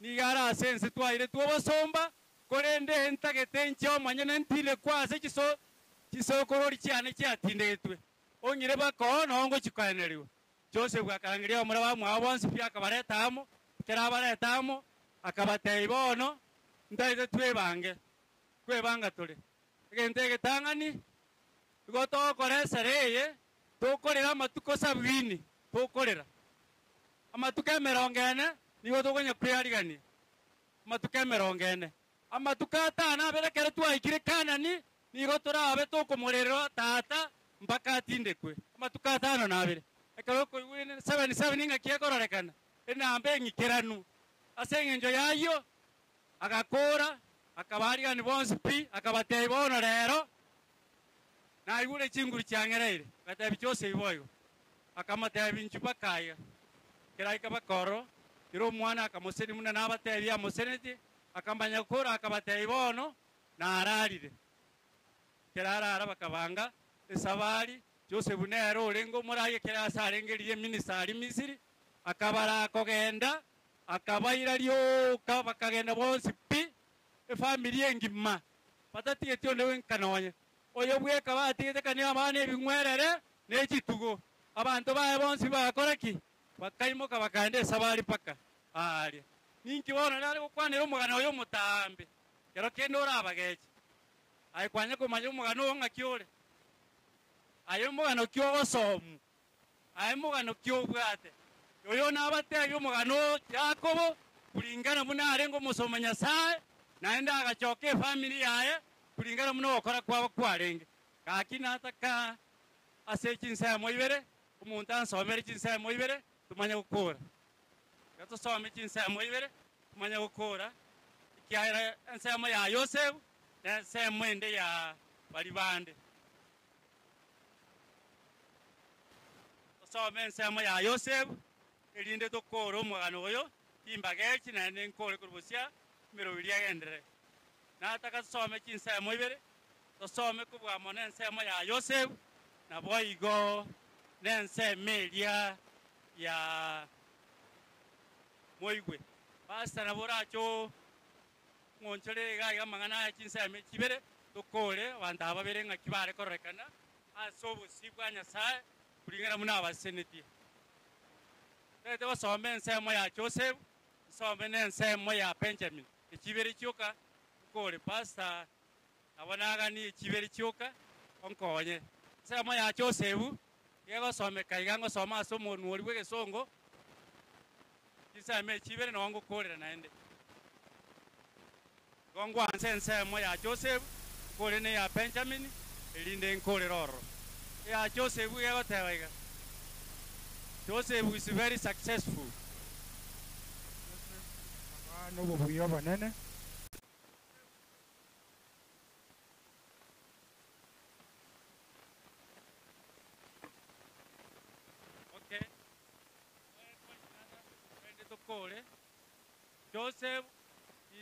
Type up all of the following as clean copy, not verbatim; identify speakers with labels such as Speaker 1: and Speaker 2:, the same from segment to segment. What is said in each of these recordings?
Speaker 1: nigara sense twaire twobasomba korende entagetenche omanyana ntile kwase kisokorori cyane cyatindetwe onyire bako nongo chikanerwa Joseph bwakarangiria omuraba mwabonsi pya akabaretamo kerabaretamo akabatei bono ndaite twebange kwebanga tuli gente getangani goto koresereye tokorera amatuko sabwini tokorera amatuko 40 nigo togonya kuyarigani amatuko 40 amatuko 5 berekere twaikire kanani nigo torabe tokomorero tata mpaka atindekwe amatuko 5 nabere ekaboko wine 77 ngakiekorekana enambe ngikeranu asengenjo yayo agakora akabarigani bonsi pi akabatei bono rero na igure chinguru cyangereire gatabi cyose biboyo akamatabi inchupa kaya kiraika bakoro iro mwana akamuseni muna nabatebi amuseneti akambanya kora akabatei bono na ararire kirara bakabanga esabari cyose bunero rengo muraye kirasa arengeriye minisari misiri akabara kogenda akabaira ryo kabakagenda bonsi pi efamily engima patati tyo ndewe nkanonya oyo bweka batigete kanya abana ebingwerere n'ekitugo abantu bae bonsi bakoraki bakaimoka bakande sabari paka ali ninki bona nari gukwanira umugano oyo mutambe kero kendo orabageje aikwanye kumanya umugano ngakyore ayo mugano kyo gosomu ayo mugano kyo bwate oyo nabatege umugano Yakobo kulingana munare ngo musomanya sae naenda agachoke family yaye kulingana muno okora kwabo kwarenge kakina ataka ase kinsa moibere umuntu ansomere kinsa moibere tumanya gukora gato some kinsa moibere tumanya gukora ikiara ensema ya Yosef ensema ende ya balibande some ensema ya Yosef elinde tokoro omugano oyo imbagechi na nenkole kurubusia mirobiria gendere nataka some kinsa moibere tosome kubwa mona ensema ya Yosef na boigo nense melia ya moigwe basta na boracho ngonchore ga mangana ya kinsa kibere tokole banda babere nga kibare korekana asobo sibwanya sa kulingana muna abaseneti tete basome ensema ya Joseph some ensema ya Benjamin ekibere kyoka kole pasta abonaga ni ekibere kyoka onkonye ensema ya Joseph yego some kaigango soma asomo nuori bwegesongo kisame ekibere nongo kolera naende gongo anse ensema ya Joseph kole ne ya Benjamin elinde nkoleroro ya Joseph yego tewaiga Joseph is very successful.
Speaker 2: No bubuyo banene.
Speaker 1: Okay. Joseph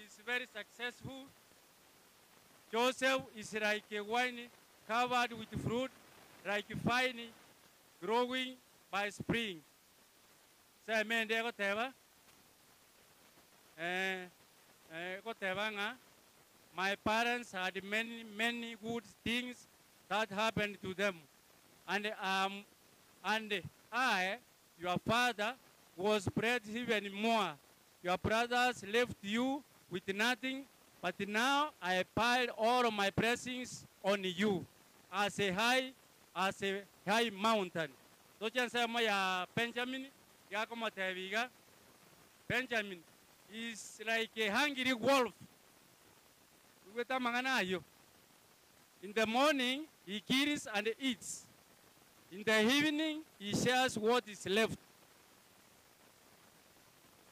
Speaker 1: is very successful. Joseph is like a wine covered with fruit, like fine growing by spring. Say mende ko teba. Ko teba nga. My parents had many good things that happened to them, and I, your father, was blessed even more. Your brothers left you with nothing, but now I piled all of my blessings on you as a high mountain. So chansema ya Benjamin yako mateviga. Benjamin is like a hungry wolf. In the morning he kills and eats. In the evening he shares what is left.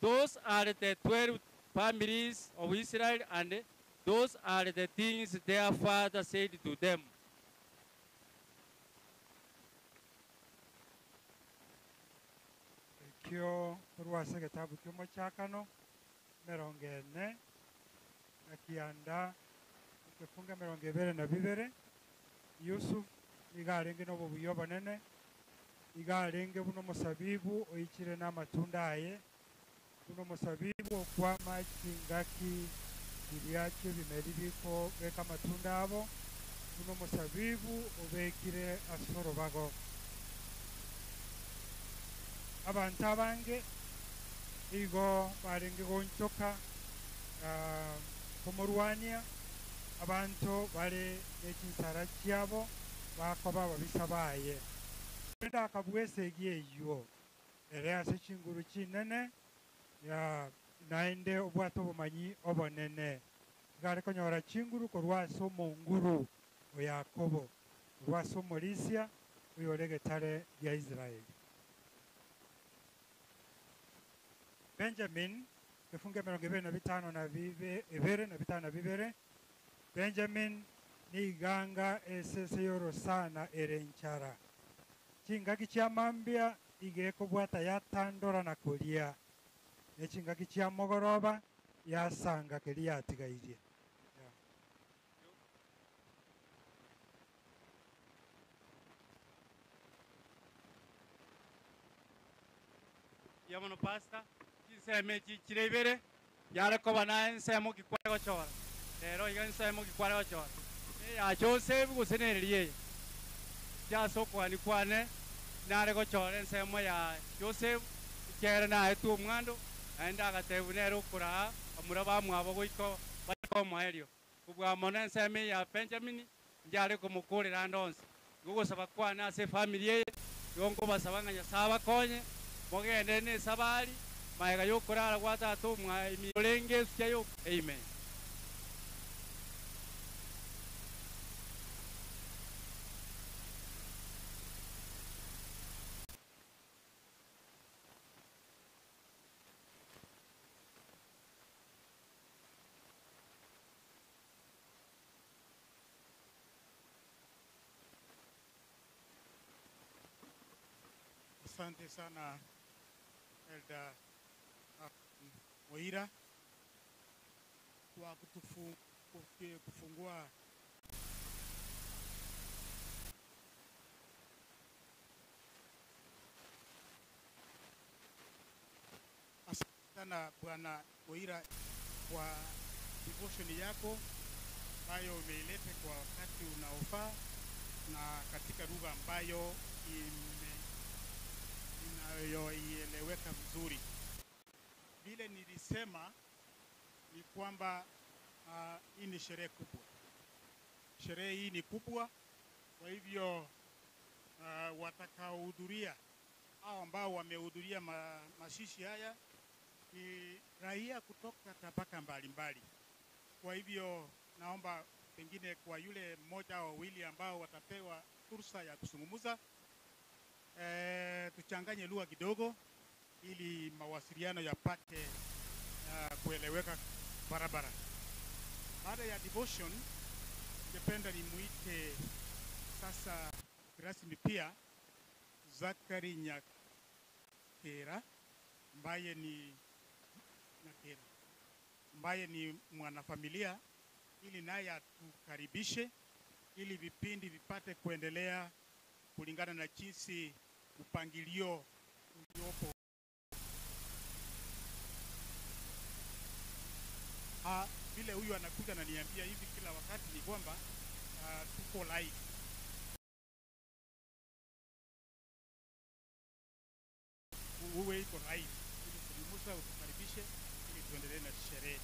Speaker 1: Those are the 12 families of Israel, and those are the things their father said to them.
Speaker 2: Kyo ruwase kitabu kimo chakano merongene akianda kefunga merongevere na bibere Yusuf igarenge no bubuyo banene igarenge buno musabibu oichire na matunda aye kuno musabibu okwama chingaki biliache bimeri biko beka matunda abo kuno musabibu obekire asoro bago abantu abange igo barenge gonchoka kumurwania abantu bale nechinsara chiabo bakoba babisabaye enda akabwese giyeyo ere ase chinguru chinene ya naende obwato bumanyi obonene gare konyora chinguru korwase omonguru o Yakobo korwase omorisia uyoregetare ya Israeli. Benjamin kefunge 25 na bibere na 5 na bibere. Benjamin ni iganga esese yoro sana erenchara chingaki chiamambia igeko bwata yatandora na kolia echingaki chiamogoroba yasanga kelia atigairie
Speaker 1: yamono pasta kiseme chirebere yare koba na ensemo kikwara gochora rero iga ensemo kikwara gochora ya Joseph gusenererie ya sokwani kwane nare gochora ensemo ya Joseph kera na etu mwando aenda agatebunero kura amura bamwabo goiko bakoma erio kubwa mona enseme ya Benjamin njare kumukurira ndonse gugusaba kwana ase family ye yongo basabanga nyasaba konye mogende ne sabali maega yokurara gwatatu mwa imolenge syayo amen.
Speaker 3: Asante sana Elda Moira kwa kufungua asante sana Bwana Moira kwa devotion yako ambayo umeileta kwa wakati unaofaa na katika lugha ambayo inayoieleweka vizuri. Vile nilisema ni kwamba hii ni sherehe kubwa. Sherehe hii ni kubwa, kwa hivyo watakaohudhuria au ambao wamehudhuria mashishi haya ni raia kutoka tabaka mbalimbali. Kwa hivyo naomba pengine kwa yule mmoja au wawili ambao watapewa fursa ya kuzungumza tuchanganye lugha kidogo ili mawasiliano yapate kueleweka barabara. Baada ya devotion, ningependa nimuite sasa rasmi pia Zakari Nyakera ambaye ni mwanafamilia ili naye atukaribishe ili vipindi vipate kuendelea kulingana na jinsi upangilio uliopo. Vile huyu anakuja na niambia hivi kila wakati ni kwamba tuko live. Uwe iko live ili kulimusa utukaribishe ili tuendelee na sherehe.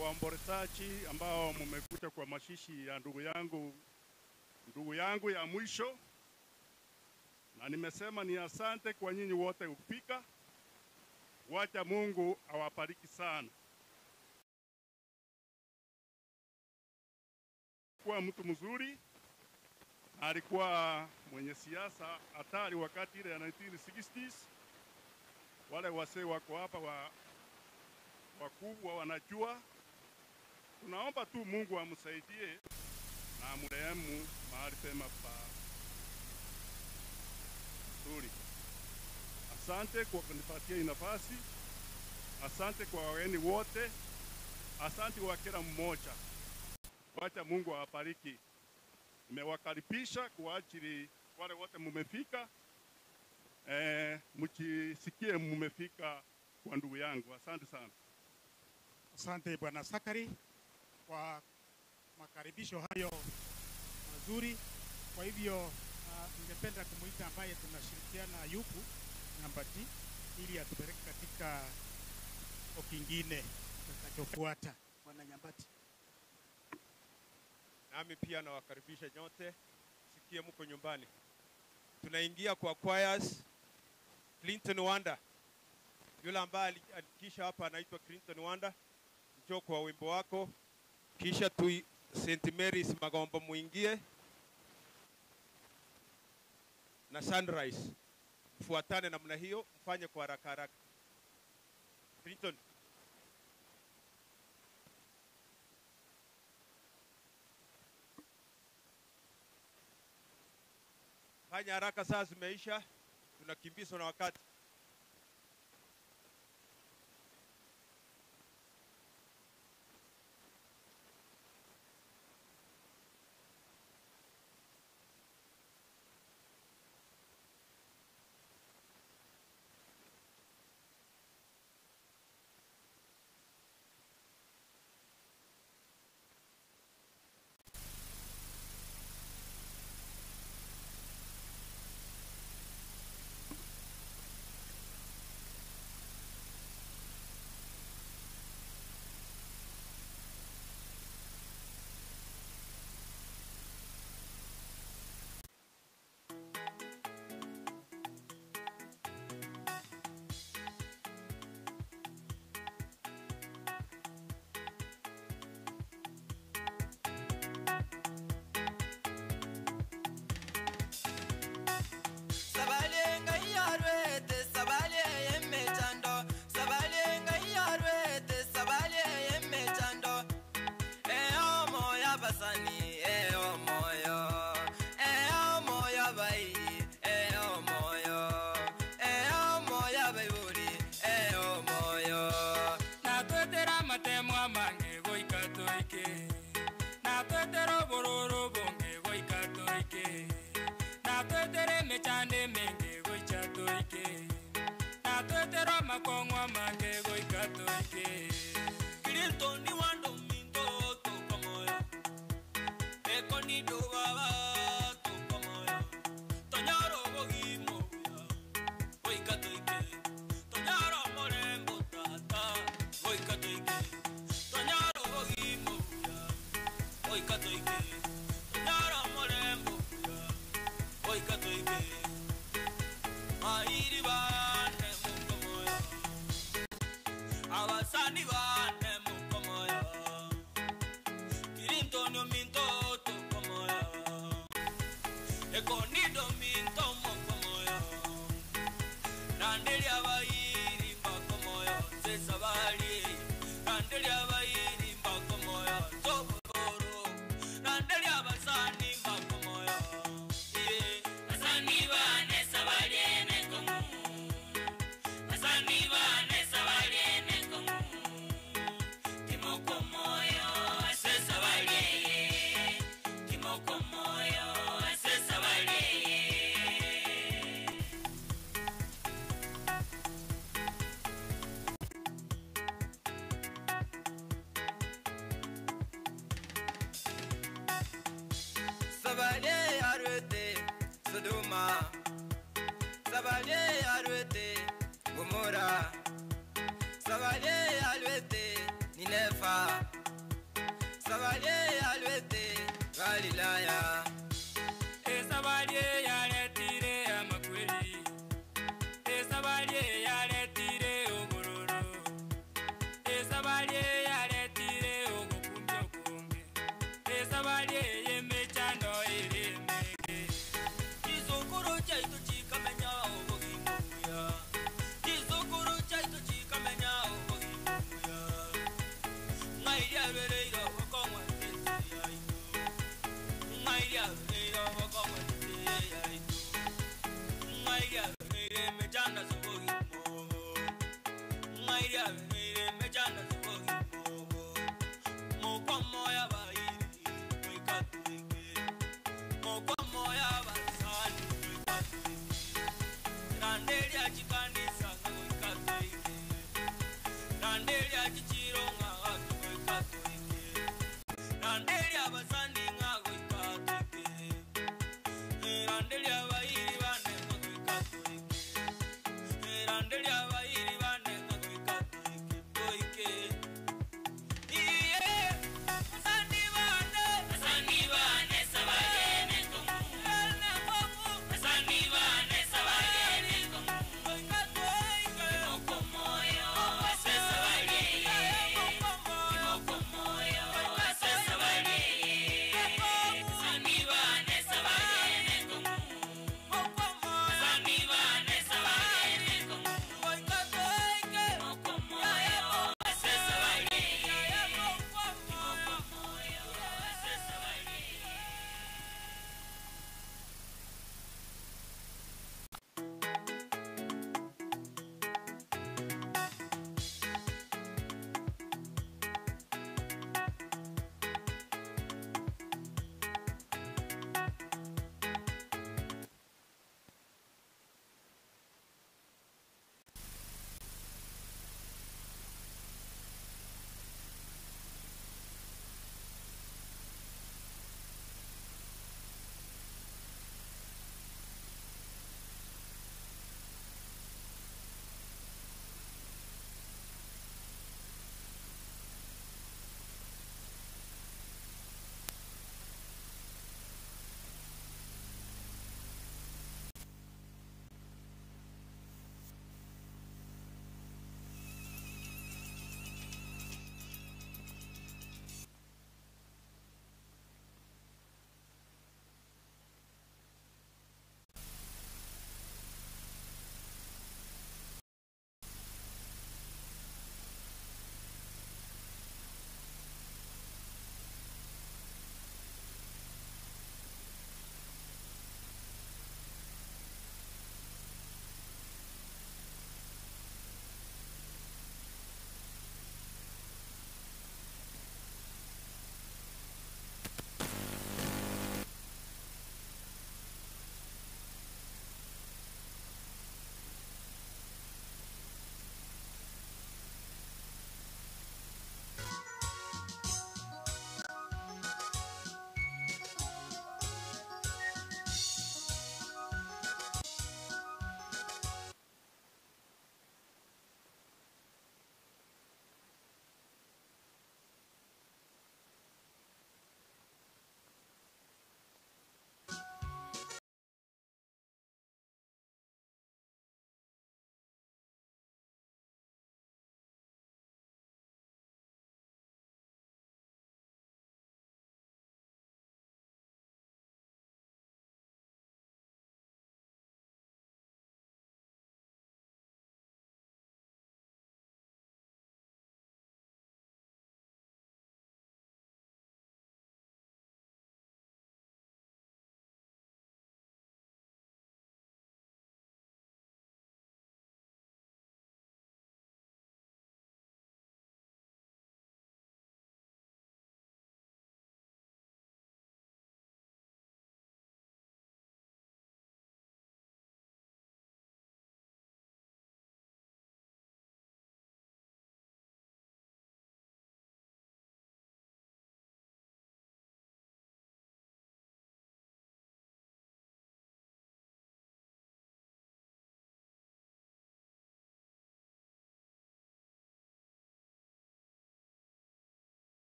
Speaker 4: Waombolezaji ambao mmekuja kwa mashishi ya ndugu yangu ya mwisho, na nimesema ni asante kwa nyinyi wote kufika. Wacha Mungu awabariki sana. Kwa mtu mzuri, alikuwa mwenye siasa hatari wakati ile ya 1960s. Wale wasee wako hapa wakubwa wanajua. Tunaomba tu Mungu amsaidie na amrehemu mahali pema pa nzuri. Asante kwa kunipatia nafasi. Asante kwa wageni wote. Asante kwa kila mmoja. Wacha Mungu awabariki. Nimewakaribisha kwa ajili wale wote mmefika. mchisikie mmefika kwa ndugu yangu. Asante sana.
Speaker 3: Asante Bwana Sakari kwa makaribisho hayo mazuri. Kwa hivyo ningependa kumuita ambaye tunashirikiana yupo Nyambati ili atupeleke katika kingine kitakachofuata. Bwana Nyambati.
Speaker 5: Nami pia nawakaribisha nyote, sikie mko nyumbani. Tunaingia kwa choirs. Clinton Wanda, yule ambaye alikisha hapa anaitwa Clinton Wanda, njoo kwa wimbo wako, kisha tu St. Mary's Magombo muingie na Sunrise. Fuatane namna hiyo, mfanye kwa haraka haraka. Clinton. Fanya haraka, saa zimeisha, tunakimbizwa na wakati.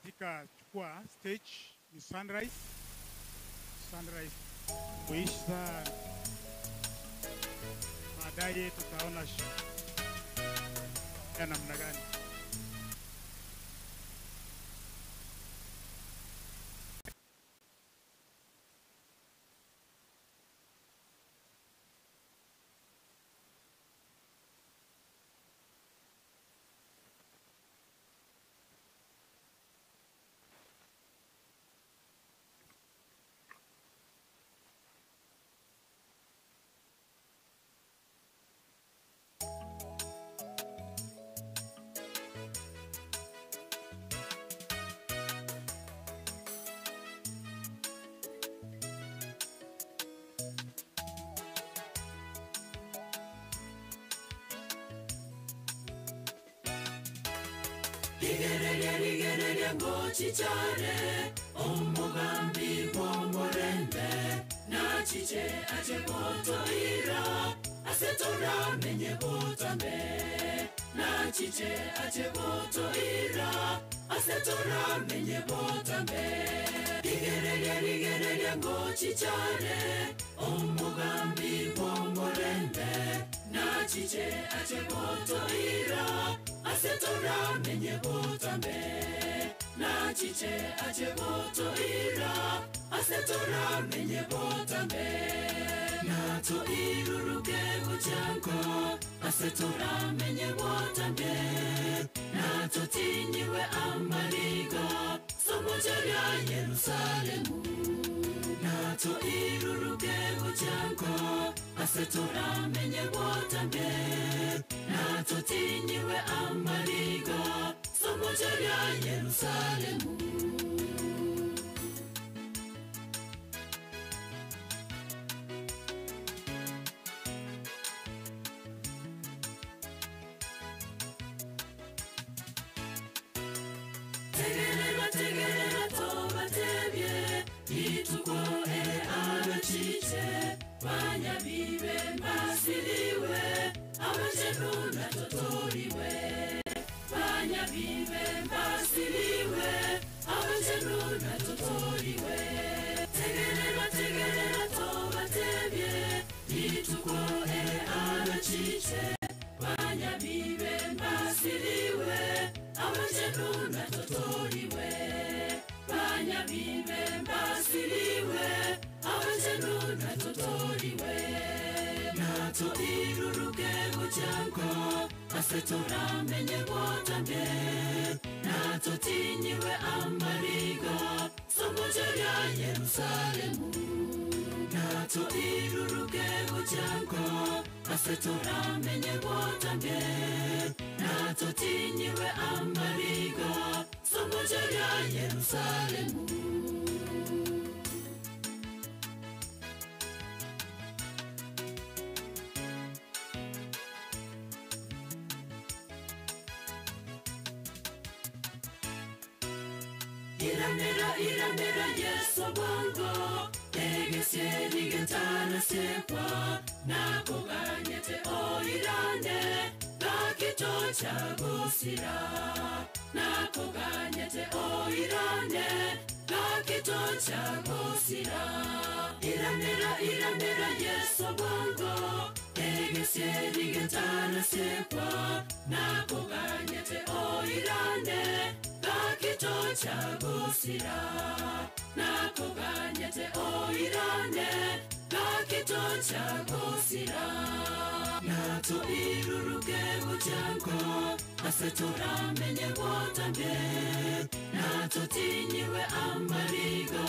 Speaker 3: katika chukua stage ni Sunrise. Sunrise kuisha, baadaye tutaona ya namna gani.
Speaker 6: Ligerelia ngochi chare omugambi w'omurembe nachiche ache botoira asetora menye botambe nachiche ache botoira asetora menye botambe Ligerelia ngochi chare omugambi w'omurembe nachiche ache botoira asetora menye botambe nachiche ache botoira asetora menye botambe nato iruruke kuchanko asetora menye botambe nato tinyiwe amaligo somojaria Yerusalemu nato iruruke kuchanko asetora menye botambe nato tinyiwe amaligo somojaria Yerusalemu Tegerera toba tebye ituko arachiche banyabibe mbasiliwe abajenu na totoriwe banyabibe mbasiliwe abajenu na totoriwe Tegerera toba tebye ituko arachiche banyabibe mbasiliwe abajenu na totoriwe banyabibe mbasiliwe abajenu na totoriwe nato iruruke kuchanko asetora menye botambe nato tinyiwe amaligo somojaria Yerusalemu nato iruruke kuchanko asetora menye botambe nato tinyiwe amaligo somojaria Yerusalemu Iramera Yesu bongo Egesie digentana sekwa Nakoganyete o irane Kakito chagusira Nakoganyete o irane Kakito chagusira Iramera Yesu bongo Egesie digentana sekwa Nakoganyete o irane Kakito chagusira nakoganyete oirane kakito chagusira nato iruruke kuchanko asetora menye botambe nato tinyiwe amaligo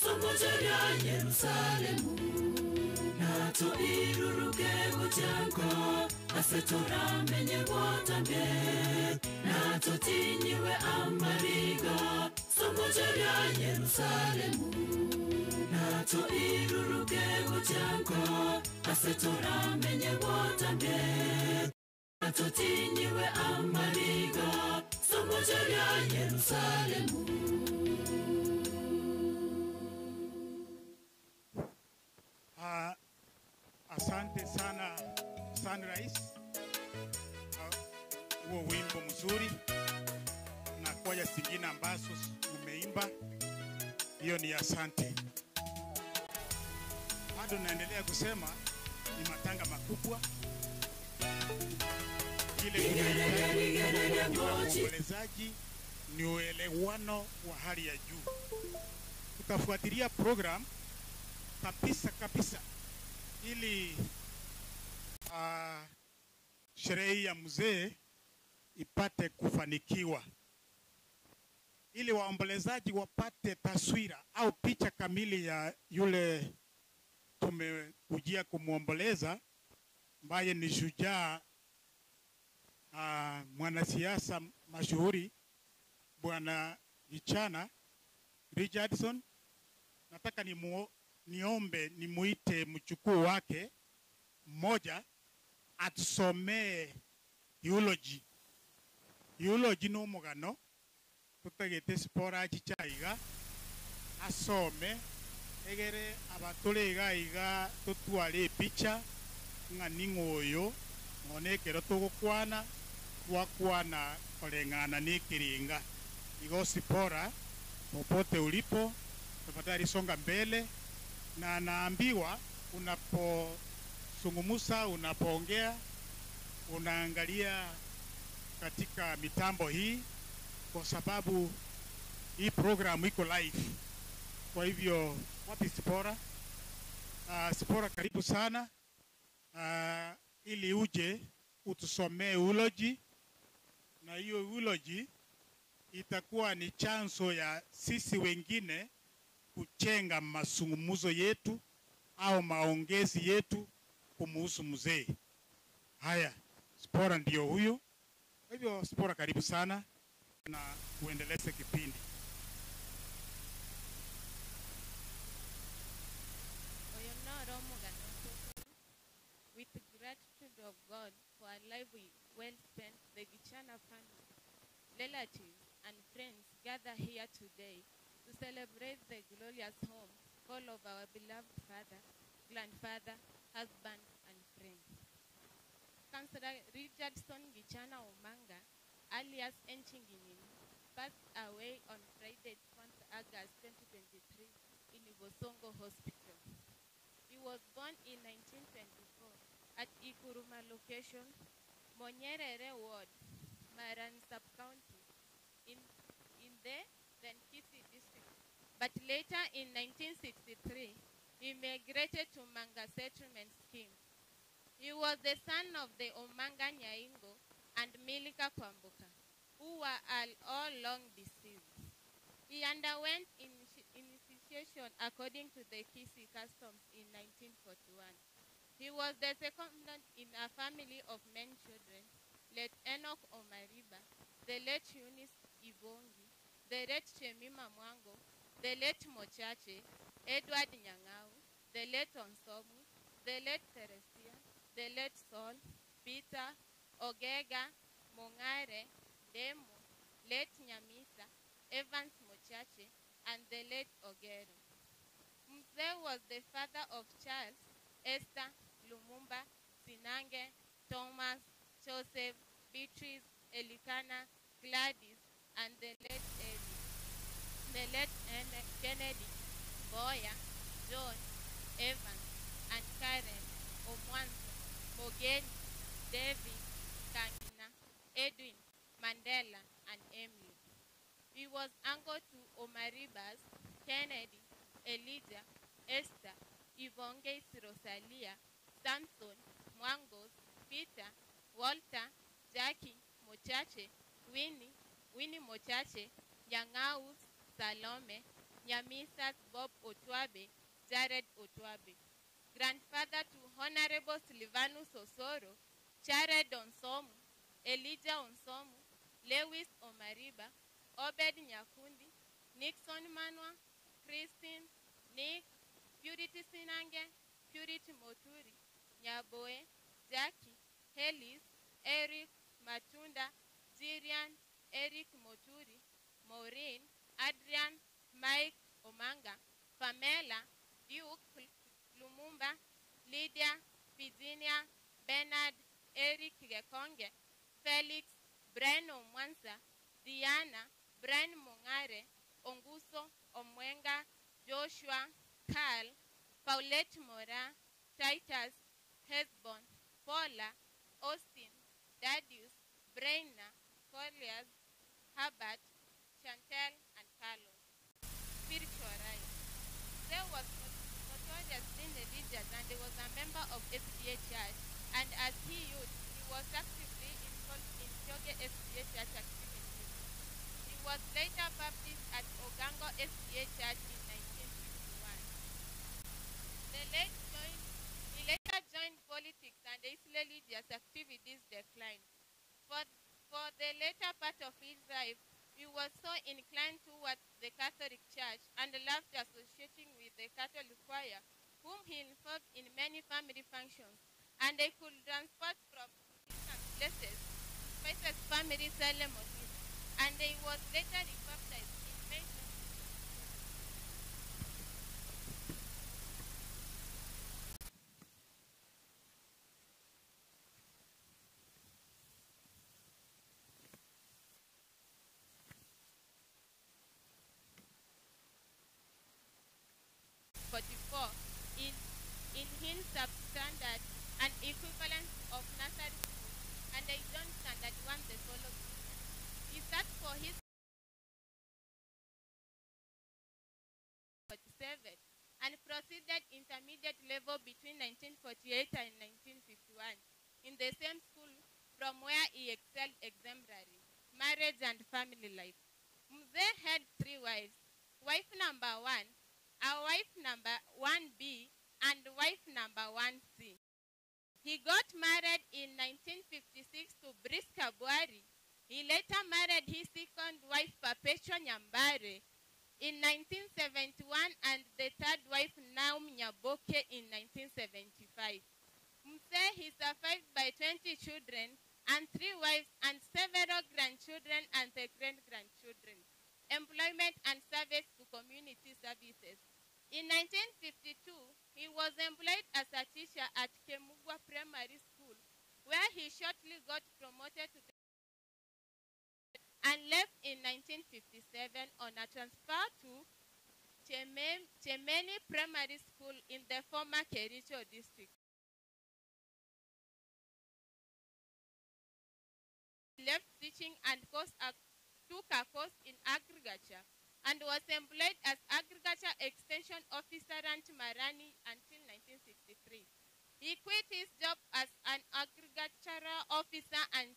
Speaker 6: somojaria Yerusalemu nato iruruke kuchanko asetora menye botambe nato tinyiwe amaligo somojaria Yerusalemu nato iruruke kuchanko asetora menye botambe nato tinyiwe amaligo somojaria Yerusalemu
Speaker 3: Asante sana Sunrise, huo wimbo mzuri na kwa moja zingine ambazo umeimba, hiyo ni asante. Bado naendelea kusema ni matanga makubwa. Kile uombolezaji ni uelewano wa hali ya juu. Tutafuatilia program kabisa ili sherehe ya mzee ipate kufanikiwa, ili waombolezaji wapate taswira au picha kamili ya yule tumekujia kumuomboleza, ambaye ni shujaa, mwanasiasa mashuhuri Bwana Gichana Richardson. Nataka niombe nimuite mchukuu wake mmoja atusomee eulogy no mugano tutagete Spora Chichaiga asome egere abaturega iga tutware picha ng'ani ng'oyo monekero tugukwana twakwana koreng'ana n'ikiringa. Igo Spora, popote ulipo, tafadhali songa mbele, na naambiwa unaposungumusa, unapoongea, unaangalia katika mitambo hii, kwa sababu hii program iko live. Kwa hivyo wapi Spora? Spora, karibu sana, ili uje utusomee eulogy, na hiyo eulogy itakuwa ni chanzo ya sisi wengine kuchenga mazungumzo yetu au maongezi yetu kumuhusu mzee. Haya, Spora ndio huyo. Kwa hivyo Spora, karibu sana na uendeleze kipindi.
Speaker 7: With the gratitude of God for a life well spent, the Gichana family, relatives, and friends gather here today to celebrate the glorious home call of our beloved father, grandfather, husband, and friends. Councillor Richardson Gichana Omanga, alias Enchinginini, passed away on Friday, 20 August 2023 in Bosongo Hospital. He was born in 1924 at Ikuruma location, Monyerere Ward, Maran Sub-County, in the then Kisii district. But later in 1963, he migrated to Manga settlement scheme. He was the son of the Omanga Nyaingo and Milika Kwambuka, who were all long deceased. He underwent initiation according to the Kisii customs in 1941. He was the second in a family of men children, late Enoch Omariba, the late Eunice Ibongi, the late Chemima Mwango, the late Mochache, Edward Nyang'au, the late Onsomu, the late Teresia, the late Saul, Peter, Ogega, Mongare, Demo, late Nyamisa, Evans Mochache, and the late Ogero. Mzee was the father of Charles, Esther, Lumumba, Sinange, Thomas, Joseph, Beatrice, Elikana, Gladys, and the late Eddie, the late Kennedy, Boya, John, Evans, and Karen, Omwanza, Mogeni, David, Kangina, Edwin, Mandela, and Emily. He was uncle to Omaribas, Kennedy, Elijah, Esther, Ivonge Rosalia, Samson, Mwangos, Peter, Walter, Jackie, Mochache, Winnie Mochache, Nyang'aus, Salome, Nyamisas Bob Otwabe, Jared Otwabe. Grandfather to Honorable Silvanus Osoro, Jared Onsomu, Elijah Onsomu, Lewis Omariba, Obed Nyakundi, Nixon Manwa, Christine, Nick, Purity Sinange, Purity Moturi, Nyaboe, Jackie, Helis, Eric, Matunda, Jirian, Eric Moturi, Maureen, Adrian, Mike Omanga, Pamela, Duke, Lumumba, Lydia, Virginia, Bernard, Eric Gekonge, Felix, Breno Mwanza, Diana, Brian Mongare, Onguso, Omwenga, Joshua, Carl, Paulette Mora, Titus, Hesbon, Paula, Austin, Dadius, Brainer, Colliers, Herbert, Chantel, and Carlos. Spiritual life. There was notoriously religious and he was a member of SDA Church, and as he youth, he was actively involved in Kyoge SDA Church activities. He was later baptized at Ogango SDA Church in 1951. He later joined politics and his religious activities declined. For the later part of his life, he was so inclined towards the Catholic Church and loved associating with the Catholic choir, whom he involved in many family functions, and they could transport from different places to special family ceremonies, and they was later rebaptized in May. In his substandard and equivalent of nursery school, and I joined standard 1 the following year. He sat for his 47 and proceeded intermediate level between 1948 and 1951 in the same school, from where he excelled exemplary, marriage and family life. Mzee had 3 wives. Wife number 1, a wife number 1B, and wife number 1C. He got married in 1956 to Briska Buari. He later married his second wife, Perpetua Nyambare, in 1971, and the third wife, Naum Nyaboke, in 1975. Mzee is survived by 20 children and 3 wives and several grandchildren and great-grandchildren. Employment and service to community services. In 1952, he was employed as a teacher at Kemugwa Primary School, where he shortly got promoted to and left in 1957 on a transfer to Chemeni Primary School in the former Kericho district. He left teaching and took a course in agriculture and was employed as Agriculture Extension Officer at Marani until 1963. He quit his job as an agricultural officer and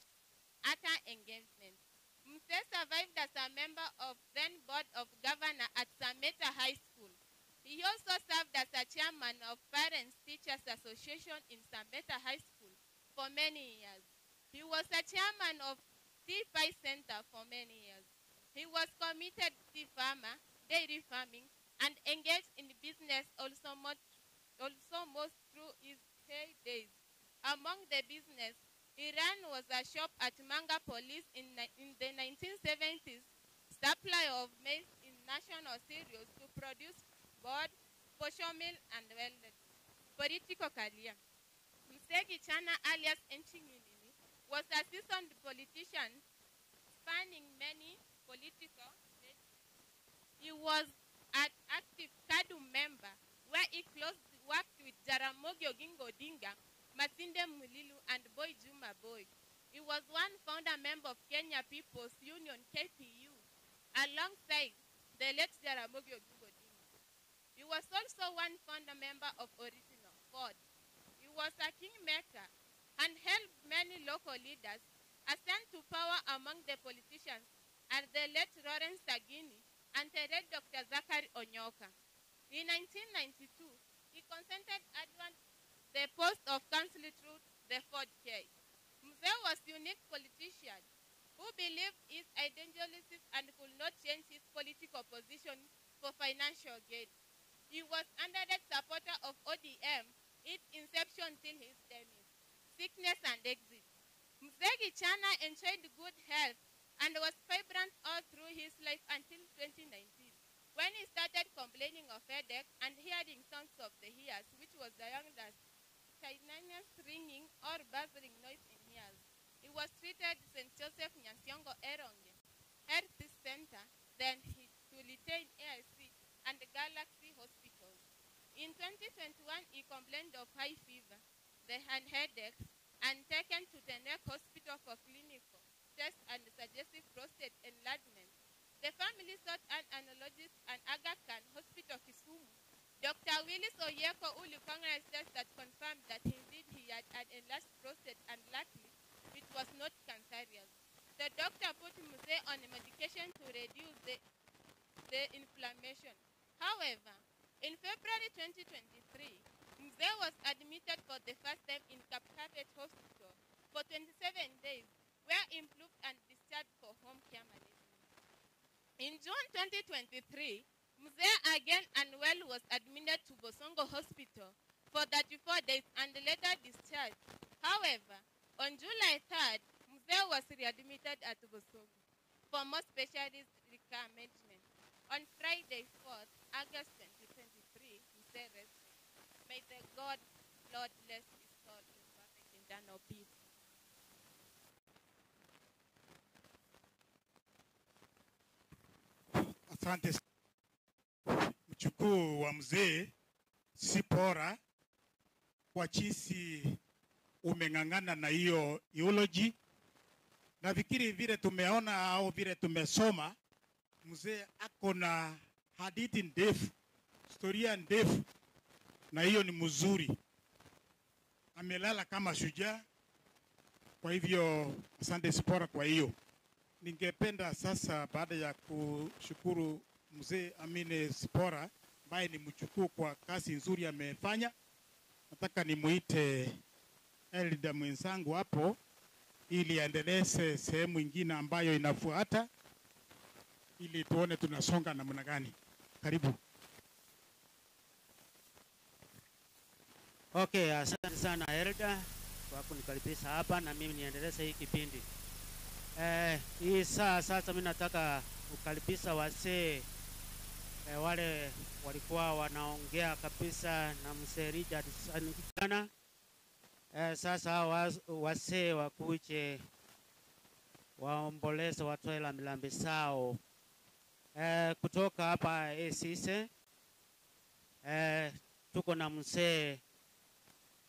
Speaker 7: other engagements. Mzee survived as a member of then Board of Governors at Sameta High School. He also served as a chairman of Parents Teachers Association in Sameta High School for many years. He was a chairman of T5 Center for many years. He was committed to dairy farming, and engaged in business also most through his heydays. Among the business he ran was a shop at Manga Police in the 1970s, supply of maize in national cereals to produce board, posho meal, and welded. Political career. Mzee Gichana alias Enchinyinini was a seasoned politician spanning many political states. He was an active KADU member where he closely worked with Jaramogi Oginga Odinga, Masinde Mulilu, and Boy Juma Boy. He was one founder member of Kenya People's Union, KPU, alongside the late Jaramogi Oginga Odinga. He was also one founder member of Original Ford. He was a kingmaker and helped many local leaders ascend to power among the politicians, and the late Lawrence Sagini and the late Dr. Zachary Onyoka. In 1992, he consented advance the post of council through the Ford case. Mzee was a unique politician who believed his ideologies and could not change his political position for financial gain. He was an ardent supporter of ODM, its inception till his demise, sickness and exit. Mzee Gichana enjoyed good health and was vibrant all through his life until 2019, when he started complaining of headache and hearing sounds of the ears, which was diagnosed as tinnitus, ringing, or buzzing noise in ears. He was treated at St. Joseph Nyasiongo Eronge Health Center then to retain AIC and Galaxy hospitals. In 2021, he complained of high fever, and headaches, and taken to the Neck Hospital for clinical tests and suggestive prostate enlargement. The family sought an analogist and Aga Khan Hospital, Kisumu. Dr. Willis Oyeko Ulukonga tests that confirmed that indeed he had an enlarged prostate and luckily it was not cancerous. The doctor put Mzee on a medication to reduce the inflammation. However, in February 2023, Mzee was admitted for the first time in Kapsabet Hospital for 27 days, where he improved and discharged for home care management. In June 2023, Mzee again unwell was admitted to Bosongo Hospital for 34 days and later discharged. However, on July 3rd, Mzee was readmitted at Bosongo for more specialist care management. On Friday 4th, August 2023, Mzee rested. May the God, Lord, bless his soul in perfect internal peace.
Speaker 3: Asante. Mchukuu wa mzee Sipora kwa chisi umeng'ang'ana na hiyo theology. Nafikiri vile tumeona au vile tumesoma, mzee ako na hadithi ndefu, historia ndefu, na hiyo ni mzuri. Amelala kama shujaa. Kwa hivyo asante Sipora kwa hiyo. Ningependa sasa baada ya kushukuru mzee Amine Sipora ambaye ni mchukuu kwa kazi nzuri amefanya, nataka nimuite elder mwenzangu hapo ili aendeleze sehemu nyingine ambayo inafuata ili tuone tunasonga namna gani. Karibu.
Speaker 8: Okay, asante sana elder kwa kunikaribisha hapa na mimi niendeleze hii kipindi. Hii sasa mimi nataka kukaribisha wasee wale walikuwa wanaongea kabisa na mzee Richard sana. Sasa wasee wakuje waomboleze watoe rambirambi zao kutoka hapa Esise. Tuko na mzee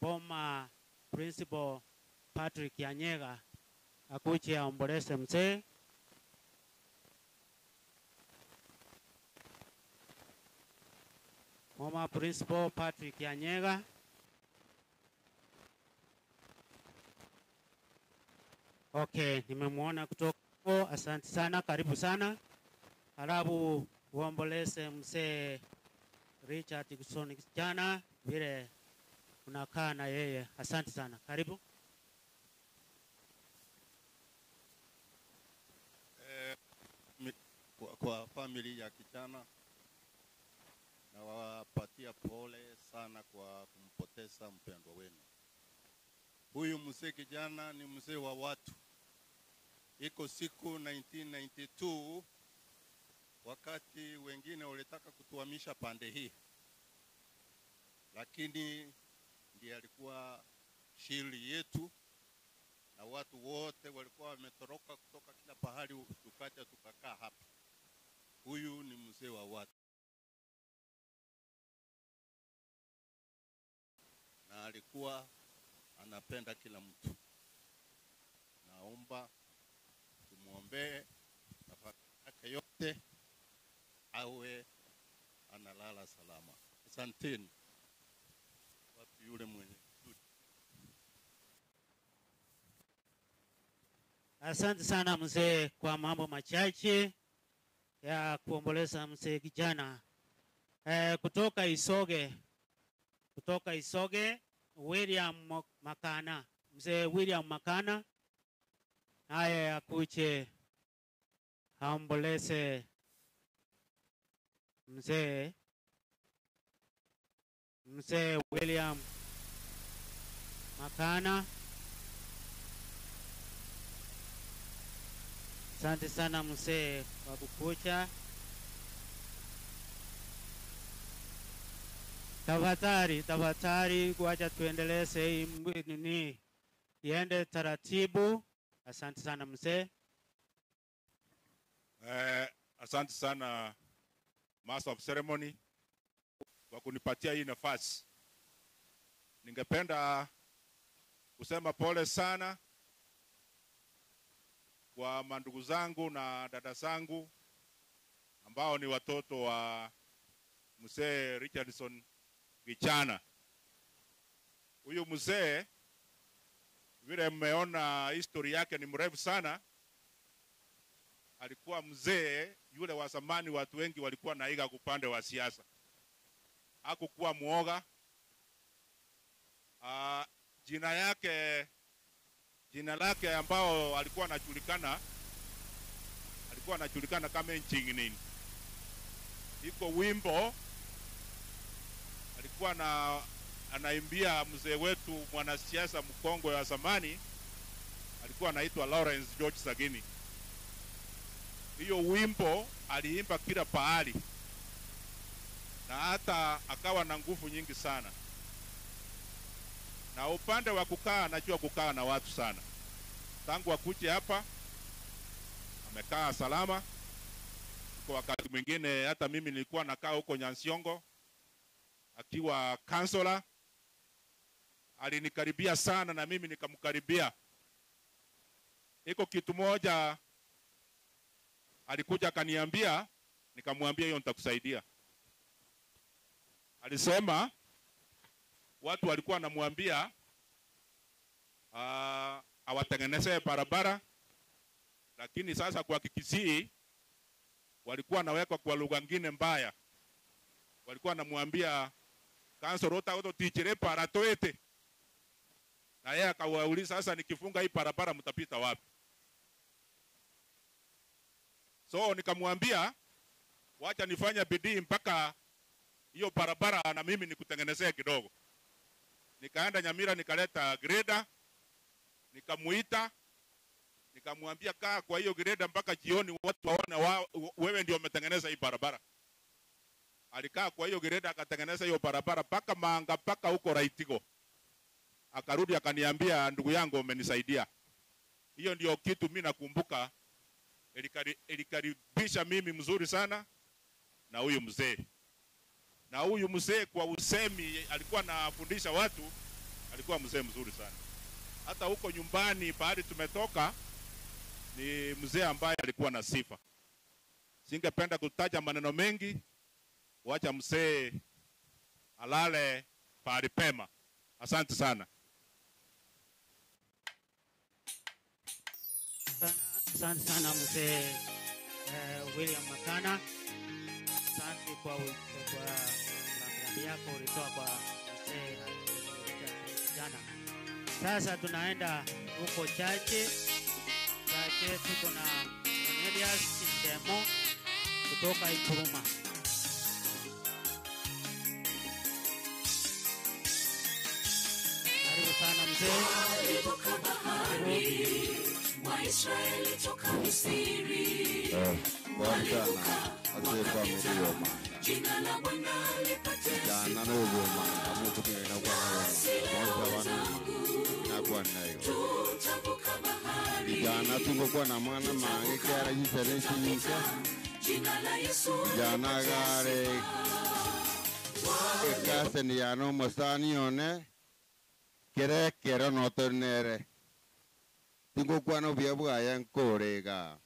Speaker 8: Boma Principal Patrick Yanyega akuje aomboleze mzee. Boma Principal Patrick Yanyega. Okay, nimemuona kutoka hapo. Asante sana, karibu sana. Halafu uomboleze mzee Richard Kusoni kijana vile unakaa na yeye. Asante sana, karibu.
Speaker 9: Kwa family ya kijana na wapatia pole sana kwa kumpoteza mpendwa wenu. Huyu mzee kijana ni mzee wa watu. Iko siku 1992 wakati wengine walitaka kutuhamisha pande hii, lakini ndiye alikuwa shiri yetu na watu wote walikuwa wametoroka kutoka kila pahali, tukaja tukakaa hapa. Huyu ni mzee wa watu na alikuwa anapenda kila mtu. Naomba tumuombee nafasi yake yote awe analala salama. Asanteni. Wapi yule mwenye?
Speaker 8: Asante sana mzee kwa mambo machache ya kuomboleza mzee kijana. Kutoka Isoge William Makana, mzee William Makana naye akuje aomboleze mzee William Makana. Asante sana mzee kwa kukucha. Tafadhali kuacha tuendeleze hii nini iende taratibu. Asante sana mzee.
Speaker 10: Asante sana Master of Ceremony kwa kunipatia hii nafasi. Ningependa kusema pole sana kwa mandugu zangu na dada zangu ambao ni watoto wa mzee Richardson Gichana. Huyu mzee vile mmeona history yake ni mrefu sana. Alikuwa mzee yule wa zamani, watu wengi walikuwa naiga upande wa siasa. Hakukuwa muoga. Jina lake ambao alikuwa anajulikana kama Nching'inini. Iko wimbo alikuwa anaimbia mzee wetu mwanasiasa mkongwe wa zamani, alikuwa anaitwa Lawrence George Sagini. Hiyo wimbo aliimba kila pahali na hata akawa na nguvu nyingi sana. Na upande wa kukaa, anajua kukaa na watu sana. Tangu akuje hapa amekaa salama. Kwa wakati mwingine hata mimi nilikuwa nakaa huko Nyansiongo akiwa kansela, alinikaribia sana na mimi nikamkaribia. Iko kitu moja alikuja akaniambia, nikamwambia hiyo nitakusaidia. Alisema watu walikuwa wanamwambia awatengeneze barabara, lakini sasa kwa Kikisii walikuwa nawekwa kwa lugha nyingine mbaya. Walikuwa wanamwambia kanso rota oto tichire para toete. Na yeye akawauliza, sasa nikifunga hii barabara mtapita wapi? So nikamwambia wacha nifanye bidii mpaka hiyo barabara na mimi nikutengenezea kidogo. Nikaenda Nyamira nikaleta grader, nikamuita, nikamwambia kaa kwa hiyo grader mpaka jioni watu waone wewe ndio umetengeneza hii barabara. Alikaa kwa hiyo grader akatengeneza hiyo barabara mpaka Manga mpaka huko Raitigo. Akarudi akaniambia, ndugu yangu umenisaidia. Hiyo ndio kitu mimi nakumbuka ilikaribisha mimi mzuri sana na huyu mzee. Na huyu mzee kwa usemi alikuwa anafundisha watu, alikuwa mzee mzuri sana. Hata huko nyumbani baada tumetoka ni mzee ambaye alikuwa na sifa. Singependa kutaja maneno mengi, wacha mzee alale pahali pema. Asante sana.
Speaker 8: Asante sana mzee William Makana. Asante kwa rambirambi yako ulitoa kwa mzee jana. Sasa tunaenda huko chache. Tuko na Cornelius Ndemo kutoka Ikuruma. Karibu sana mzee.
Speaker 6: Walivuka bahari, Waisraeli toka Misri. Walivuka wakapita, jina la Bwana lipate sifa. Tutavuka bahari,
Speaker 11: tumekuwa na mwana mange kera jiferensi nyinka.
Speaker 6: Jina la Yesu
Speaker 11: Jana gare ekase ni yano mosani one kere no tornere. Tumekuwa no biabu aya nkorega.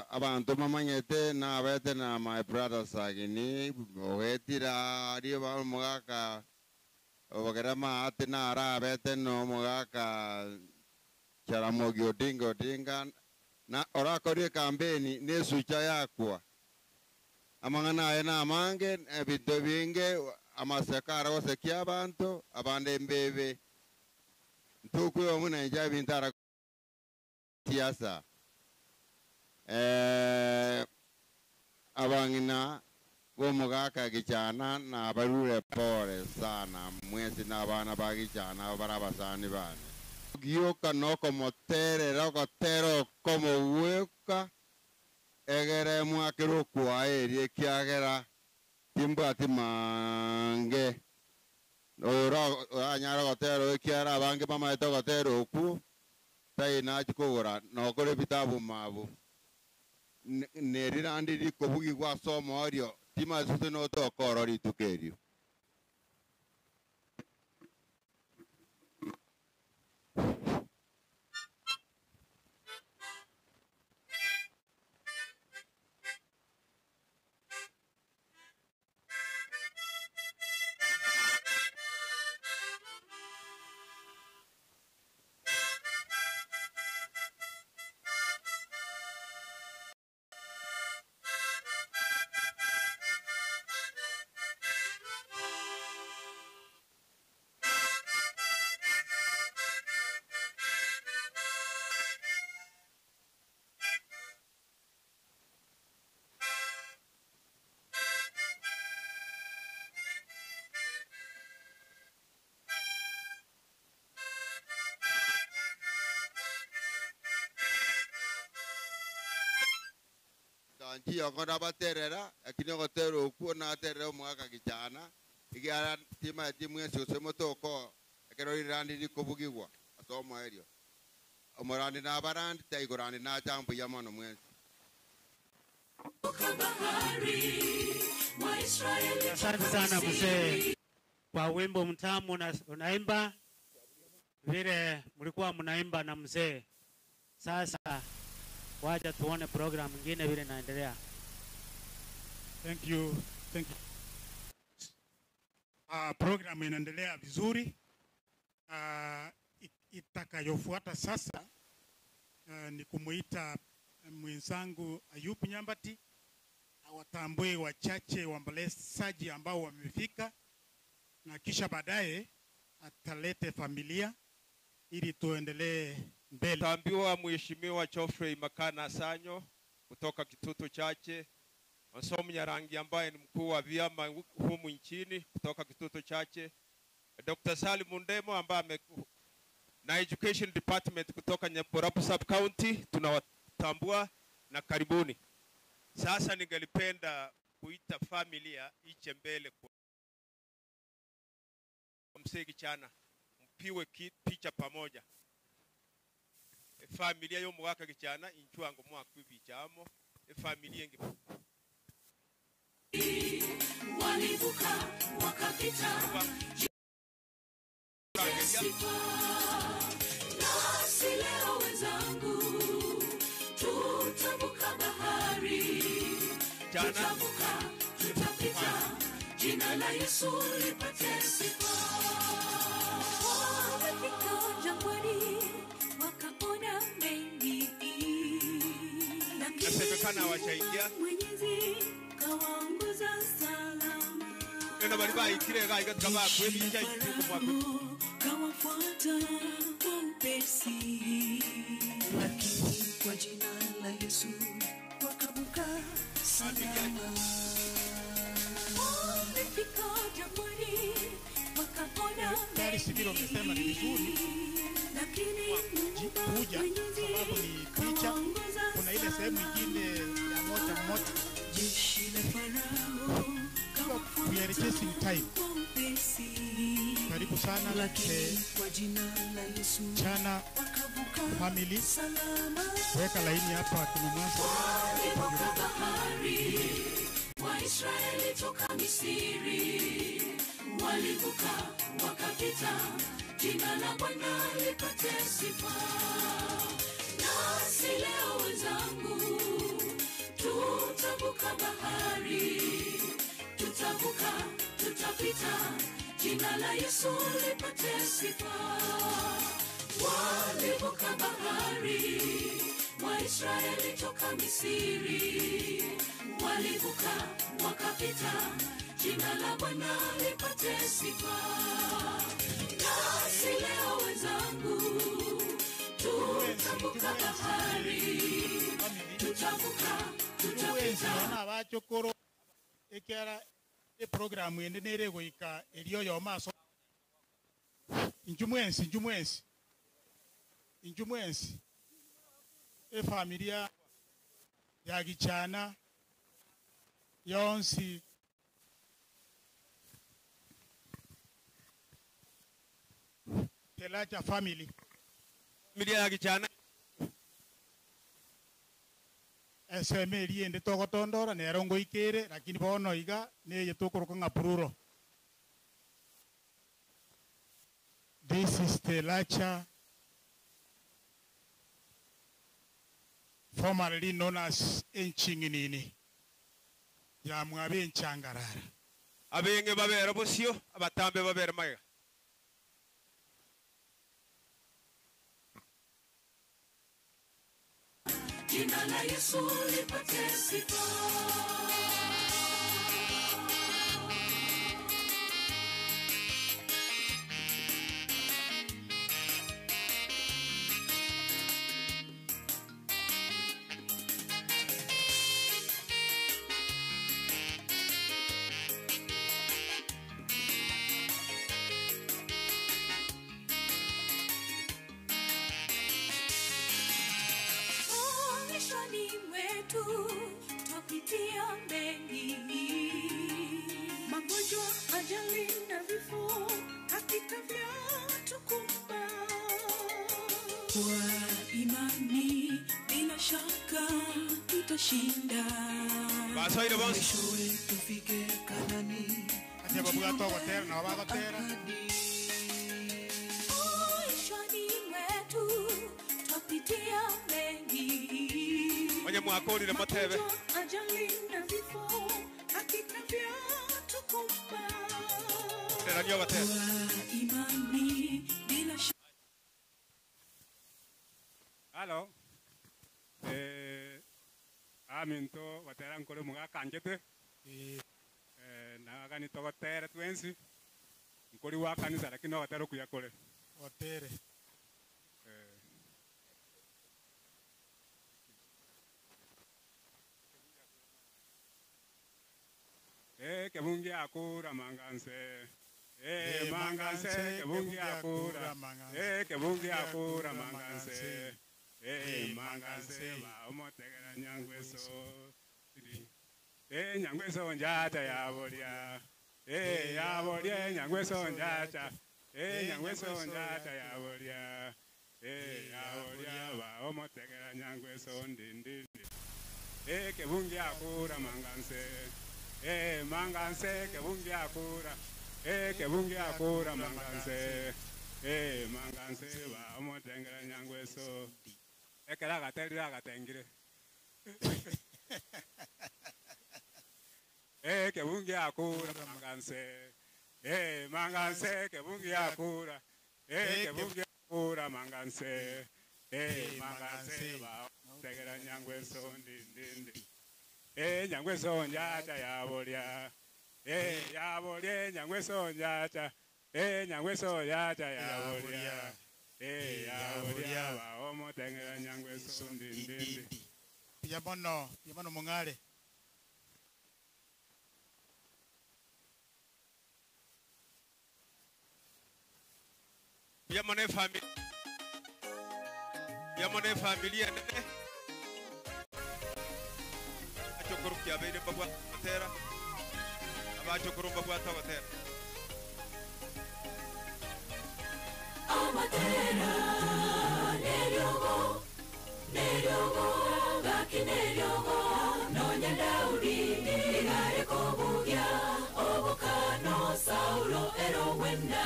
Speaker 11: Abantu mamanyete na abete na my brother Sagini oetira rio ba mogaka ogerama ate na ara abete no mogaka Jaramogi Odinga na orakori kampeni ne sucha yakwa amangana ena amange ebintu binge amasekara osekia abantu abande mbebe ntukwe omuna nja bintara siasa abangina bomugaka Gichana na barure pole sana mwezi na bana ba Gichana barabasani bane gioka no como tere rogotero como hueca egere mwakiro kwa eri kiagera timbati mange oro anyara gotero kiara bange mama eto gotero ku tai na chikogora no kore bitabu mabu nerirandiri kobugi kwa somo orio tima sute no to korori tukerio. Anji akona baterera akini gotero ku na terera mwaka kijana igara tima timu yesu semotoko akero irandi kubugirwa asomo erio omorandi na barandi taigorandi na chambu ya mono mwezi.
Speaker 8: Asante sana mzee kwa wimbo mtamu unaimba vile mlikuwa mnaimba na mzee. Sasa wacha tuone program nyingine vile inaendelea.
Speaker 3: Thank you. Thank you. Program inaendelea vizuri. Itakayofuata sasa ni kumuita mwenzangu Ayubu Nyambati awatambue wachache waombolezaji ambao wamefika, na kisha baadaye atalete familia ili tuendelee mbele.
Speaker 5: Tambiwa Mheshimiwa Geoffrey Makana Sanyo kutoka Kitutu Chache, Masomo Nyarangi ambaye ni mkuu wa vyama humu nchini kutoka Kitutu Chache, Dr. Salim Ndemo ambaye na Education Department kutoka Nyaporapu Sub County, tunawatambua na karibuni. Sasa ningelipenda kuita familia iche mbele kwa msegi chana mpiwe picha pamoja. Familia yo mwaka kichana inchuango mwaka bichamo familia ngi
Speaker 6: walivuka wakapita nasi leo wenzangu tutavuka bahari tutavuka tutapita jina la Yesu lipate sifa. Wamefika jangwani wakaona mengi
Speaker 5: nasemekana wachaingia
Speaker 6: Mwenyezi kawaongoza salama.
Speaker 5: Ena bali baikire gaiga tukaba kwebicha ituko mwako
Speaker 6: Kawafuata kwa upesi, lakini kwa jina la Yesu wakavuka salama. Wamefika jangwani wakaona
Speaker 3: mengi, wamesema ni vizuri kuja sababu ni picha. Kuna ile sehemu nyingine ya moja
Speaker 6: jeshi la Farao
Speaker 3: we are chasing time. Karibu sana
Speaker 6: kwa jina la Yesu
Speaker 3: Chana family, weka laini hapa tunamwasa.
Speaker 6: Walivuka bahari Waisraeli toka Misri, walivuka wakapita, jina la Bwana lipate sifa. Nasi leo wenzangu tutavuka bahari, tutavuka tutapita, jina la Yesu lipate sifa. Walivuka bahari Waisraeli toka Misri, walivuka wakapita, jina la Bwana lipate sifa. Nasi leo wenzangu tutavuka bahari, tutavuka tutapita.
Speaker 3: Na abachokoro ekera program ende nere goika elio yo maso injumwensi familia ya Gichana yonsi Telacha family
Speaker 5: ya Gichana
Speaker 3: eseme riende togotondora nerongo ikere lakini bono iga neye tokoroka ng'apururo. This is the lecture formerly known as Enchinginini. Ya mwabe enchangarara.
Speaker 5: Abenge babera bosio, abatambe babera maiga.
Speaker 6: Jina la Yesu lipate sifa. Maishani mwetu twapitia mengi, magonjwa, ajali na vifo hakika vyatukumba. Kwa imani bila shaka tutashinda.
Speaker 5: Basoire bos.
Speaker 6: Mwishowe tufike Kanani.
Speaker 3: Anje babuga togotera na bagotera.
Speaker 6: Maishani mwetu twapitia mengi.
Speaker 5: Onye mwakoli le motebe.
Speaker 6: Ajali na vifo hakika vyatukumba.
Speaker 5: Tera nyo batebe.
Speaker 6: Kwa imani bila shaka.
Speaker 1: Halo. Aminto watera nkole muga kanjete. Na gani togotere twensi. Nkoli wa kanisa lakini watero kuyakole.
Speaker 3: Otere.
Speaker 1: Kebungi akura manganse. Manganse kebungi akura. Kebungi akura manganse. Manganse ba omotegera nyangweso. Nyangweso njata ya bolia. Ya bolia nyangweso njata. Nyangweso njata ya bolia. Ya bolia ba omotegera nyangweso ndindi. Kebungi akura manganse. Manganse kebungi akura. Kebungi akura manganse. Manganse ba omotegera nyangweso. Ekera gaterira gatengire. Kebungi akura manganse. Manganse kebungi akura. Kebungi akura manganse. Manganse ba tegera nyangweso ndindi. Nyangweso njata ya bolia. Ya bolia nyangweso njata. Nyangweso njata ya bolia. Ya bolia ba omo tegera nyangweso ndindi.
Speaker 3: Piamono mungale.
Speaker 5: Yamone familia nene. Achokuru kia bere bagwa tera. Abachokuru bagwa tera.
Speaker 6: Amatera neryogo gaki neryogo nonya Daudi nigare kobugya obukano Saulo erowenda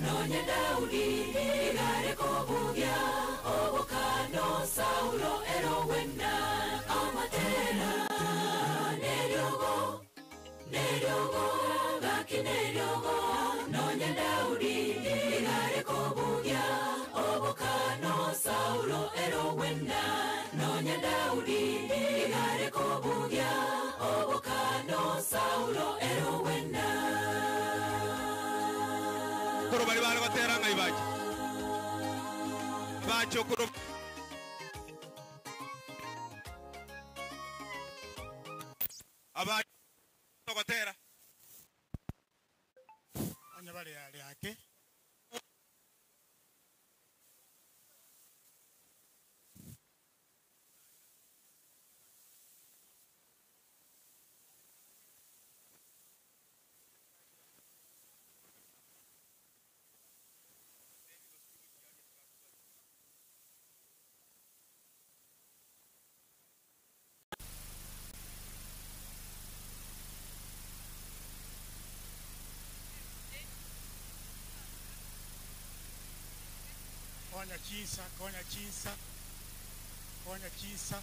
Speaker 6: nonya Daudi nigare kobugya obukano Saulo erowenda. Amatera neryogo gaki neryogo nonya Daudi nigare kobugya obukano Saulo erowenda nonya Daudi nigare kobugya obukano Saulo erowenda.
Speaker 5: Koro bali bana batera ngai baje. Bacho koro. Aba tokotera.
Speaker 3: Anya bale yake. konya chisa, konya chisa, konya chisa.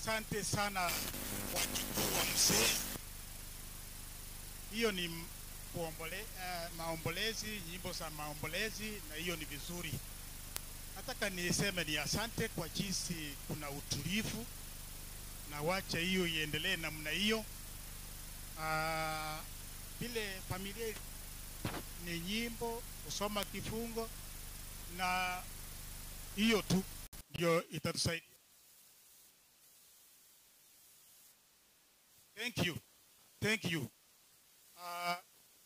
Speaker 3: Asante sana wajukuu wa mzee. Hiyo ni maombolezi, nyimbo za maombolezi, na hiyo ni vizuri. Nataka niseme ni asante kwa jinsi kuna utulivu, na wacha hiyo iendelee namna hiyo. Vile familia ni nyimbo, kusoma kifungo, na hiyo tu ndio itatusaidia. Thank you.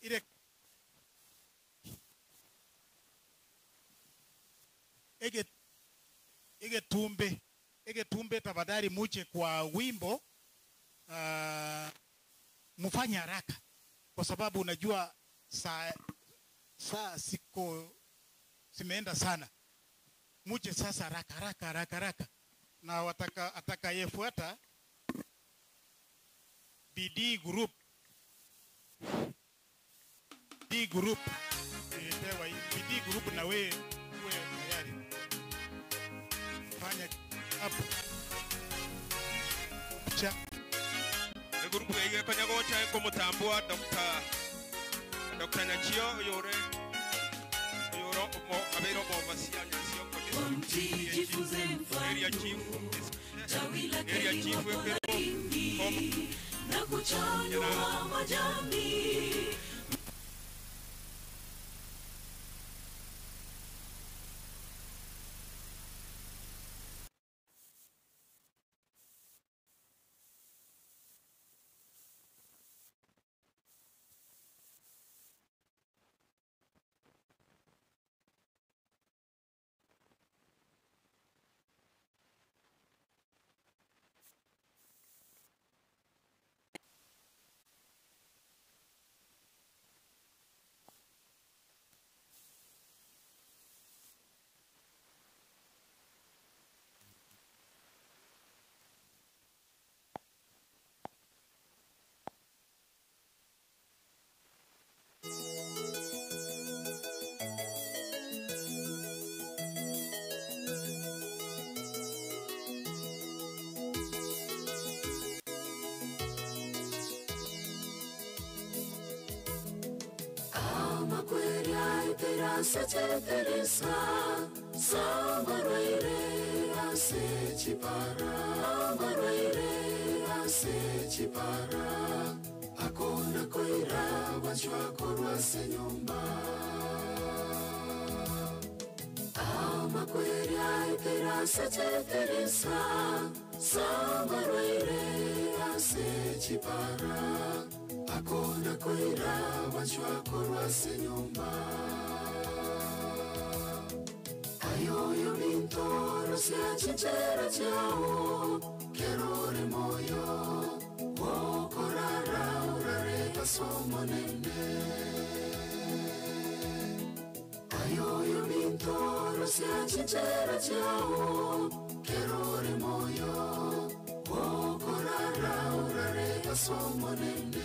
Speaker 3: Ile ege tumbe tafadhali muje kwa wimbo, mfanye haraka kwa sababu unajua saa siko simeenda sana. Muje sasa haraka. Na atakayefuata BD group elewa BD group, na wewe tayari fanya hapo cha
Speaker 5: group ya kanyago cha ko mutambua Dr. Nyachio yoro mo abero mo masia nyasio ko area chief
Speaker 6: na kuchanua majani. Se te teresa, samaroire se chipara, akona koira wachwa korwa se nyumba. Ama koira itera se te teresa, samaroire se chipara, akona koira wachwa korwa se nyumba. Ayoyo mintoro sia chichera chao, kerore moyo, wokorara urareka somo nene. Ayoyo mintoro sia chichera chao, kerore moyo, wokorara urareka somo nene.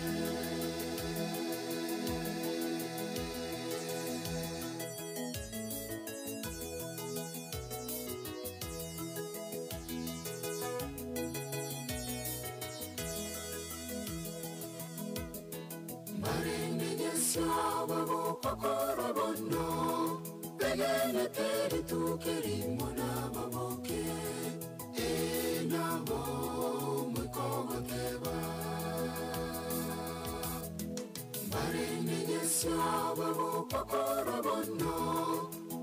Speaker 6: Kokorobono, pegene teri tu kerimo na baboke, enamo mwikogo teba. Barene yesya babu kokorobono,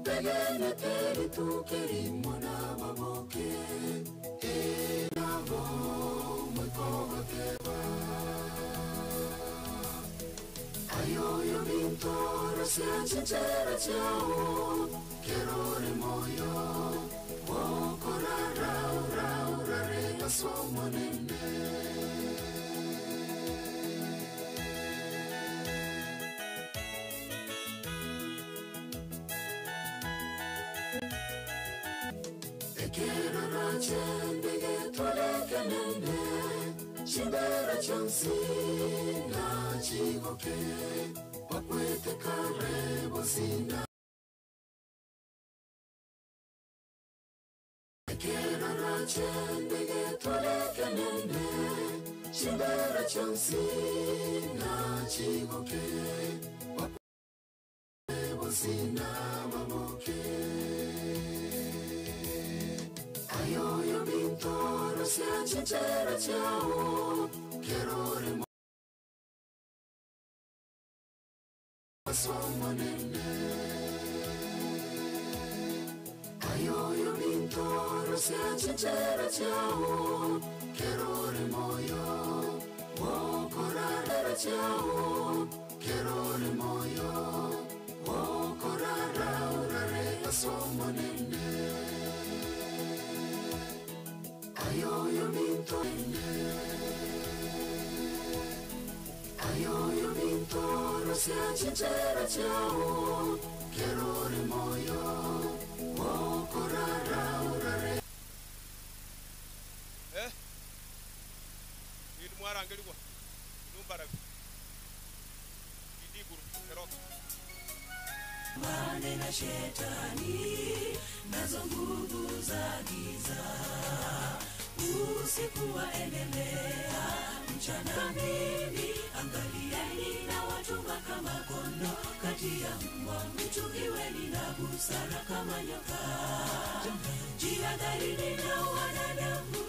Speaker 6: pegene teri tu kerimo na baboke, enamo mwikogo teba. Ayoyo mintoro sia chichera chao, kerore moyo, wokorara urareka somo nene. Ekera rachende getoleke nene, chindera chansi na chigoke, wakwete kare bosina. Ekerarache ndege toleke nene, chimbera chansi na chigoke, wapebo sina mamoke. Ayoyo mintoro sia chichera chao, kerore mo somo nene. Ayoyo mintoro sia chichera chao, kerore moyo, wokorara chao, kerore moyo, wokorara urare somo nene. Ayoyo mintoro, ayoyo mintoro sia chichera chao, kerore moyo, wokorara urare.
Speaker 5: Ini mwara angeliwa. Numbara. Idi guru. Keroka.
Speaker 6: Mane na shetani nazo nguvu za giza, usiku waendelea, mchana mimi angalieni na watuma kama kondo, kati ya mbwa mwitu iweni na busara kama nyoka. Jihadharini na wanadamu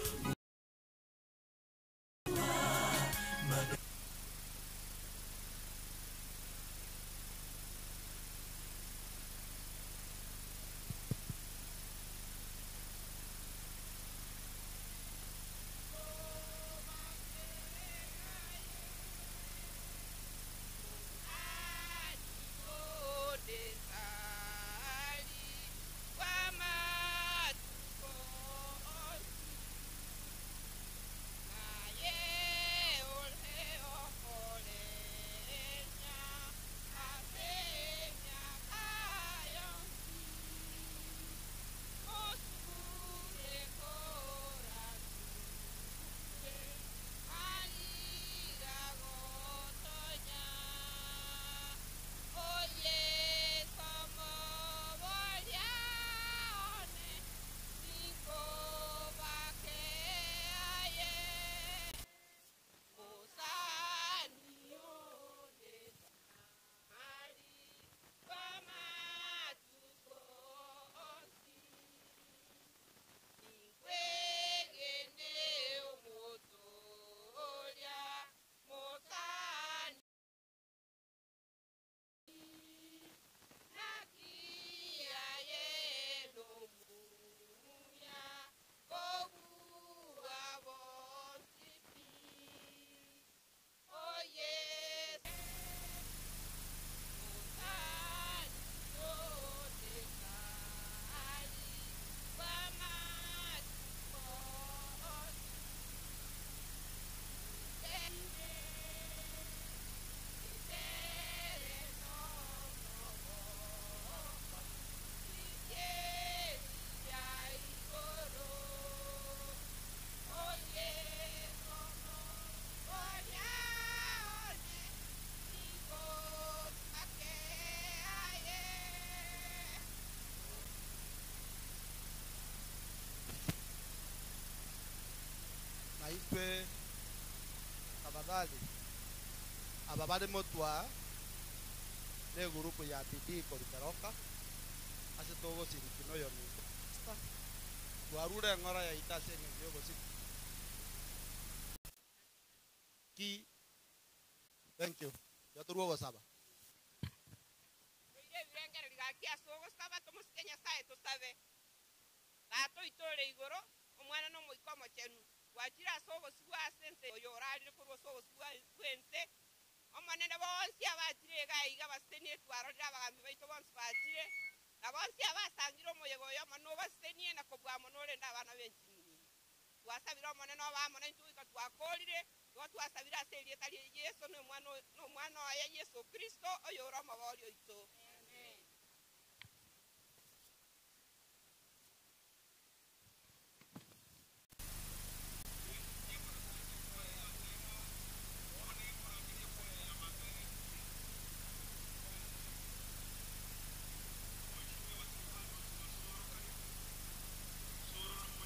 Speaker 12: naitwe tafadhali ababade motwa ne grupu ya bidii koliteroka ase togo sirikino yo ni twarure ngora ya itase ni yogo sik ki thank you ya turugo saba
Speaker 13: Oire virengera ligakia sogo saba tomusikenya sae tusabe gato itore igoro omwana no moikomo chenu wachira sogo sigwa sente oyorarire kurwo sogo sigwa kwente omanene bonsi abatire gaiga basenie twarorira abagambi baito bonsi batire abonsi abasangire omoyego yo mano basenie na kobwa monore nda abana benchi twasabira omanene abamone ntuika twakorire twasabira aserie tali Yesu no mwana wa Yesu Kristo oyora amaborio ito amen.
Speaker 10: Soro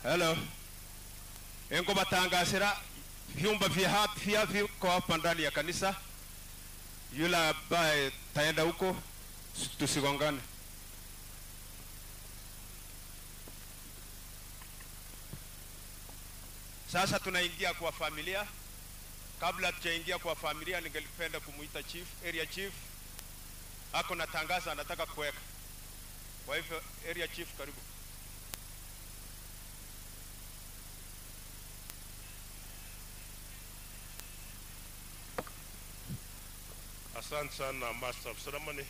Speaker 5: Hello. Engo batangasira vyumba vya viko hapa ndani ya kanisa. Yule ambaye taenda huko tusigongane. Sasa tunaingia kwa familia. Kabla tujaingia kwa familia, ningelipenda kumuita chief, area chief. Ako na tangazo anataka kuweka. Kwa hivyo area chief, karibu.
Speaker 14: Asante sana Master of Ceremony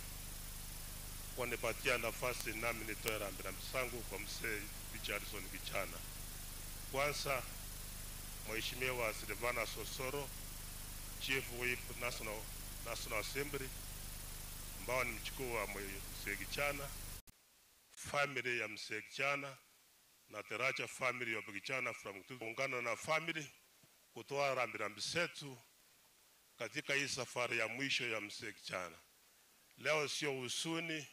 Speaker 14: kwa nipatia nafasi nami nitoe rambirambi zangu kwa mzee Richardson Gichana. Kwanza Mheshimiwa Silvana Sosoro, Chief Whip National Assembly, ambao ni mchukuu wa mzee Gichana, family ya mzee Gichana na Teracha family ya Gichana from kuungana na family kutoa rambirambi zetu katika hii safari ya mwisho ya mzee Gichana. Leo sio huzuni,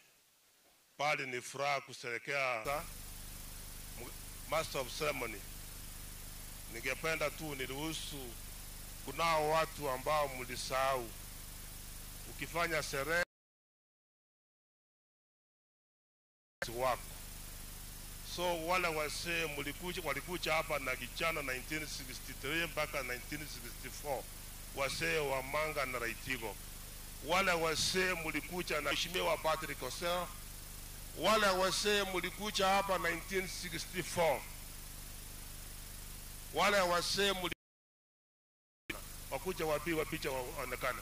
Speaker 14: bali ni furaha kusherehekea Master of Ceremony. Ningependa tu niruhusu, kunao watu ambao mlisahau ukifanya sherehe wako. So wale wasee walikuja hapa na Gichana 1963 mpaka 1964. Wasee wa Manga na Raitigo. Wale wasee mulikuja na Mheshimiwa Patrick Oseo. Wale wasee mulikuja hapa 1964. Wale wasee wakuja wapi wa picha waonekana.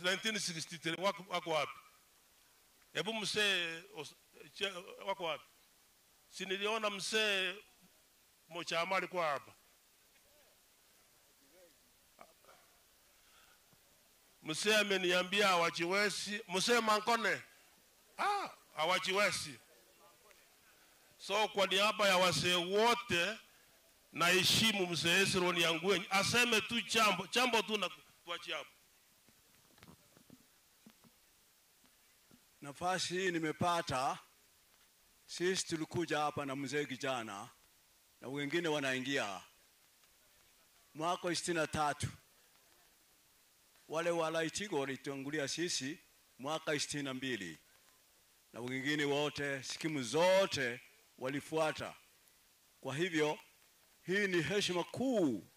Speaker 14: 1963 wako wapi? Hebu msee wako wapi? Si niliona msee Mochama alikuwa hapa. Msee ameniambia hawajiwezi. Msee Mankone hawajiwezi. So kwa niaba ya wasee wote na heshimu mzee Esron Yanguenyi aseme tu jambo tu na tuachie hapo.
Speaker 15: Nafasi hii nimepata. Sisi tulikuja hapa na mzee Gichana na wengine wanaingia mwaka 63. Wale walaitigo walitangulia sisi mwaka 62 na wengine wote skimu zote walifuata. Kwa hivyo hii ni heshima kuu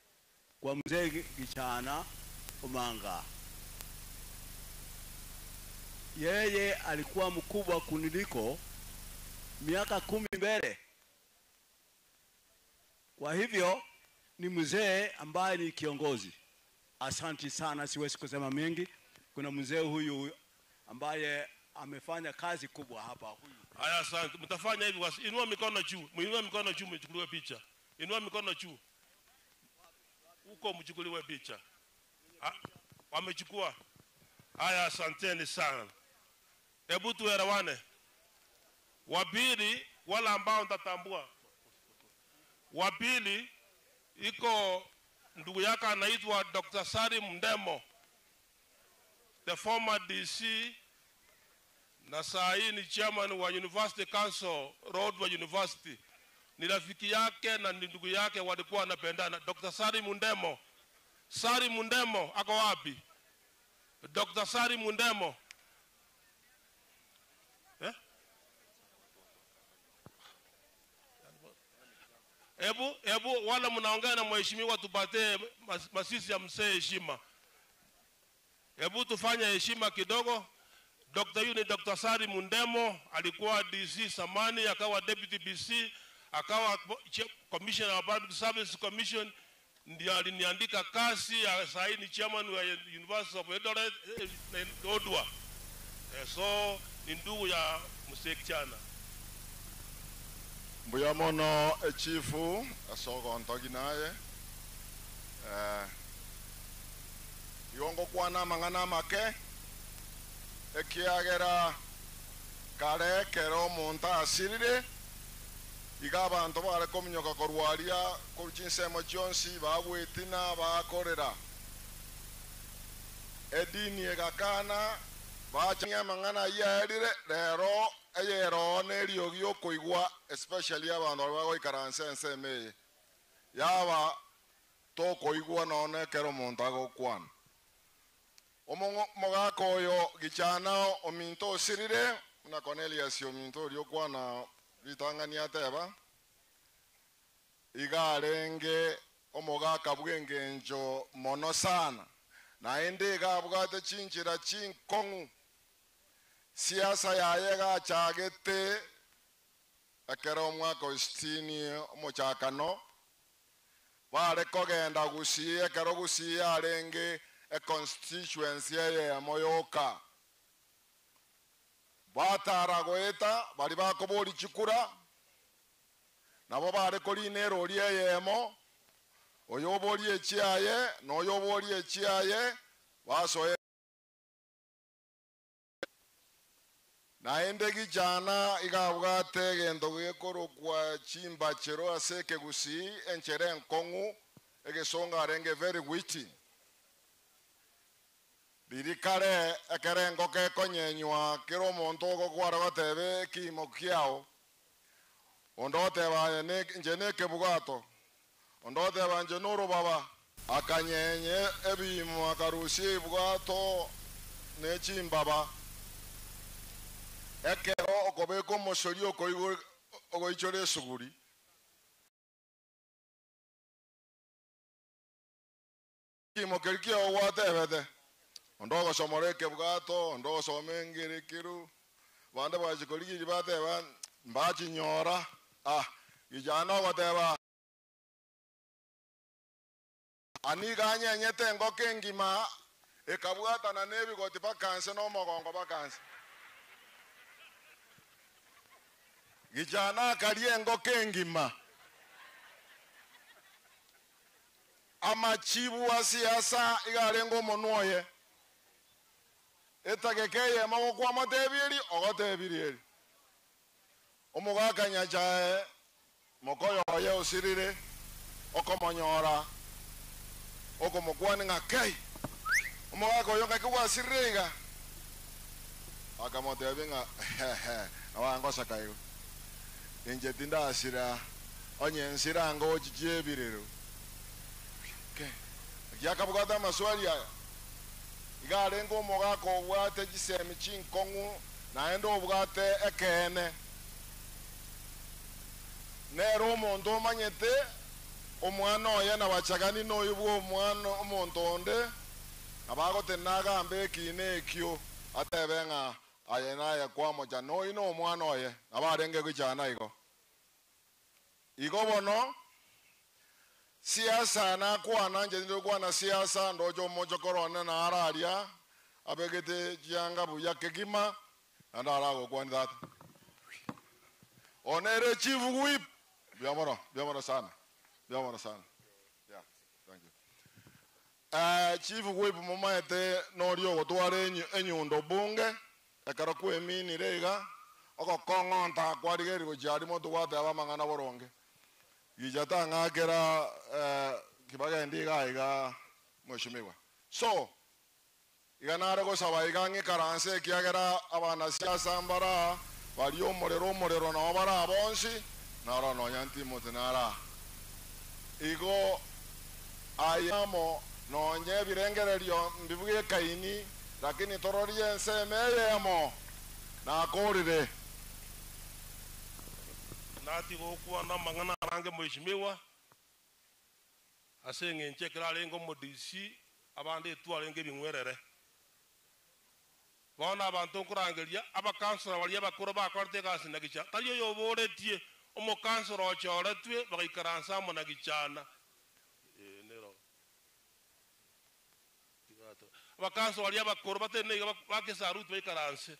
Speaker 15: kwa mzee Gichana Omanga. Yeye alikuwa mkubwa kuniliko miaka 10 mbele. Kwa hivyo ni mzee ambaye ni kiongozi. Asante sana, siwezi kusema mengi. Kuna mzee huyu ambaye amefanya kazi kubwa hapa huyu.
Speaker 14: Haya, asante. Mtafanya hivi, inua mikono juu. Muinue mikono juu mchukuliwe picha. Inua mikono juu. Huko mchukuliwe picha. Wamechukua. Haya, asanteni sana. Hebu tuelewane. Wapili wala ambao nitatambua. Wapili iko ndugu yake anaitwa Dr. Sari Mundemo, the former DC na saa hii ni chairman wa University Council Road wa University. Ni rafiki yake na ndugu yake, walikuwa wanapendana. Dr. Sari Mundemo. Sari Mundemo ako wapi? Dr. Sari Mundemo. Ebu wala mnaongea na mheshimiwa tupate masisi ya mzee heshima. Ebu tufanye heshima kidogo. Dr. Sari Mundemo alikuwa DC samani, akawa deputy DC, akawa commissioner wa Public Service Commission, ndio aliniandika kazi ya saini chairman wa University of Eldoret Odwa. So ni ndugu ya mzee Gichana.
Speaker 16: Mbuya mono chifu asogo ntogi naye yongo kwana mangana make ekiagera kare kero monta asirire iga abantu bare komunyoka korwaria kuchinsemo chionsi bagwitina bakorera edini egakana bachanya mangana yerire rero eyero nerio giokoigwa especially abandu bagoikaranse enseme yaba tokoigwa none kero omonto agokwana omogaka oyo gichana ominto osirire na Cornelius ominto orio kwana bitangania ateba igarenge omogaka bwengenjo mono sana naende gabwate chinchira chinkongu siasa yaye gachagete ekero omwaka ositini omochakano bare kogenda gusie ekero gusie arenge a constituency ya moyoka batara goeta bari bakobori chikura nabo bare kolinero orie yemo oyobori echiaye noyobori echiaye basoe naende gijana igabwate gendo gekoro kwa chimba chero aseke gusi enchere nkongu egesonga arenge very witty dirikare ekerengo ke konyenywa kero monto gogwara batebe kimo kiao ondote ba ne njene ke bugato ondote ba njenoro baba akanyenye ebimo akarusi bugato ne chimbaba ekero okobeko mosorio koigo ogoichore suguri kimo kerkio watebete ondogo somoreke bugato ondogo somengere kiru bande bajikoligi bateba mbachi nyora gijana wateba ani ganye nyete ngoke ngima ekabwata na nebi goti bakanse no mogongo bakanse gijana kaliye ngoke ngima amachibu wa siasa igarengo monoye etagekeye magokwa matebiri ogotebiri omugaka nyachae mokoyo ye osirire okomonyora okomokwani ngakei omugaka oyo ngakwa sirega akamotebinga awango sakayo inje tinda asira onye nsira ngo chichebiriro okay yakabugata maswali aya igarengo mogako bwate gisemi chinkongu naende obwate ekene nero omonto omanyete omwana oye nabachagani noyibwa omwana omonto onde abagote nagambe ekine ekio atebenga ayena kwamo noino omwana oye abarenge gujana igo bono siasa na kwana nje ndo kwana siasa ndojo mojo korona na araria abegete janga buya kegima andara go kwani that onere chief whip biamoro sana yeah thank you chief whip momaete norio gotware enyundo bunge ekara kwemini rega ogokongonta kwarigeri gojari moto gwate abamangana boronge gijata ngakera kibaga ndiga iga mheshimiwa so iganare go sabaigange karanse kiagera abana siasa mbara bali omorero na bara abonsi nara no nyanti motenara igo ayamo no nye birengererio mbibuge kaini lakini tororie nsemeyemo na korire
Speaker 14: nati gokuwa na mangana range mheshimiwa asenge nchekera lengo modisi abande twalenge bingwerere bona abantu kurangeria abakansura bali abakuru bakorte kasi nagicha taliyo yoboretie omo kansura ochoretwe bagikaransa mo nagichana nero tigato abakansura bali abakuru batene bakesarut bayikaranse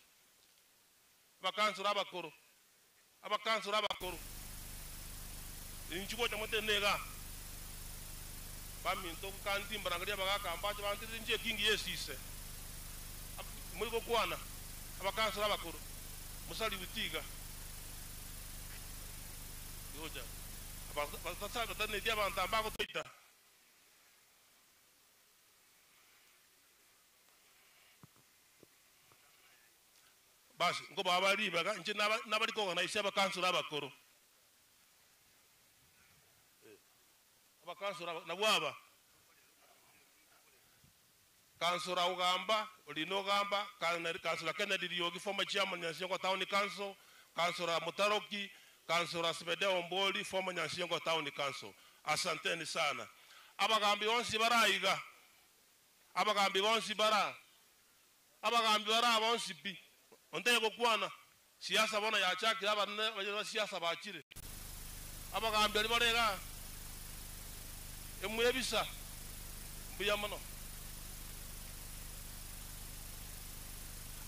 Speaker 14: abakansura abakuru inchuko chamote nega baminto kanti mbarangalia bagaka ambacho banti nje kingi yesise muri go kwana abakansura abakuru musali bitiga yoja abatasa batane dia banta bago toita basi ngo baba libaga nje nabali ko na isaba kansula bakoro abakansula na bwaba kansula ugamba olino gamba kansula Kennedy Liogi former chairman Nyansiongo Town Council, kansula Mutaroki, kansula Sibede Omboli former Nyansiongo Town Council. Asanteni sana. Abagambi onsi baraiga, abagambi onsi bara, abagambi bara onsi bi. Onteye kokwana siasa bona ya chaki aba siasa bachire. Abagambi ali barega emuyebisa mbiyamano.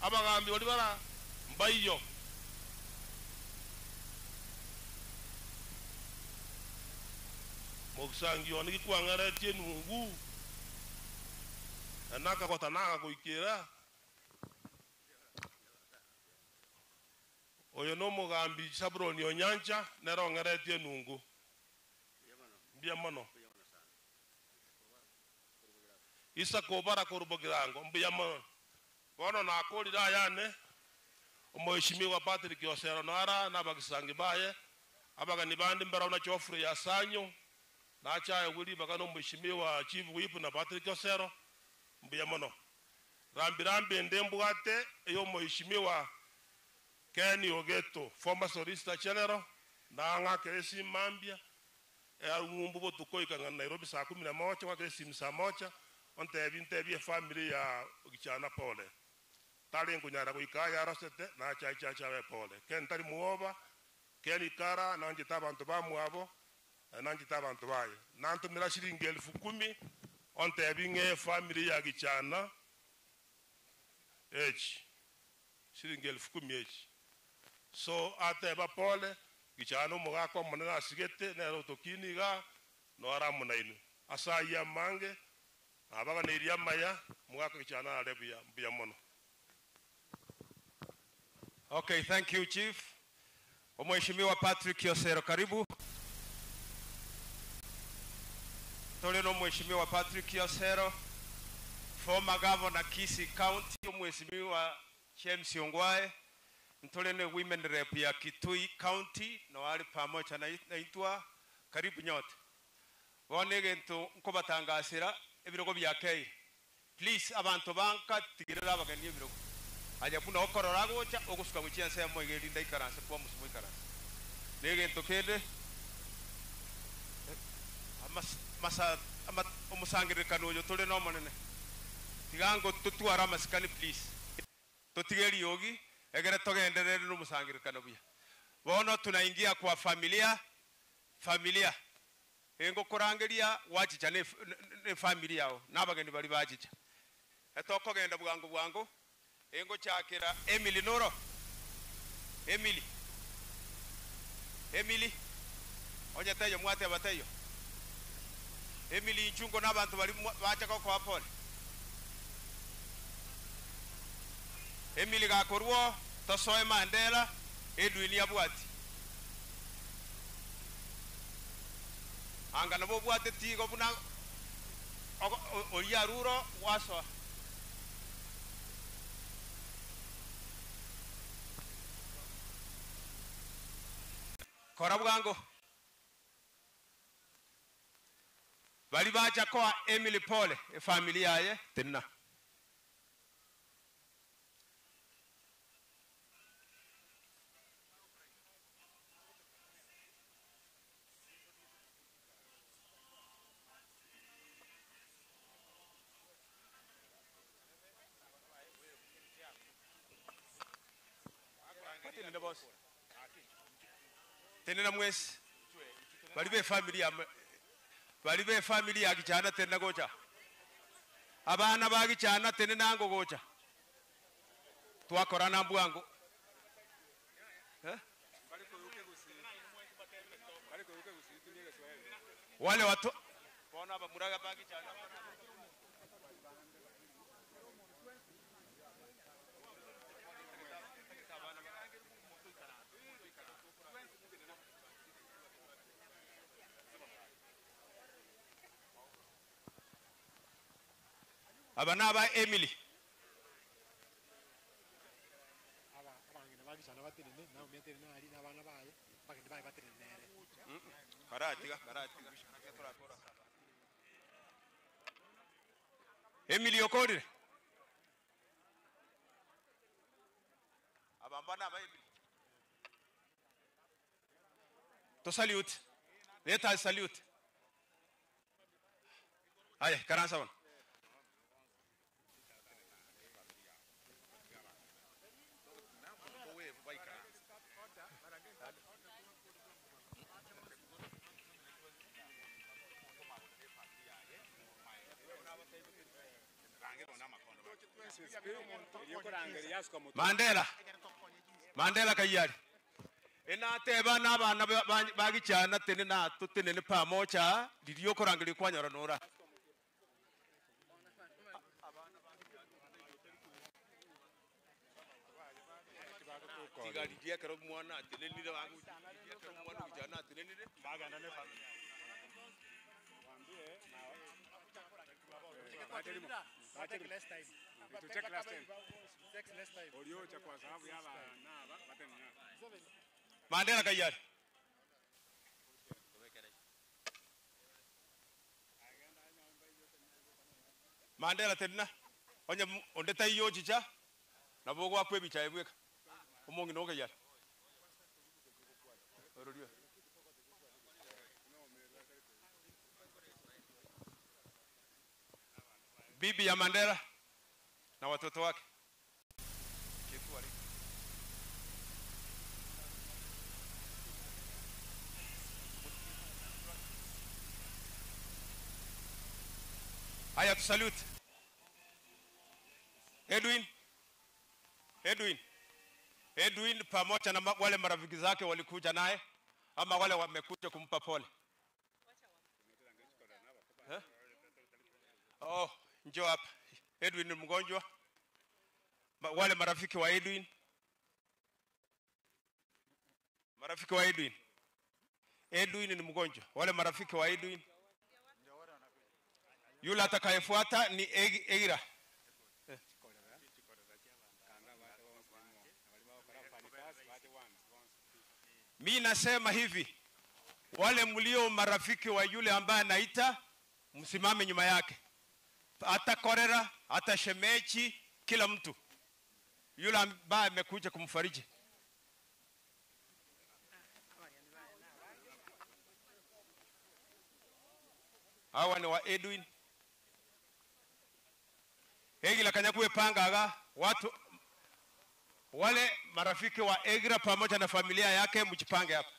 Speaker 14: Abagambi oli bara mbayo Moksangi oni kwangara tienungu anaka kotanaka kuikira oyo no mugambi Sabroni Onyancha nero ngara tienungu mbiyamano isa kobara korubogirango mbiyamano Bono na akoli da yane Mheshimiwa Patrick Osero Nara na bagisangi baye abaga nibandi mbara una chofre ya sanyo na acha wili bagano Mheshimiwa Chief Whip na Patrick Osero mbiyamono rambi ndembwate eyo Mheshimiwa Kenny Ogeto former Solicitor General na nga kesi mambia ngumbu botukoika nga Nairobi saa 11 kwa kesi saa 1 onte family ya Gichana Pole tali ngunyara kuikaya arasete na cha we pole ken tali muoba ken ikara na njita abantu bamwabo na njita abantu baye nantu mira shilingi 10,000 onte binge family ya Gichana shilingi 10,000 so ate ba pole Gichana muga kwa mwana sigete na rotokini ga no aramu na inu asa ya mange abaga ne iriya maya muga Gichana alebuya mbiya mono.
Speaker 5: Okay, thank you, Chief. Mheshimiwa Patrick Osero, karibu. Toleno Mheshimiwa Patrick Osero, former governor Kisii County, Mheshimiwa James Ongwae, Toleno women rep ya Kitui County, na wale pamoja naitwa, karibu nyote. Wanege nkubatangasira ebirogo byakei. Please abantu banka tigirira abagani ebirogo. Aja kuna okorora gocha ogusuka guchia se mo igerinda ikaranse kwa musimo ikaranse nege ntokende omusangire kanojo tole no monene tigango tutwara masikani please totigeri yogi egere togenderere no musangire kanobuya bono tunaingia kwa familia engo korangeria wachicha ne familia yao nabageni bali bachicha etoko genda bwango engo chakira Emily Noro Emily onya tayo mwate abatayo Emily nchungo nabantu bali bacha ko apole Emily gakorwo tosoe Mandela Edwin yabwati anga nabo bwate tigo buna oyaruro waso kora bwango bali bacha kwa Emily Pole familia yaye tenna tenena mwesi bali be family ya Gichana tenna gocha abana ba Gichana tenena ngo gocha twakora na bwango wale watu bona bamuraga ba Gichana abanaba Emily
Speaker 17: abisana batirine nawe mietirine ali n'abana baye bagende baye batirinere
Speaker 5: karatiga Emily Okorire abambana aba Emily to salute let us salute aye karansa wana Mandela kayari enateba n'abana bagicyana tene na tutenene pamoja liliyo korangiri kwanyara nora tigali dia kero mwana tenene ni bangu dia kero mwana bijana tenene baganda ne family
Speaker 17: take less time to take less time take less time olio cha kwa sababu yaba na batenya
Speaker 5: Mandela kayari Mandela tenna onye ondeta iyo chicha na bogo akwe bicha ebweka omongi no kayari orodio bibi ya Mandela na watoto wake haya tu salute Edwin pamoja na wale marafiki zake walikuja naye ama wale wamekuja kumpa pole oh njoo hapa Edwin ni mgonjwa wale marafiki wa Edwin ni mgonjwa wale marafiki wa Edwin yule atakayefuata ni Egira mimi nasema hivi wale mlio marafiki wa yule ambaye anaita msimame nyuma yake hata korera hata shemechi kila mtu yule ambaye amekuja kumfariji hawa ni wa Edwin Egira kanyakuwe pangaga watu wale marafiki wa Egira pamoja na familia yake mjipange hapa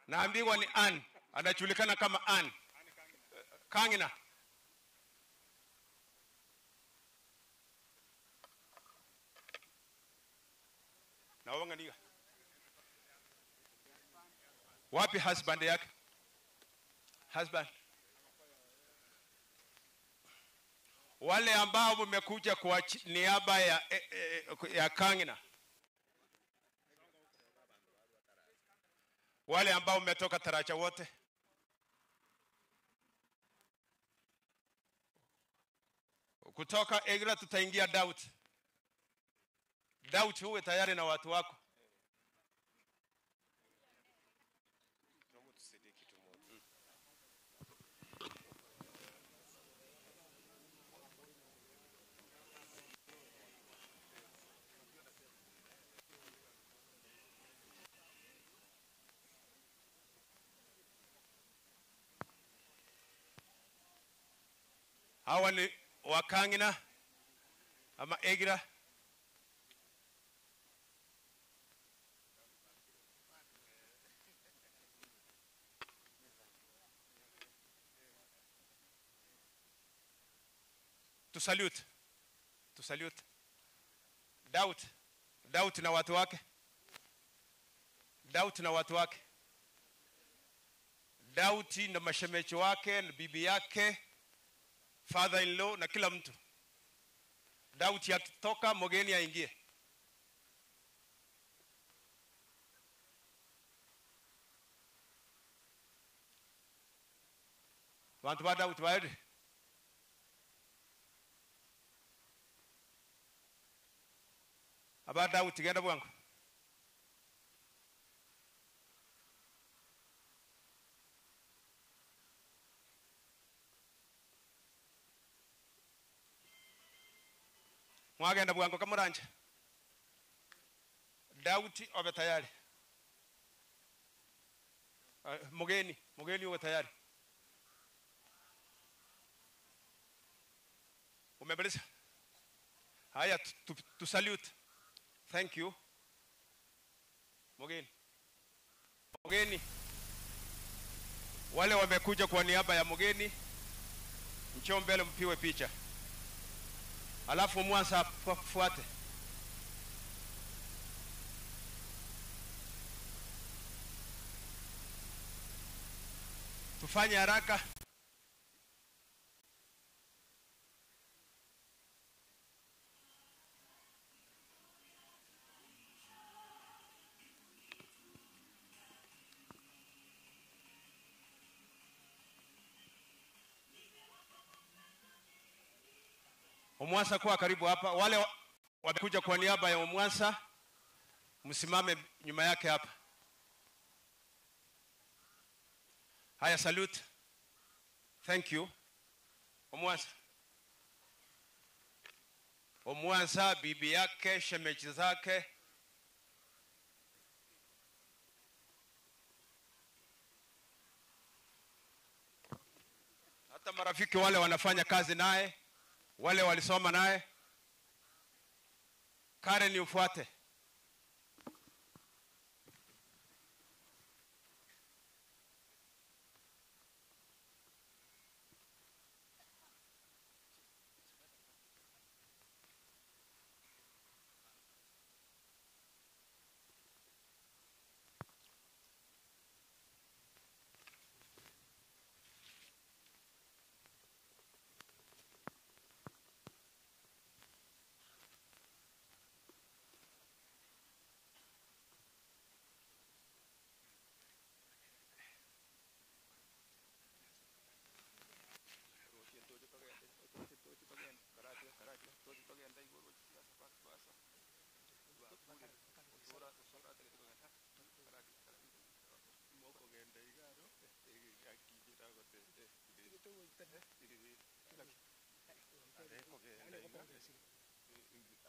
Speaker 5: naambiwa ni anajulikana kama Kangina na wanganiga wapi husband yake wale ambao mmekuja kwa niaba ya Kangina wale ambao mmetoka Taracha wote kutoka Egira tutaingia Daut huwe tayari na watu wako hawa ni Wakangina ama Egira to salute Daut na watu wake Dauti na mashemeji wake na bibi yake father in law na kila mtu Dauti akitoka mogeni aingie watu wa Dauti waende abada utigenda bwangu mwagenda bwangu kamuranje Dauti obe tayari mugeni uwe tayari umemaliza haya tu salute thank you mugeni wale wamekuja kwa niaba ya mugeni njoo mbele mpiwe picha alafu Mwansa fuate tufanye haraka Omwansa kwa karibu hapa wale wamekuja kwa niaba ya Omwansa msimame nyuma yake hapa haya salute thank you Omwansa bibi yake shemeji zake hata marafiki wale wanafanya kazi naye wale walisoma naye Karen ufuate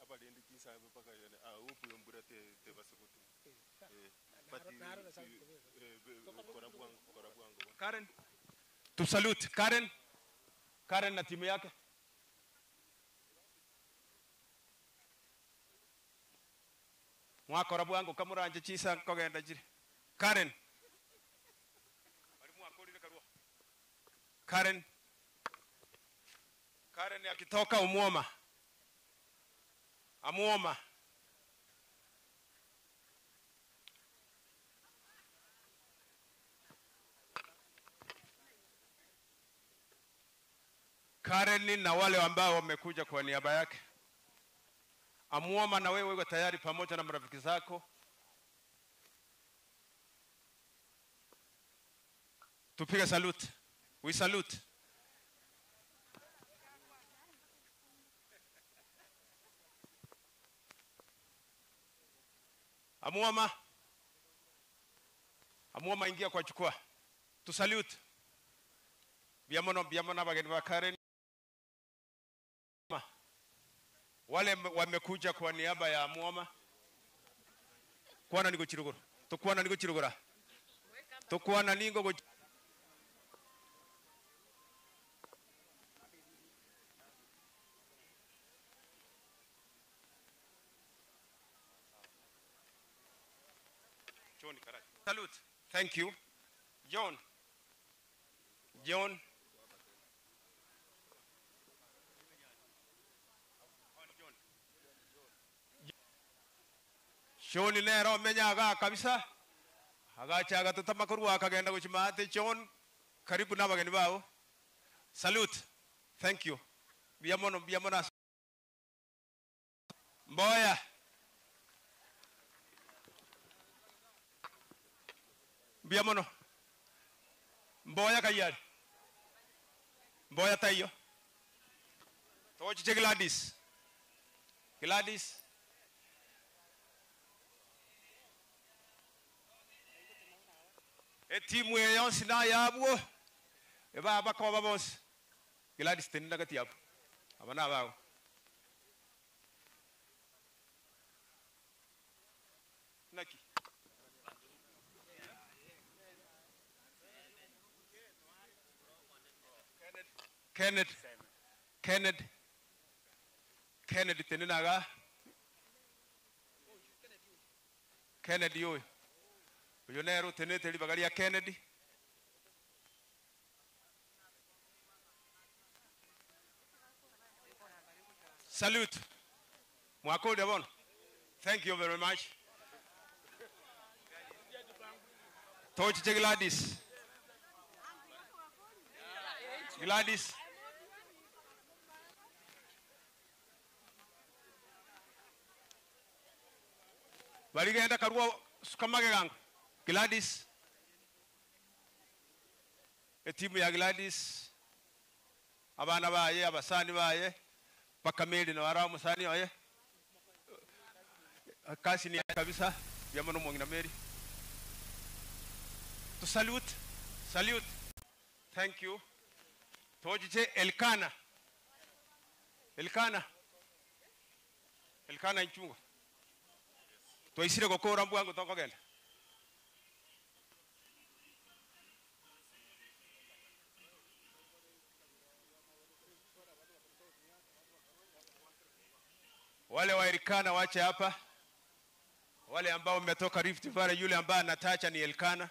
Speaker 14: abalindi kisabe paka yone upu yombura te basukutu pati kora bwango
Speaker 5: Karen tu salute Karen na timu yake mwakora bwango kamuranje chisa kogenda jiri Karen Karen akitoka amuoma Karen na wale ambao wamekuja kwa niaba yake amuoma na wewe uko tayari pamoja na marafiki zako tupige salute we salute Amuoma ingia kwa chukua tu salute biamono bageni wa Karen wale wamekuja kwa niaba ya Amuoma kwana niko chirugura tukwana ningo salute thank you John Shoni nero menyaga kabisa agachaga tutamakuru akagenda kuchimate John karibu na bageni bao salute thank you biamono Mboya biamono Mboya kayari Mboya tayo tochi Gladys Timu yonsi na yabwo. Eba bako babos. Gladys tenina kati yabo. Abana bawo. Naki. Kennedy teninaga. Kennedy yoy. Uyonero tenete libagalia Kennedy. Salute. Mwako Devon. Thank you very much. Touch Gladys. Gladys. Barigenda karua sukamage gangu. Gladys. Timu ya Gladys. Abana baye, abasani baye. Pakameli na waramu sani baye. Kasi ni kabisa. Yamono mwingina Mary. To salute. Salute. Thank you. Tojiche Elkana. Elkana. Elkana Nchunga. Toisire gokora mbwangu tokogenda. Wale wa Elkana wache hapa. Wale ambao mmetoka Rift Valley, yule ambaye anatacha ni Elkana.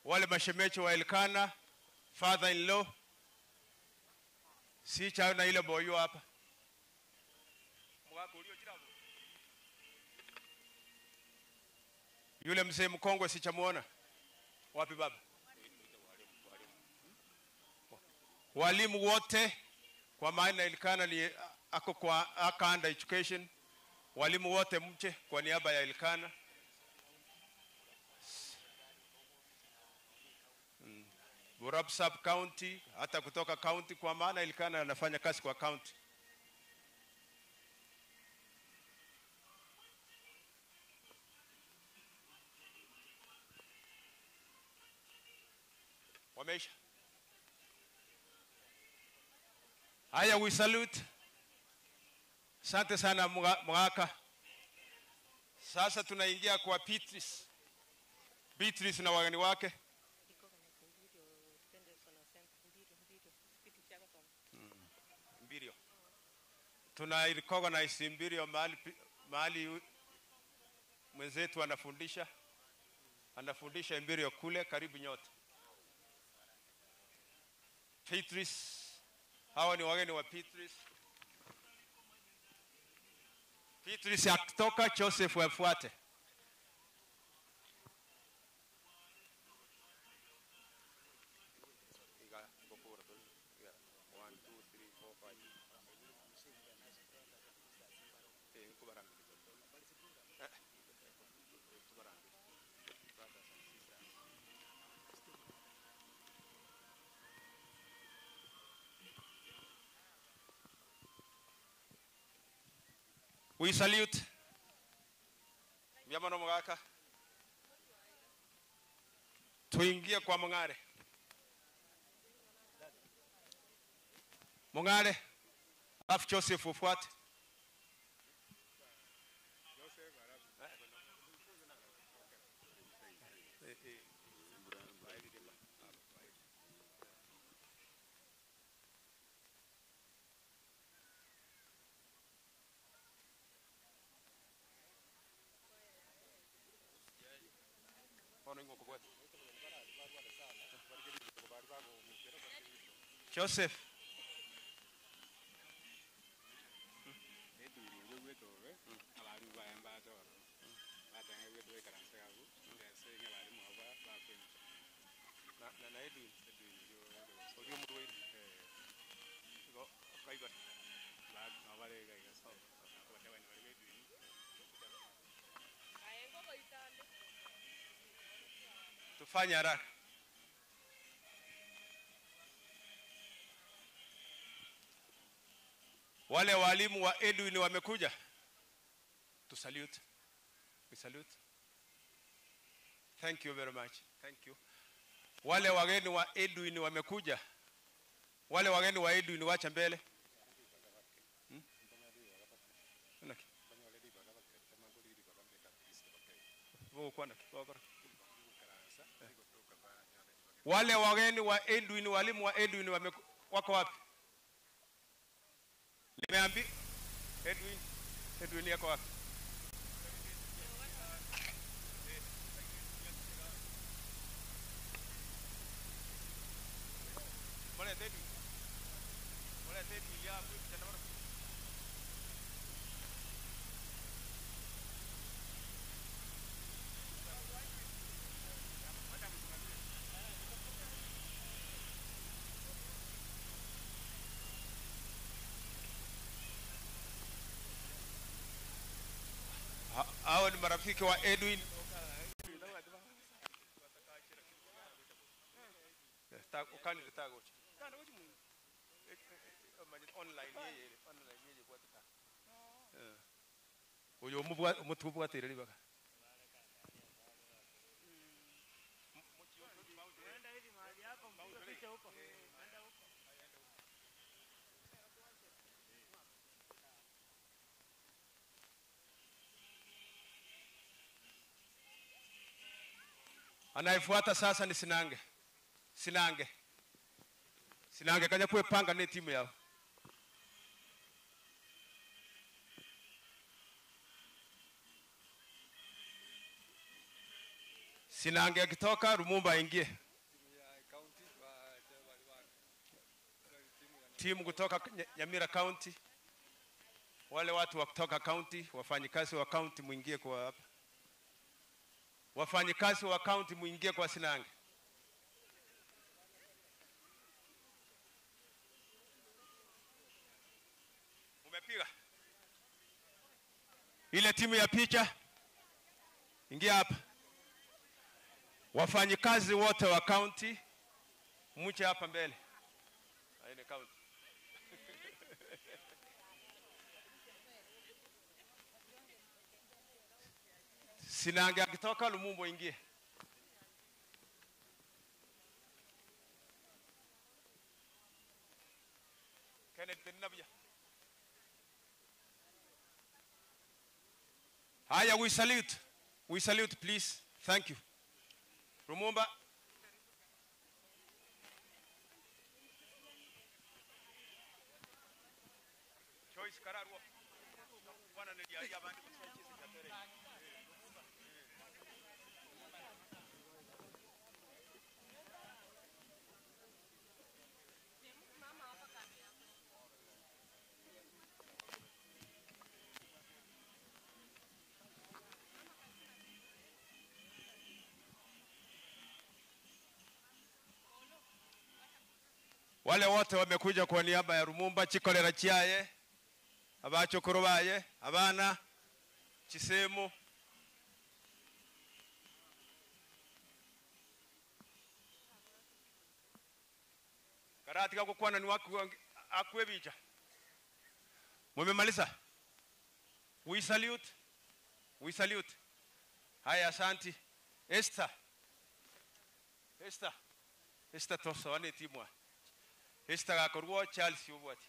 Speaker 5: Wale mashemecho wa Elkana, father in law. Si chao na ile boyo hapa. Yule mzee mkongwe sichamuona. Wapi baba? Walimu wote kwa maana Elkana ni ako kwa Akanda Education. Walimu wote mche kwa niaba ya Elkana. Burab Sub County, hata kutoka county kwa maana Elkana anafanya kazi kwa county. Wameisha. Haya, we salute. Asante sana Mwaka. Sasa tunaingia kwa Beatrice. Beatrice na wageni wake. Mbirio. Tuna recognize Mbirio mahali mwenzetu anafundisha. Anafundisha Mbirio kule, karibu nyote. Beatrice. Hawa ni wageni wa Beatrice. Beatrice akitoka, Joseph wafuate. We salute. Vyamano Mwaka. Tuingie kwa Mungare. Mungare. Alafu Joseph ufuate. Joseph. Tufanye haraka. Wale walimu wa Edwin wamekuja. To salute. We salute. Thank you very much. Thank you. Wale wageni wa Edwin wamekuja. Wale wageni wa Edwin wacha mbele. Wale wageni wa Edwin, walimu wa Edwin wako wapi? Nimeambi Edwin yako wapi? Hao ni marafiki wa Edwin. Uyo mutubwa tireli baka. Anayefuata sasa ni Sinange. Sinange kaja kuepanga ni timu yao. Sinange akitoka Lumumba aingie. Timu kutoka Nyamira County. Wale watu wa kutoka county, wafanyikazi wa county muingie kwa hapa. Wafanyikazi wa county muingie kwa Sinange. Umepiga? Ile timu ya picha ingia hapa. Wafanyikazi wote wa county mche hapa mbele. Haine county. Sinange akitoka Lumumba ingie. Kenneth Nabia. Haya, we salute. We salute, please. Thank you. Lumumba. Choice Kararwa. Bwana ni dia abandi kusachiza katere. Wale wote wamekuja kwa niaba ya Lumumba, chikolera chiaye, abachokoro baye, abana, chisemo. Karatika kukwana ni waku akwebija. Mumemaliza? We salute. We salute. Haya, asante. Esther tosa wane timwa. Esther akorwo Charles yobwati.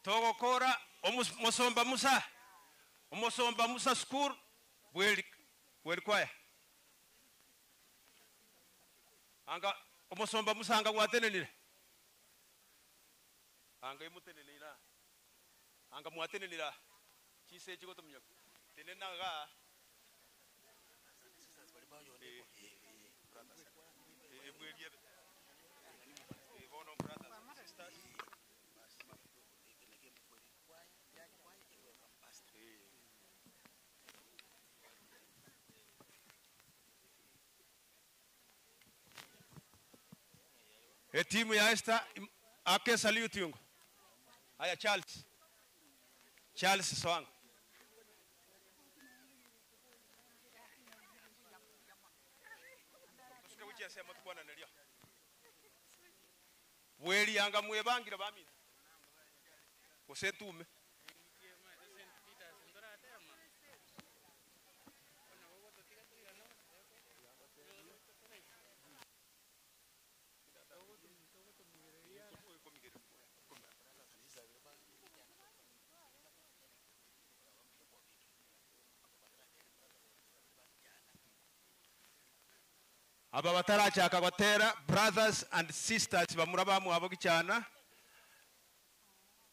Speaker 5: Togo kora Omosomba Musa school bweli kwaya. Anga Omosomba Musa anga watenenile. Anga imutenenila. Anga mwatenenila. Chise chiko tumyo. Tenena ga. Timu ya Esther ake salute yungu. Haya, Charles Swang. kia sema tukwana nelia weli anga mwebangira bamina kusetume aba batarachaka gotera brothers and sisters bamurabamu abo gichana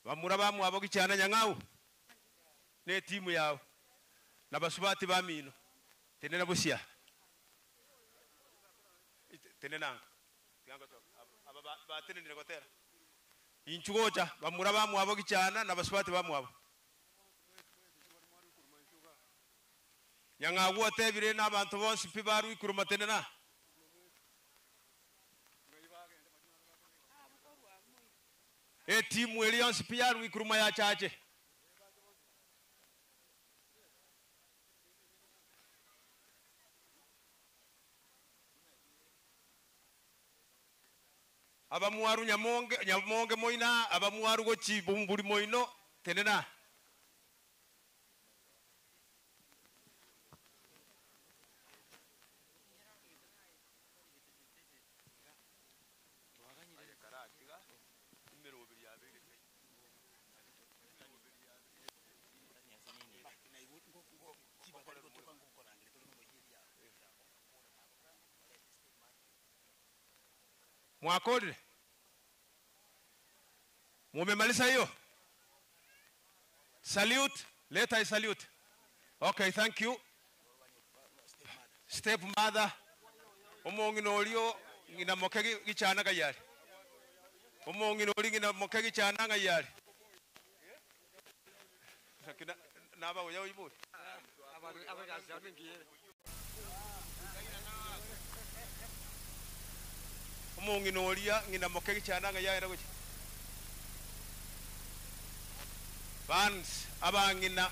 Speaker 5: bamurabamu abo gichana nyang'au ne timu yao na basubati bamino tenena busia tenena yango to aba batenene gotera inchugocha bamurabamu abo gichana na basubati bamu abo nyang'au otebire n'abantu bonse pibaru ikuruma tenena timu Elions pia wikuruma ya chache abamuaru nyamonge moina abamuaru gochi bumburi moino tenena Mwakode mumemaliza hiyo salute let I salute okay thank you step mother omongi nolio ngina mokegi gichana gayari omongi noli ngina mokegi chana gayari sakina naba oya oyibo omongi nolia ngina mokegi chana gayari gochi fans abangina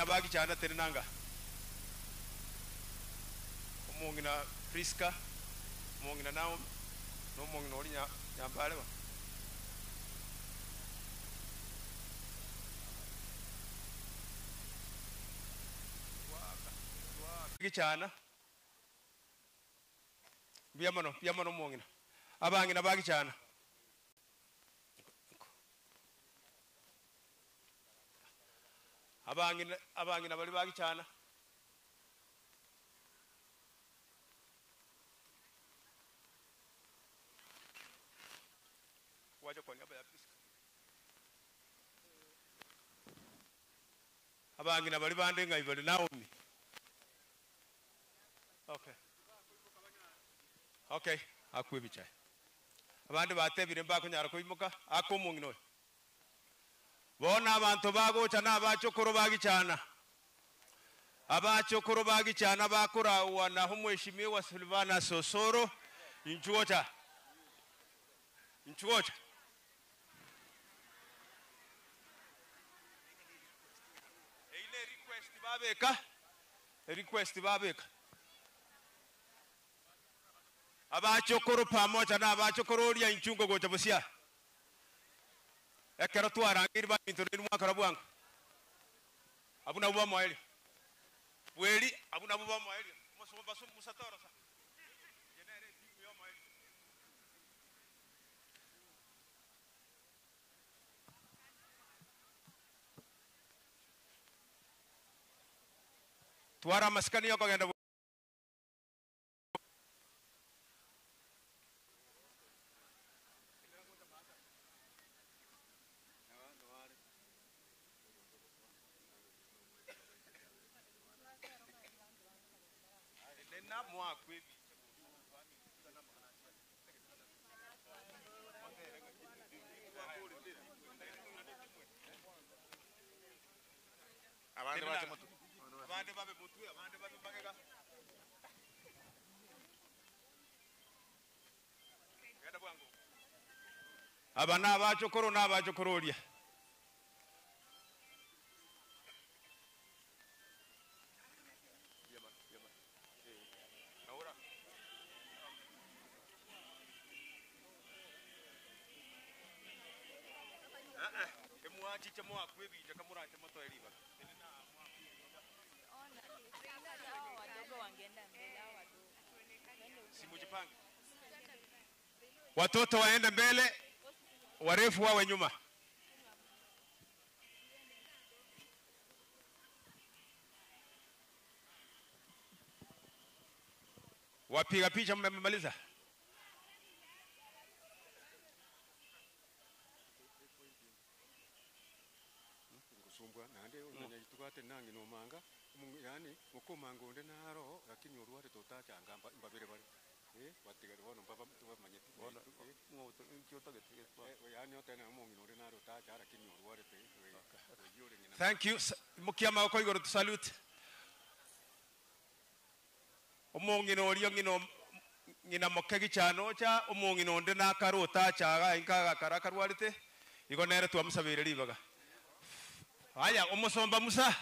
Speaker 5: bagichana tenenanga omongina Priska omongina nao no mongina oli nyambale ba gichana biamano mongina abangina bagichana abangina bali bagichana waje kwa niaba ya Priska abangina bali bandenga ibali Naomi okay akwebicha abandi batebire mbako nyara koimuka akomongino bona abantu bagocha n'abachokoro bagichana abachokoro bagichana bakurawa na humweshimiwa Silvana Sosoro inchuocha ile request babeka abachokoro pamoja na abachokoro lia inchungo gocha busia ekero twarangiri ba intoni mwaka rabwangu abuna buba mwaeli weli abuna buba mwaeli muso musatoro sa yenere timu yo mwaeli twara maskani yako genda abana abachokoro n'abachokorolia mwachiche mwakwibija kamuranje moto eliba. Simujipange. Watoto waende mbele, warefu wawe nyuma. Wapiga picha mmemaliza?
Speaker 17: Ngusumbwa nande unanya itugate nangi no manga yani mukomanga onde naro lakini urwate totachanga mbabire bari watigari wono mbaba tubamanyeti wono ngoto nkyoto getwa yani otena mungi onde naro tacha lakini urwate
Speaker 5: Thank you. Mukiama wako igoro to salute. Omongi no rio ngina mokegi chano cha omongi no onde na karota chaga inkaga karakarwarite igonere twamusabire libaga. Haya umusomba Musa.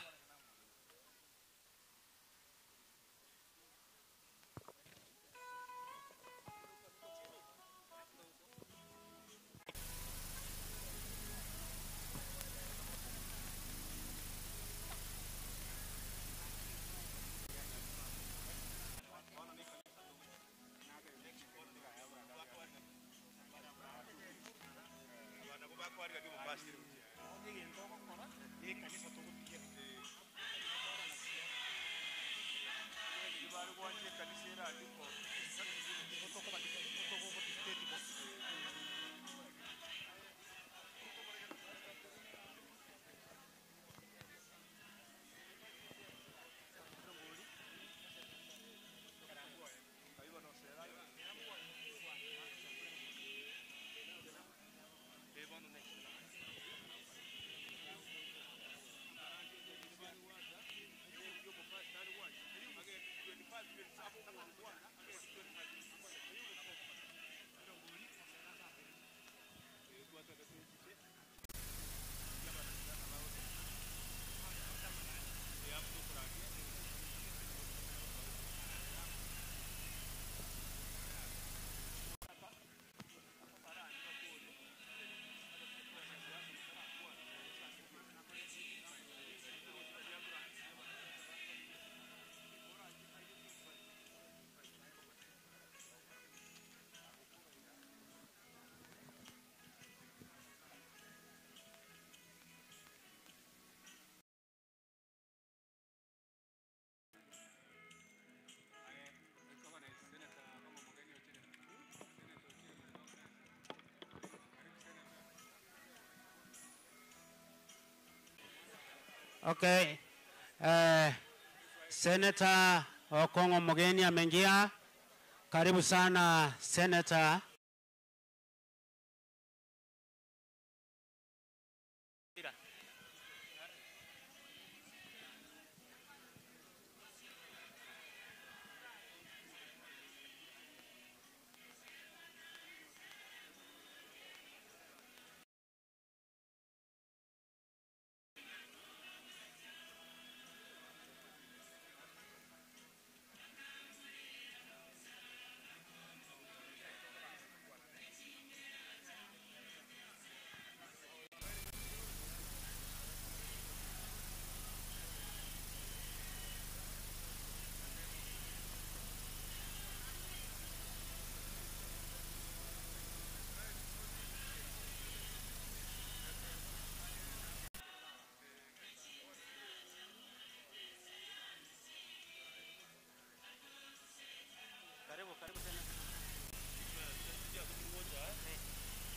Speaker 8: Okay. Senator Okongo Mogeni ameingia. Karibu sana Senator.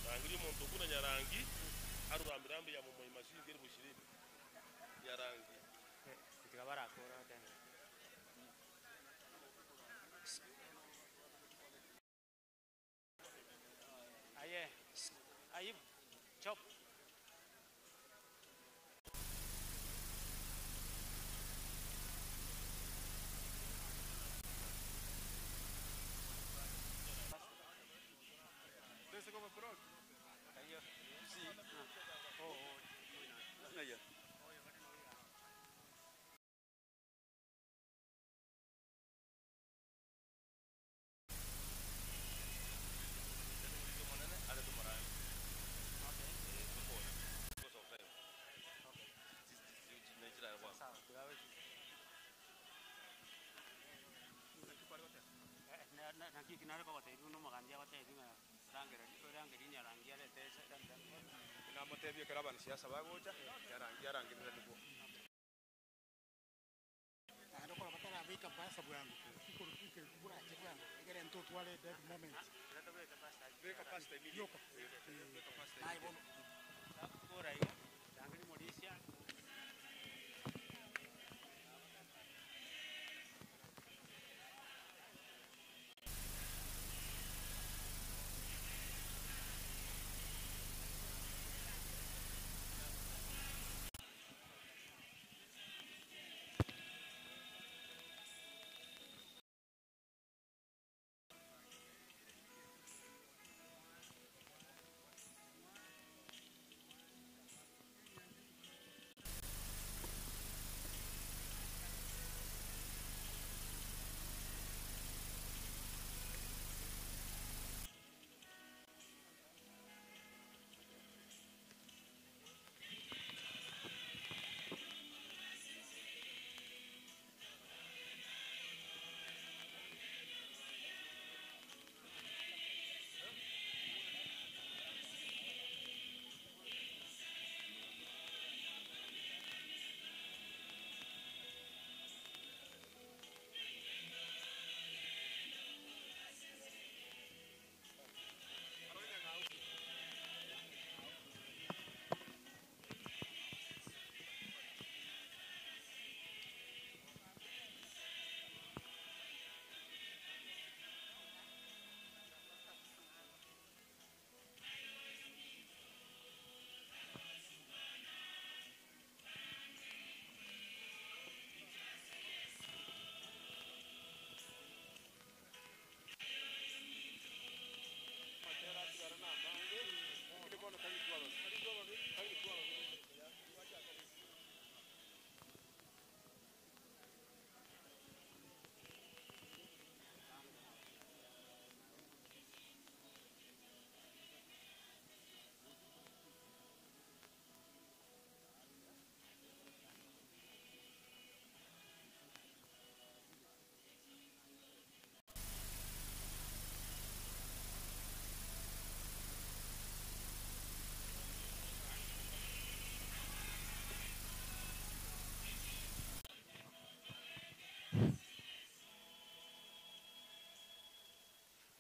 Speaker 14: Rangi muntu kuna nyarangi arurambirambi ya mumoyi mashingiri bushirini ya rangi
Speaker 8: Tikabara akora tena. Aye. Ayib. Chop.
Speaker 17: Desse como pronto.
Speaker 8: Ayo.
Speaker 17: Si. Oh. Naya.
Speaker 8: kinare kwa tebi no magandia kwa tebi nga rangi ni rangi ale tesa
Speaker 5: na motebi kera ban siasa bagocha yarangi ndio
Speaker 3: ando kwa batara vika pasa bwangu kiko rupike kubura chekwangu igere mtoto wale that moment
Speaker 5: veka pasta hivi
Speaker 3: yoka ai bono
Speaker 8: bora hiyo rangi ni modisia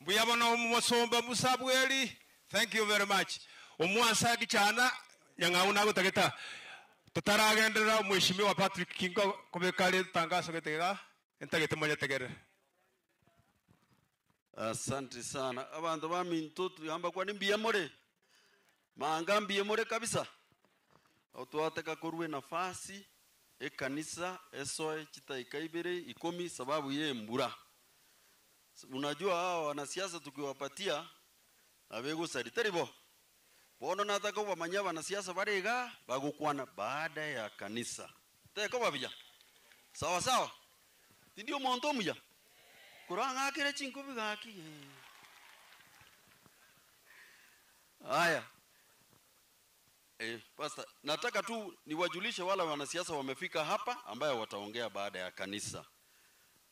Speaker 5: Mbuyabona umusomba musabweli. Thank you very much. Omwansa kichana nyangauna gutageta. Tutaragendera mheshimiwa Patrick Kingo kubekale tangazo getera entagete moja tegere.
Speaker 18: Asante sana. Abantu baminto tuyamba kwa nimbia more. Maanga mbia more kabisa. Otuateka kurwe nafasi kanisa esoe chitaika ibere 10 sababu ye mbura. Unajua hao wanasiasa tukiwapatia abego sariteribo. Bono nataka wamanya wanasiasa barega bagukwana baada ya kanisa. Teko babija. Sawa sawa. Ndio monto muja. Kuranga kile chinko bigaki. Haya. Pastor, nataka tu niwajulishe wala wanasiasa wamefika hapa ambayo wataongea baada ya kanisa.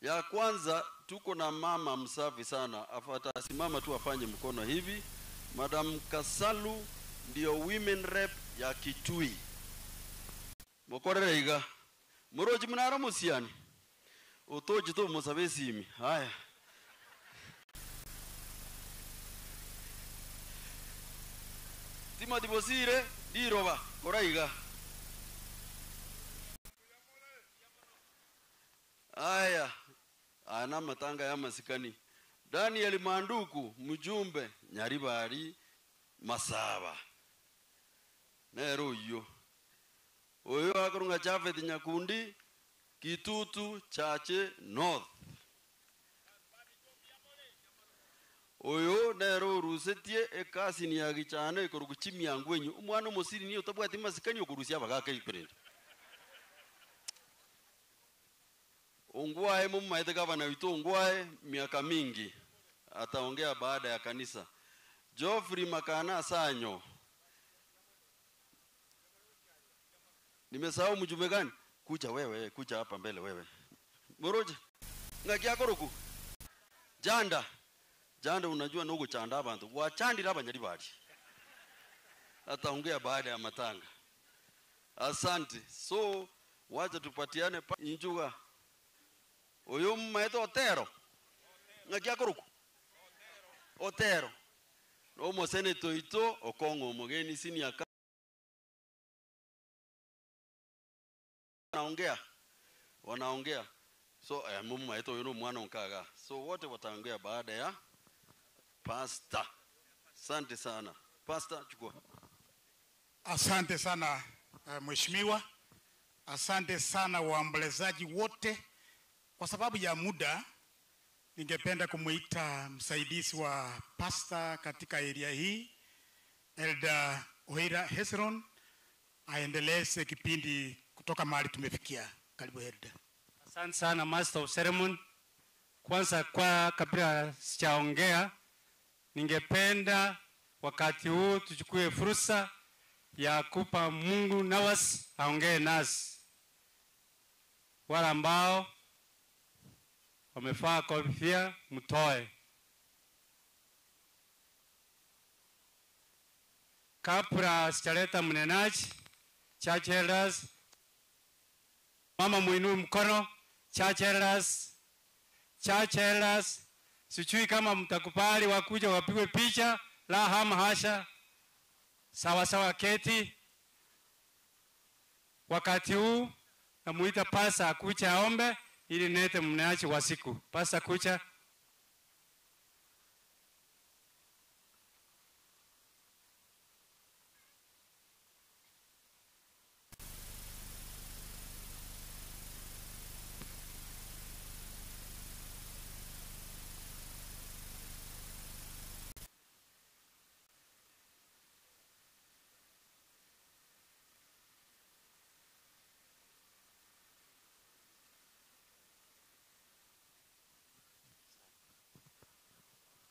Speaker 18: Ya kwanza tuko na mama msafi sana, atasimama tu afanye mkono hivi. Madam Kasalu ndio women rep ya Kitui. Mokorere iga. Muroji mnara musiani. Utoji tu musabesimi. Haya. Timothy Bosire diroba koraiga. Haya. Ana matanga ya masikani. Daniel Manduku mjumbe Nyaribari Masaba. Nero yo. Oyo akurunga Chafet Nyakundi Kitutu Chache North. Oyo nero rusetie ekasi ni yagichane korukuchimia ngwenyu. Umwana musiri niyo tabwati masikani okurusia bagaka ikurende. Ongwae mumaite gavana wito Ongwae miaka mingi ataongea baada ya kanisa. Geoffrey Makana Sanyo. Nimesahau mjumbe gani? Kuja wewe, kuja hapa mbele wewe. Moroje. Ngakia koroku. Janda. jande unajua nuko chanda abantu wachandira abanyari bari ataongea baada ya matanga. Asante. So wacha tupatiane injuga uyu mmaito Otero ngakia kuruku Otero no mosene toito okongo mugeni sini aka wanaongea so mmaito uyu mwana onkaga so wote wataongea baada ya pastor. Asante sana pastor, chukua.
Speaker 3: Asante sana mheshimiwa. Asante sana waombolezaji wote. Kwa sababu ya muda, ningependa kumuita msaidizi wa pasta katika area hii, Elder Oira Hezron, aendeleze kipindi kutoka mahali tumefikia. Karibu Elder.
Speaker 1: Asante sana Master of Ceremony. Kwanza kwa kabla sijaongea, ningependa wakati huu tuchukue fursa ya kupa Mungu nafasi aongee nasi. Wale ambao wamefaa kofia mtoe. Kabla sijaleta mnenaji, church elders, mama muinue mkono, church elders, sijui kama mtakubali wakuja wapigwe picha, la hama hasha. Sawa sawa, keti. Wakati huu namuita pasa akucha aombe ili nete mnenaji wa siku. Pasa kucha.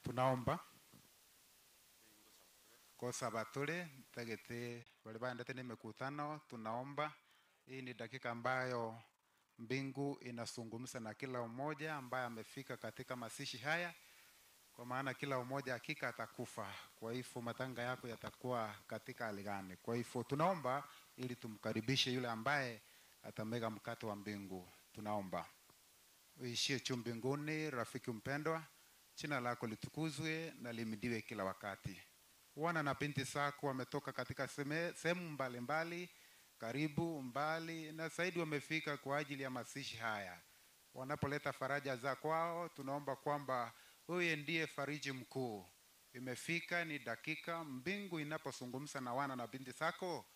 Speaker 19: Tunaomba kosa batule tagete wale bandate ni mikutano. Tunaomba hii ni dakika ambayo mbingu inazungumza na kila umoja ambaye amefika katika masishi haya, kwa maana kila umoja hakika atakufa. Kwa hivyo matanga yako yatakuwa katika hali gani? Kwa hivyo tunaomba ili tumkaribishe yule ambaye atamega mkate wa mbingu. Tunaomba uishie juu mbinguni, rafiki mpendwa, jina lako litukuzwe na limidiwe kila wakati. Wana na binti zako wametoka katika sehemu mbalimbali, karibu mbali na zaidi, wamefika kwa ajili ya masishi haya. Wanapoleta faraja za kwao, tunaomba kwamba wewe ndiye fariji mkuu. Imefika ni dakika mbingu inapozungumza na wana na binti zako.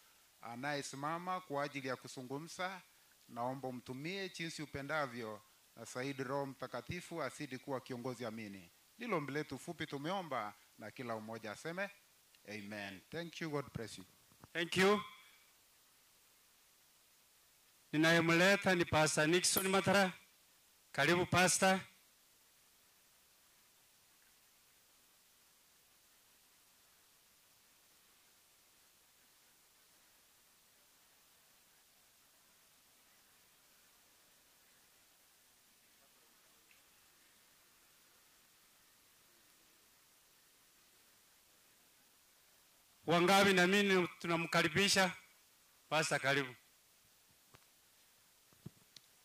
Speaker 19: Anayesimama kwa ajili ya kuzungumza, naomba mtumie jinsi upendavyo, na zaidi Roho Mtakatifu asidi kuwa kiongozi. Amini. Ndilo ombi letu fupi tumeomba, na kila umoja aseme amen. Thank you. God bless you.
Speaker 1: Thank you. Ninayemleta ni Pastor Nixon Matara. Karibu Pastor. Wangapi na mimi tunamkaribisha Pastor, karibu.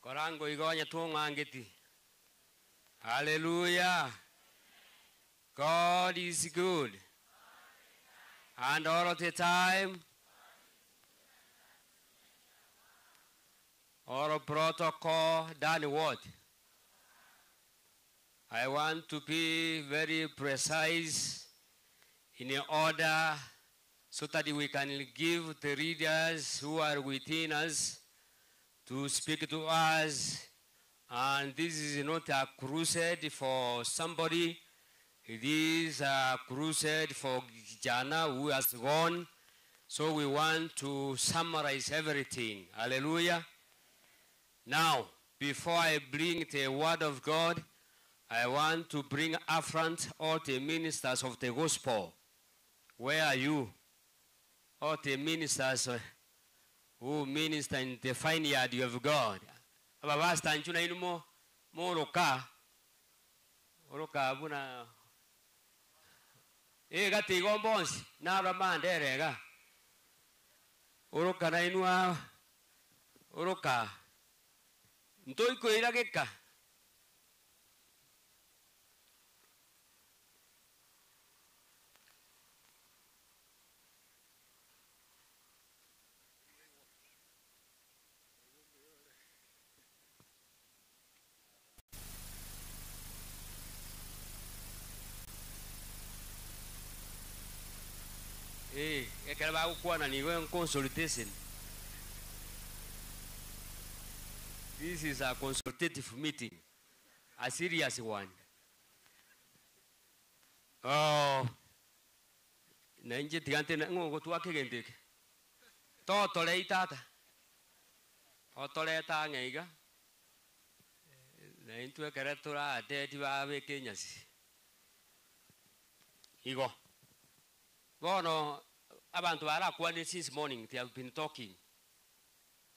Speaker 20: Korango igonya tuongangiti. Hallelujah. God is good. And all of the time. All protocol done what? I want to be very precise in order so that we can give the readers who are within us to speak to us. And this is not a crusade for somebody. It is a crusade for Jana who has gone. So we want to summarize everything. Hallelujah. Now, before I bring the word of God, I want to bring up front all the ministers of the gospel. Where are you? All the ministers who minister in the vineyard of God. Ababasta anchuna inumo moroka abuna gati gombonsi na ramande rega uruka na inua uruka ntoi kwira gika ekera bagukwana niwe consultation. This is a consultative meeting, a serious one. Oh, na nje tigante na ngo tuake gendeke. Totole itata. Otole ta ngeiga. Na intu ekera tura ate ba be kenyasi. Igo. Bono, abantu barakwani since morning, they have been talking.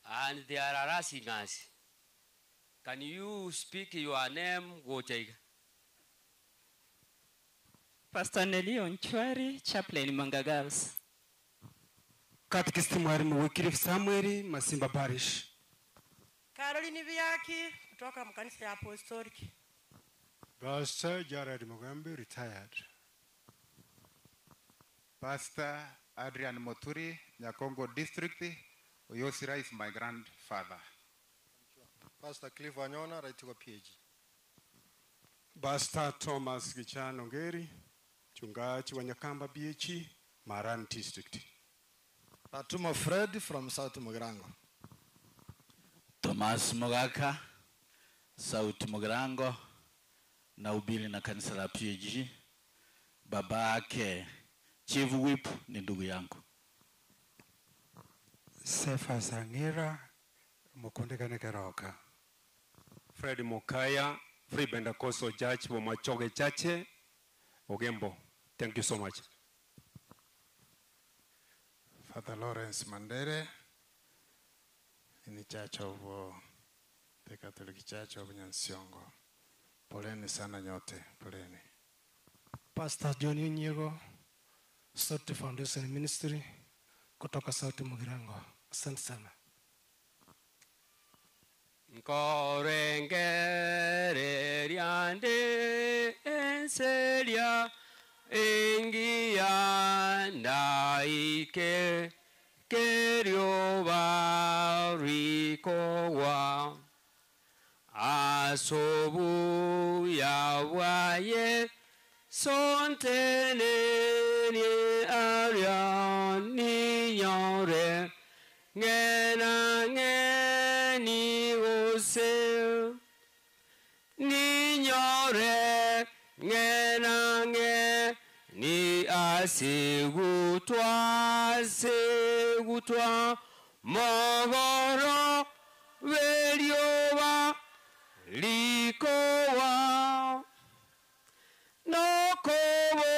Speaker 20: And they are harassing us. Can you speak your name, Gojaiga?
Speaker 21: Pastor Nelly Onchwari, chaplain Mangagals.
Speaker 22: Catechist Mwalimu Wycliffe Samuel, Masimba Parish.
Speaker 23: Caroline Viaki, kutoka mkanisa ya Apostolic.
Speaker 22: Pastor Jared Mugambi, retired.
Speaker 19: Pastor Adrian Moturi, Nyakongo District. Oyosira is my grandfather.
Speaker 24: Pastor Cliff Wanyona, right to a PhD.
Speaker 22: Pastor Thomas Gichano Ngeri, Chungachi Wanyakamba BH, Maran District.
Speaker 12: Atumo Fred from South Mugirango.
Speaker 25: Thomas Mogaka, South Mugirango, na ubiri na kanisa la PhD. Babake Chief Whip ni ndugu yangu.
Speaker 22: Sefa Sangira, Mukundekane Keroka.
Speaker 26: Fred Mokaya, Free Pentecostal Church, Womachoge Church, Ogembo. Thank you so much.
Speaker 22: Father Lawrence Mandere, in the Church of the Catholic Church of Nyansiongo. Poleni sana nyote, poleni.
Speaker 23: Pastor John Nyego, South Foundation Ministry, kutoka South Mugirango. Asante sana.
Speaker 20: Korengere riande enselia ingia naike kerio bariko wa asobu ya waye sontene ni aria ni yore ngena ngeni ose ni nyore ngena nge ni asegutwa mogoro veliowa likowa nokowo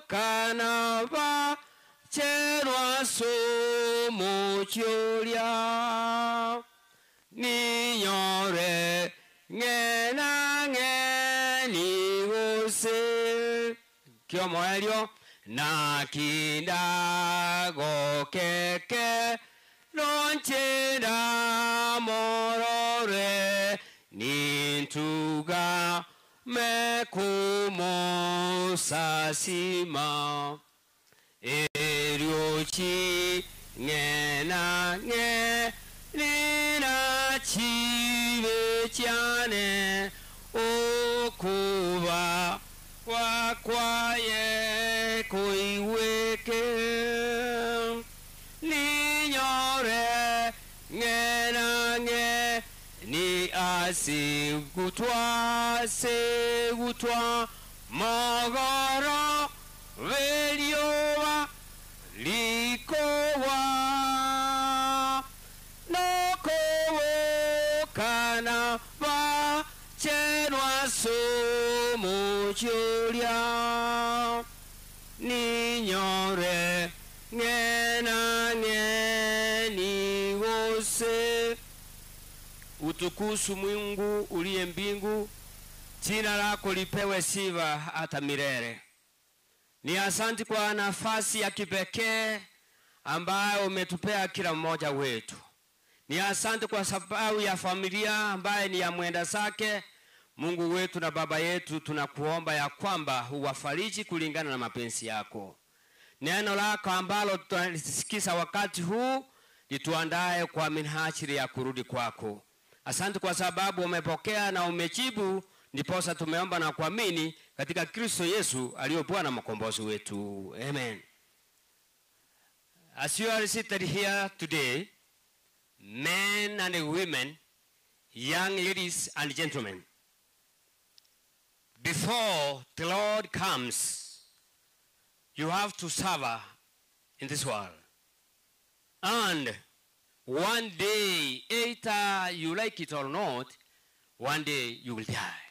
Speaker 20: kanava cherwa somocholia ninyore ngena ngeni gose kiomoelio na kindago keke lonchera morore nintuga mekumo sasima eriochi ngena nge nina chive chane okuba wakwaye kuiweke ninyore ngena nge ni asegutwa mogoro veliowa likowa nokowo kana va chenwa somocholia ninyore ngena ngeni wose utukufu Mungu uliye mbingu, jina lako lipewe sifa hata milele. Ni asante kwa nafasi ya kipekee ambayo umetupea kila mmoja wetu. Ni asante kwa sababu ya familia ambaye ni ya mwenda zake. Mungu wetu na Baba yetu, tunakuomba ya kwamba huwafariji kulingana na mapenzi yako. Neno lako ambalo tunalisikiza wakati huu lituandae kwa minhajili ya kurudi kwako. Asante kwa sababu umepokea na umejibu, ndiposa tumeomba na kuamini katika Kristo Yesu aliye Bwana mkombozi wetu. Amen. As you are seated here today, men and women, young ladies and gentlemen, before the Lord comes, you have to suffer in this world. And one day, either you like it or not, one day you will die.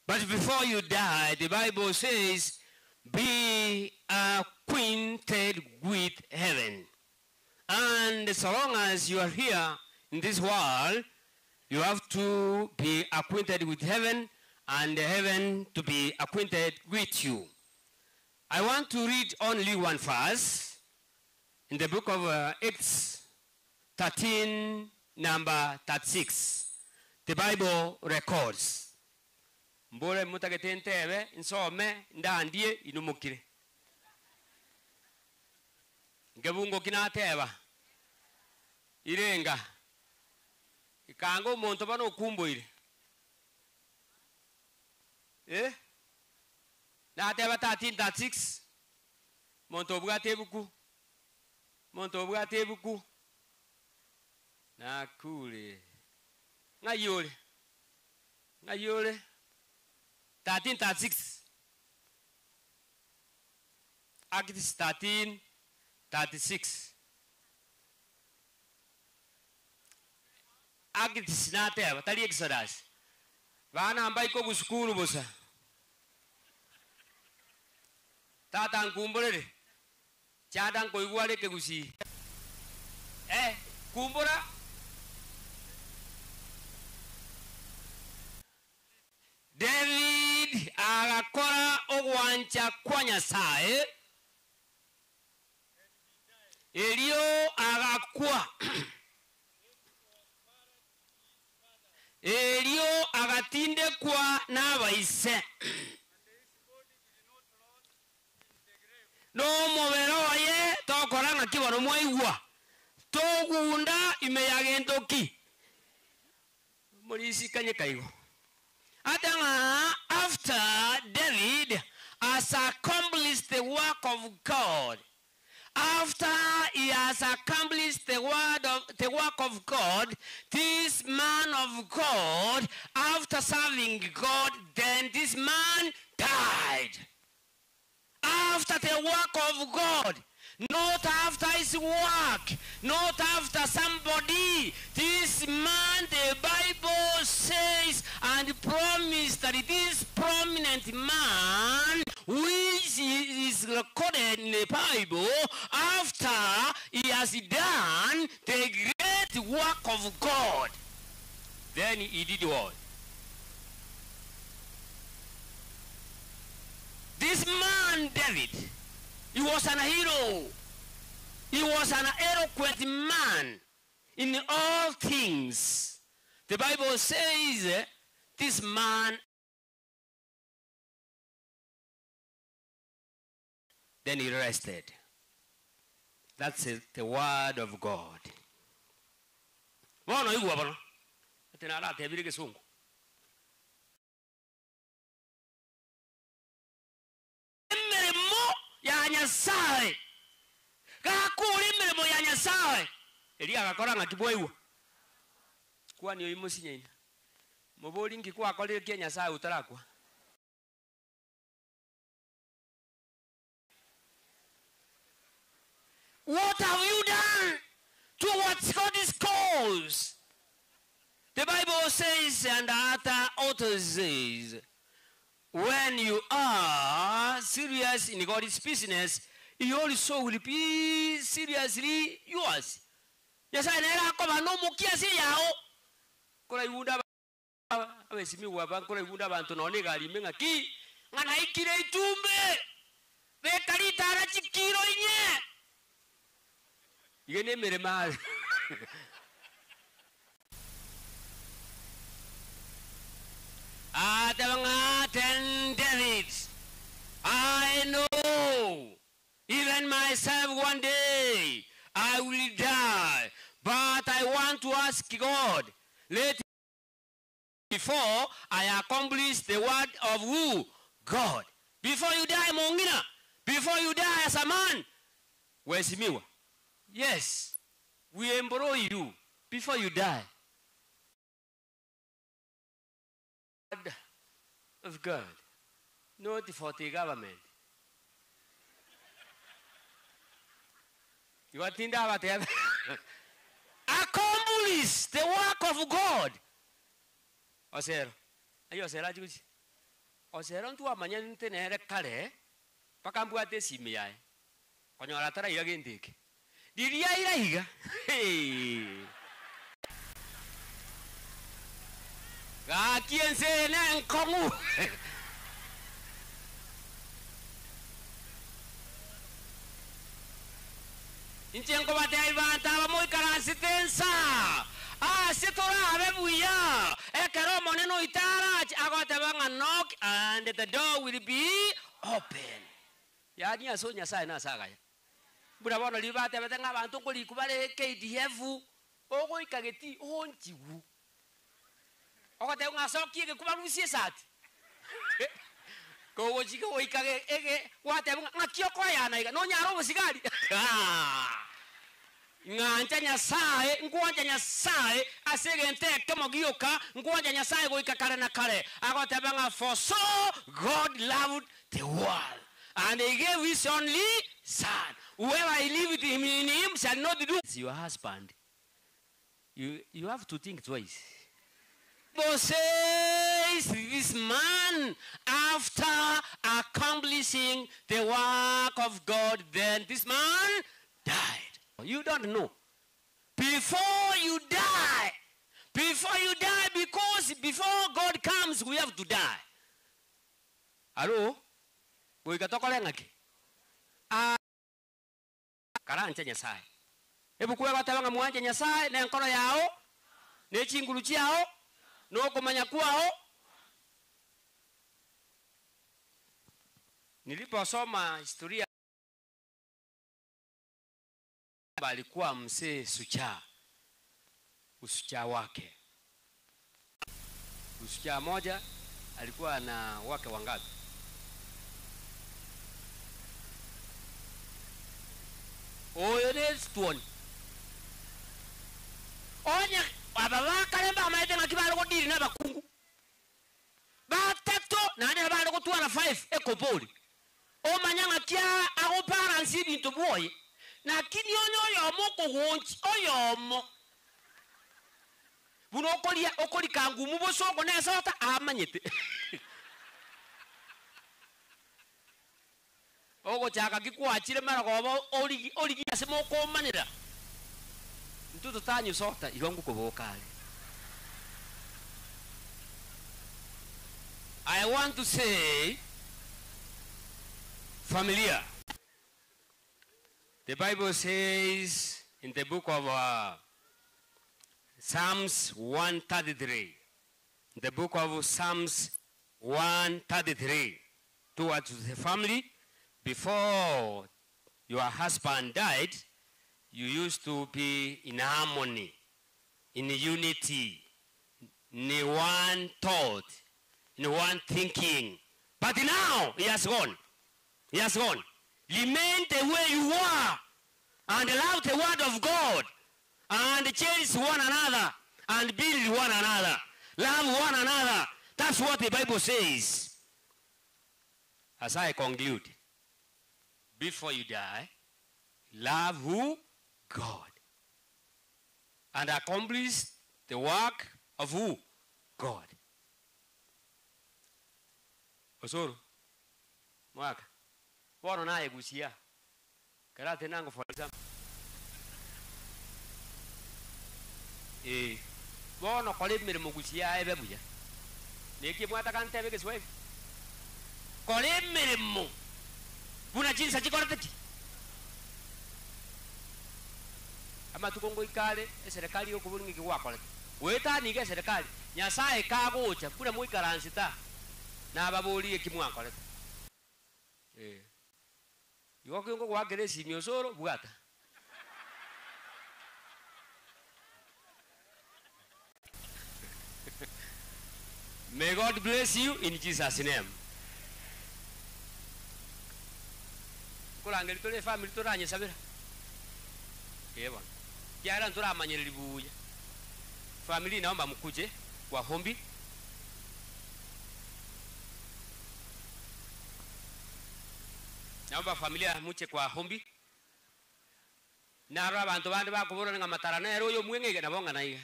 Speaker 20: But before you die, the Bible says, be acquainted with heaven. And so long as you are here in this world, you have to be acquainted with heaven, and heaven to be acquainted with you. I want to read only one verse in the book of Acts 13, number 36. The Bible records. Mbole mutagetentebe nsome ndandie inumukire. Ngebungo kinateba. Irenga. Ikango muntu bano kumboire. Nateba 13:36. Muntu obwatebuku. Muntu obwatebuku. Na kule. Ngayole. Ngayole. 13:36. Acts 13:36. Acts nateba tali Exodus. Vana ambai ko busukuru bosa. Tata ngumbolere. Chada ngoigwale ke gusi. Kumbora. David agakora ogwancha kwa Nyasaye. Elio agakwa. Elio agatinde kwa n'abaise. No mobero ye tokora nga kibono mwaigwa. Togunda imeyagendoki. Mulisi kanye kaigo. After David has accomplished the work of God, after he has accomplished the work of God, this man of God, after serving God, then this man died. After the work of God, not after his work, not after somebody. This man, the Bible says and promised that this prominent man, which is recorded in the Bible, after he has done the great work of God, then he did what? This man, David, he was an hero. He was an eloquent man in all things. The Bible says this man, then he rested. That's it, the word of God. Ya Nyasaye gakuri mirimo ya Nyasaye Elia agakora nga kibwaiwa kwa ni oyimusinyaina mubuli ngikwa akorire kia Nyasaye utarakwa What have you done towards God's cause? The Bible says, and other authors says, when you are serious in God's business, He also will be seriously yours. Yes, I never come no mukia si yao. Kola yuda abesimi waba kola yuda bantu no lega limenga ki ngana ikire itumbe. igene mere mal. Ten David. I know even myself one day I will die, but I want to ask God, let before I accomplish the word of who? God. Before you die, Mongina. Before you die as a man. Where's Miwa? Yes. We embroil you before you die. Of God. Not for the government. You are thinking about it. Accomplish the work of God. Osero. Ayo osera juzi. Osero ntu amanya ntenere kale. Pakambu ate simiyai. Konyora tara iga ndike. Diria ira. Hey. Ga kiense na nkomu. Inchenko batei bantaba moi karasitensa. Sitora abebuya. Ekero moneno itara agotebanga knock and the door will be open. Yani asonya sai na sagaya. Bura bono libate betenga abantu kuli kubale KDF ogo ikageti onjigu. Ogote unga soki ke kubarusie sati. Ko wojika oikage ege wate ngakioko yana iga no nyaro busigari. Nganja nyasaye ngwanja nyasaye asege nteke mogioka ngwanja nyasaye goika kare na kare agotebanga for so God loved the world and he gave his only son. Whoever he lived in him shall not do. Your husband, you have to think twice. Bible says this man, after accomplishing the work of God, then this man died. You don't know. Before you die, because before God comes, we have to die. Hello? We got to call Karanja Nyasai. Ebukuwa batanga mwanje Nyasai na nkono yao, ne chingulu chiao, no kumanya kwao. Niliposoma historia alikuwa mzee Sucha. Usucha wake. Usucha moja alikuwa na wake wangapi? Oyo nestuon. Onya ababa kalemba amaite ngakibalo ko diri na bakungu. Batatu na ne balo ko 25 ekopoli. O manyanga kya ago balance bintu boy. Na kini onyo yomoko wonchi oyomo. Buno okoli kangu mubosoko nesa ota amanyete. Ogo chaka kikwachire mara gobo oli asemo ko manira. Ntuto tanyu sota igongu kobokale. I want to say familiar. The Bible says in the book of Psalms 133, the book of Psalms 133, towards the family, before your husband died, you used to be in harmony, in unity, in one thought, in one thinking. But now he has gone. He has gone. Remain the way you are and love the word of God and cherish one another and build one another. Love one another. That's what the Bible says. As I conclude, before you die, love who? God. And accomplish the work of who? God. Osoro. Mwaka. Wano na egusia. Karate nango for example. Wano kole mere mugusia ebe buya. Neki mwata kante ebe keswe. Kole mere mu. Buna jinsa chikorati. matukongo ikale serikali yo kubulingi kwakole weta nige serikali nyasaye kagocha kule muikaransita na babuli ekimwakole yoke ngo kwagere simyosoro bwata May God bless you in Jesus' name. Kulangeli tole family toranye sabira. Yebo. Kiara ntura manyeli buya. Family naomba mkuje kwa hombi. Naomba familia muche kwa hombi. Naro abantu bandi bakubura nga matarana ero yo mwengege nabonga naiga.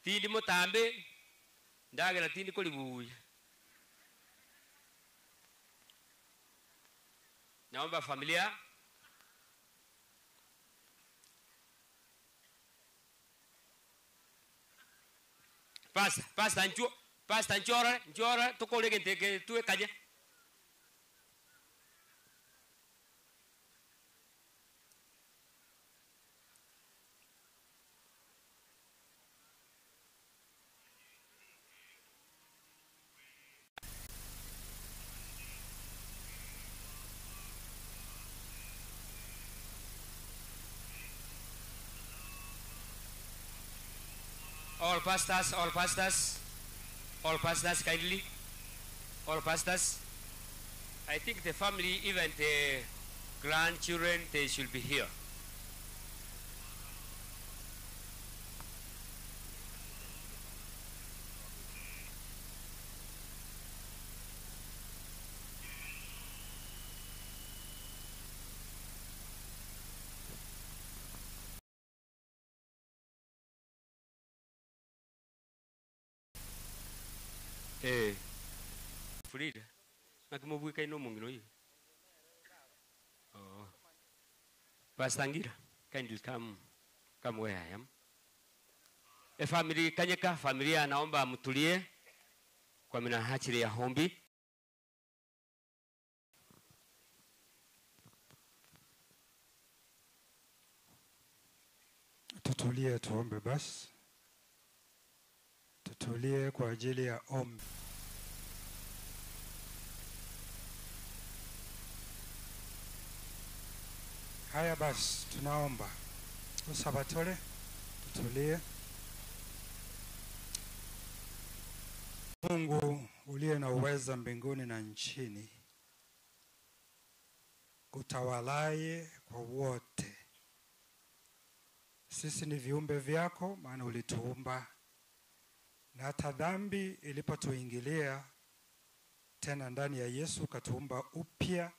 Speaker 20: Tindi mutambe ndagera tindi kuli buya. Naomba familia pasta njora tukole kenteke tuwe kaje. All pastors kindly. All pastors. I think the family, even the grandchildren, they should be here. Frida, nakumbuka ino mungino hiyo. Oh. Pastor Ngira, kindly come where I am. Family Kanyeka, familia naomba mtulie kwa minajili ya hombi.
Speaker 2: Tutulie tuombe basi. Tutulie kwa ajili ya ombi. Haya basi tunaomba. Usabatole tutulie. Mungu uliye na uweza mbinguni na nchini, utawalaye kwa wote. Sisi ni viumbe vyako, maana ulituumba, na hata dhambi ilipotuingilia tena ndani ya Yesu ukatuumba upya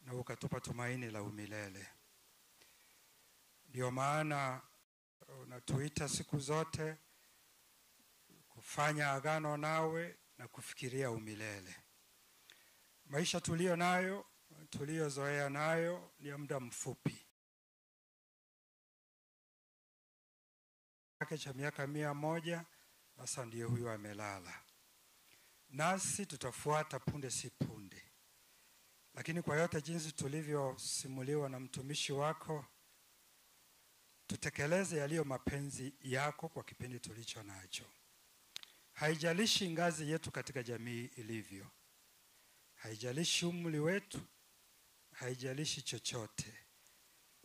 Speaker 2: na ukatupa tumaini la umilele. Ndio maana unatuita siku zote kufanya agano nawe na kufikiria umilele. Maisha tulio nayo, tuliozoea nayo ni ya muda mfupi. Cha miaka 100 sasa ndiye huyu amelala. Nasi tutafuata punde si punde. Lakini kwa yote jinsi tulivyosimuliwa na mtumishi wako, tutekeleze yaliyo mapenzi yako kwa kipindi tulicho nacho. Haijalishi ngazi yetu katika jamii ilivyo. Haijalishi umri wetu, haijalishi chochote.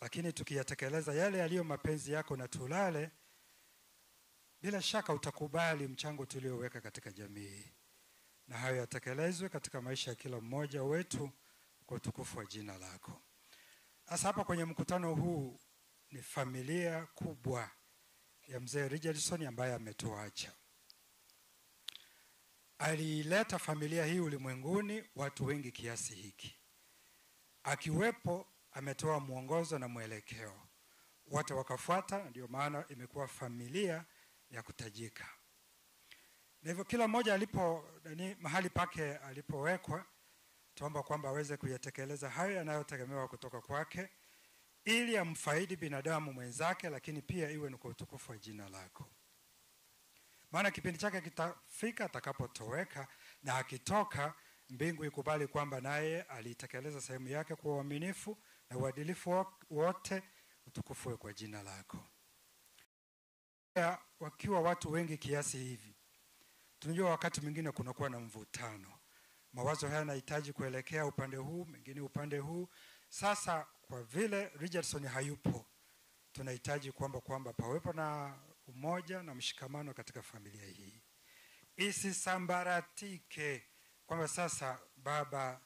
Speaker 2: Lakini tukiyatekeleza yale yaliyo mapenzi yako na tulale, bila shaka utakubali mchango tulioweka katika jamii. Na hayo yatekelezwe katika maisha ya kila mmoja wetu kwa utukufu wa jina lako. Sasa hapa kwenye mkutano huu ni familia kubwa ya mzee Richardson ambaye ametuacha. Alileta familia hii ulimwenguni watu wengi kiasi hiki. Akiwepo ametoa mwongozo na mwelekeo. Wote wakafuata, ndio maana imekuwa familia ya kutajika. Na hivyo kila mmoja mahali pake alipowekwa, tuomba kwamba aweze kuyatekeleza hayo yanayotegemewa kutoka kwake, ili amfaidi binadamu mwenzake, lakini pia iwe ni kwa utukufu wa jina lako. Maana kipindi chake kitafika atakapotoweka, na akitoka mbingu ikubali kwamba naye alitekeleza sehemu yake kwa uaminifu na uadilifu wote, utukufu kwa jina lako. wakiwa watu wengi kiasi hivi, tunajua wakati mwingine kunakuwa na mvutano. Mawazo haya yanahitaji kuelekea upande huu, mengine upande huu. Sasa kwa vile Richardson hayupo, tunahitaji kwamba pawepo na umoja na mshikamano katika familia hii. Isisambaratike kwamba sasa baba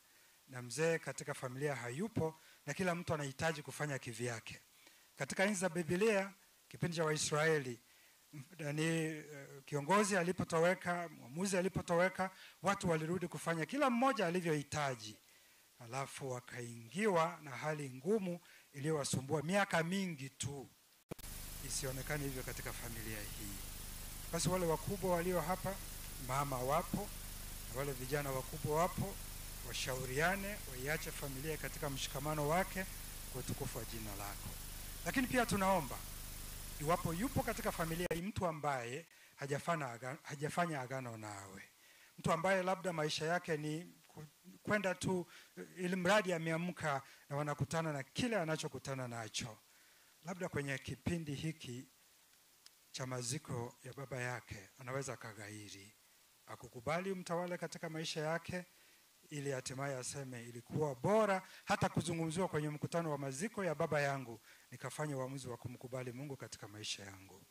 Speaker 2: na mzee katika familia hayupo na kila mtu anahitaji kufanya kivyake. Katika enzi za Biblia, kipindi cha Waisraeli, kiongozi alipotoweka, mwamuzi alipotoweka, watu walirudi kufanya kila mmoja alivyohitaji. Alafu wakaingiwa na hali ngumu iliyowasumbua miaka mingi tu. Isionekane hivyo katika familia hii. Basi wale wakubwa walio hapa, mama wapo, na wale vijana wakubwa wapo, washauriane, waiache familia katika mshikamano wake kwa utukufu wa jina lako. Lakini pia tunaomba, iwapo yupo katika familia hii mtu ambaye hajafanya agano nawe, mtu ambaye labda maisha yake ni kwenda tu ili mradi ameamka na wanakutana na kile anachokutana nacho, labda kwenye kipindi hiki cha maziko ya baba yake anaweza kagairi, akukubali mtawale katika maisha yake, ili hatimaye aseme ilikuwa bora hata kuzungumziwa kwenye mkutano wa maziko ya baba yangu, nikafanya uamuzi wa kumkubali Mungu katika maisha yangu.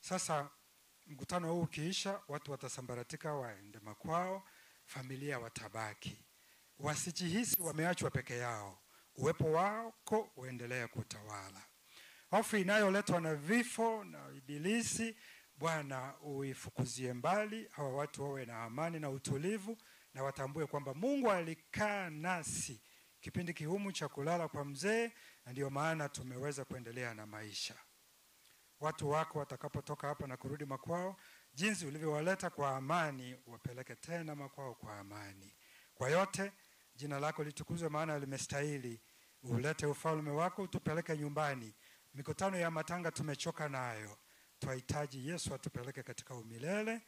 Speaker 2: Sasa mkutano huu ukiisha, watu watasambaratika waende makwao, familia watabaki. Wasijihisi wameachwa peke yao. Uwepo wako uendelee kutawala. Hofu inayoletwa na vifo na ibilisi, Bwana uifukuzie mbali. Hawa watu wawe na amani na utulivu, na watambue kwamba Mungu alikaa nasi kipindi kihumu cha kulala kwa mzee, na ndio maana tumeweza kuendelea na maisha. Watu wako watakapotoka hapa na kurudi makwao, jinsi ulivyowaleta kwa amani, wapeleke tena makwao kwa amani. Kwa yote, jina lako litukuzwe, maana limestahili. Ulete ufalme wako, utupeleke nyumbani. Mikutano ya matanga tumechoka nayo. Twahitaji Yesu atupeleke katika umilele.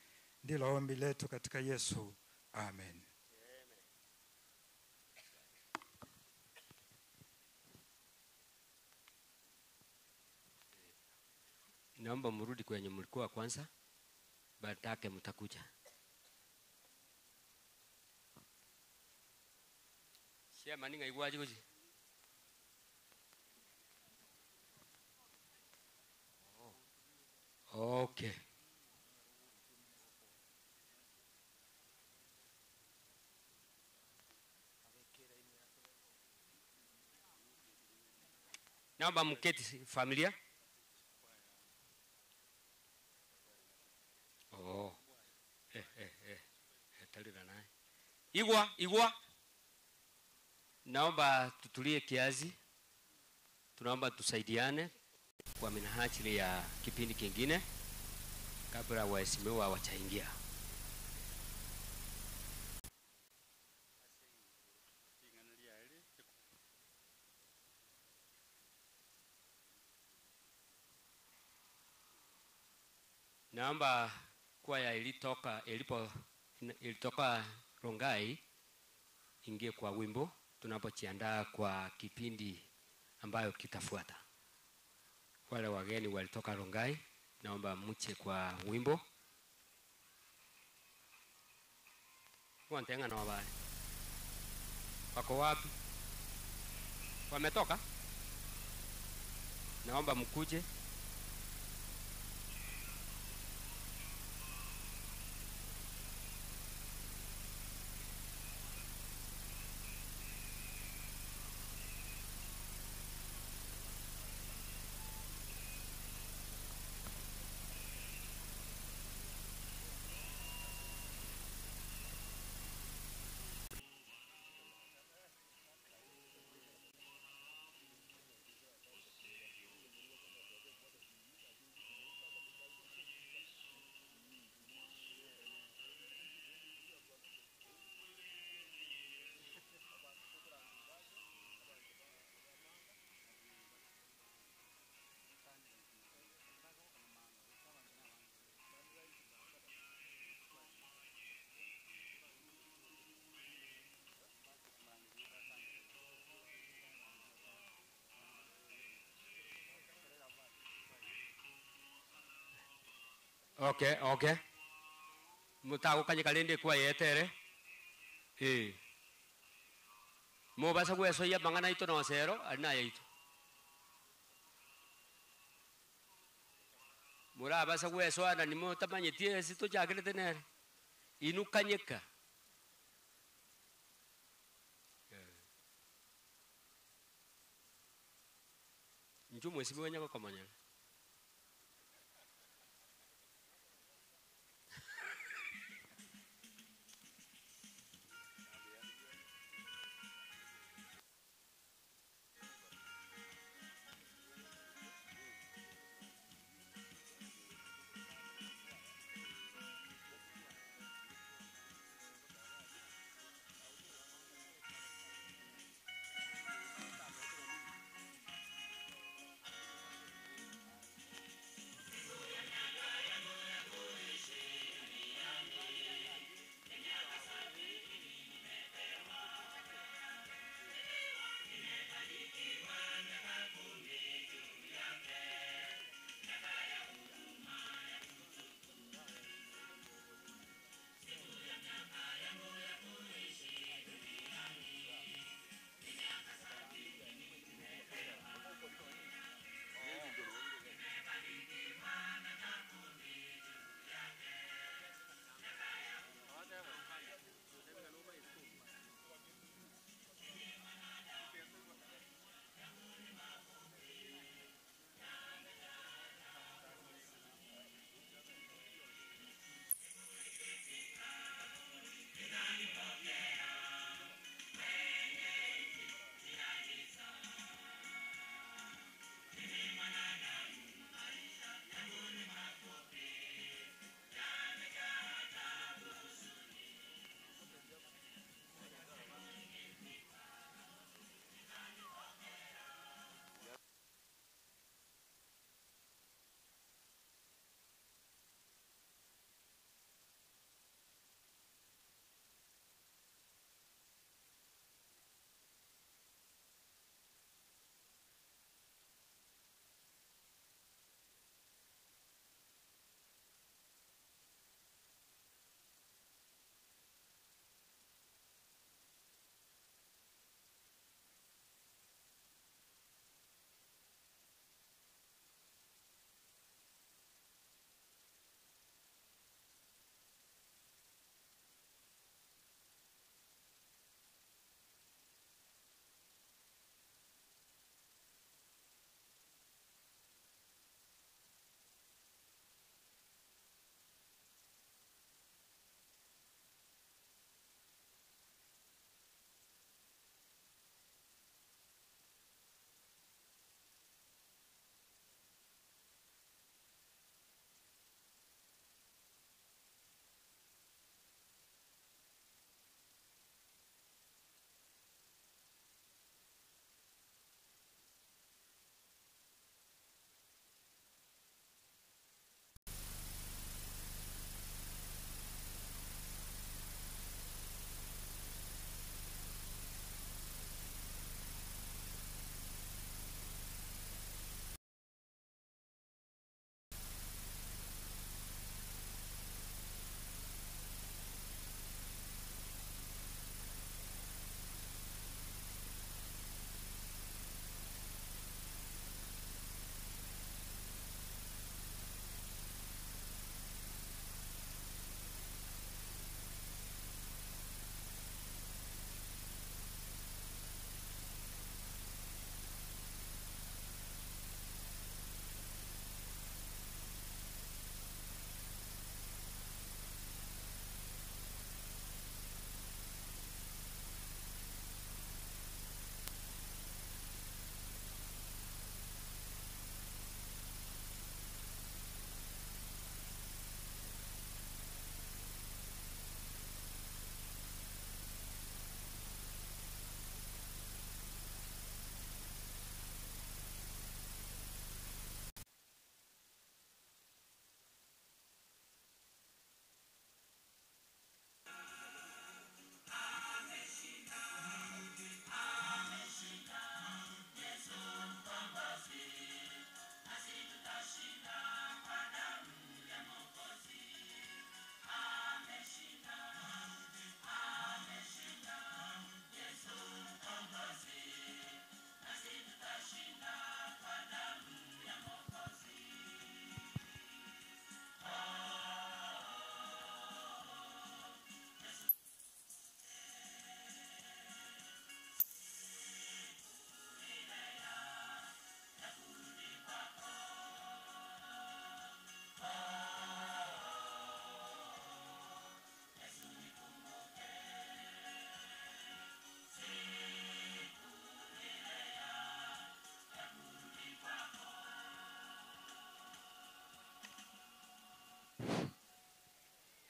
Speaker 2: Ndilo ombi letu katika Yesu. Amen.
Speaker 20: Naomba mrudi kwenye mlikuwa kwanza, baadaye mtakuja. Sia maninga igwaje kuji. Okay. Naomba mketi familia. Talira naye. Igwa. Naomba tutulie kiasi. Tunaomba tusaidiane kwa minahajili ya kipindi kingine kabla waheshimiwa wachaingia. Naomba kwaya ilitoka Rongai ingie kwa wimbo tunapojiandaa kwa kipindi ambayo kitafuata. Wale wageni walitoka Rongai, naomba mche kwa wimbo. Wantenga na wabali. Wako wapi? Wametoka? Naomba mkuje. Okay. Mutago kanye kalende kwa yetere. Mo basa gwe so ya bangana ito no zero ana ya ito. Mura basa gwe so ana ni mo tamanye tie sito jagre tener. Inu kanyeka. Nju mwesi mwenya kwa kamanya.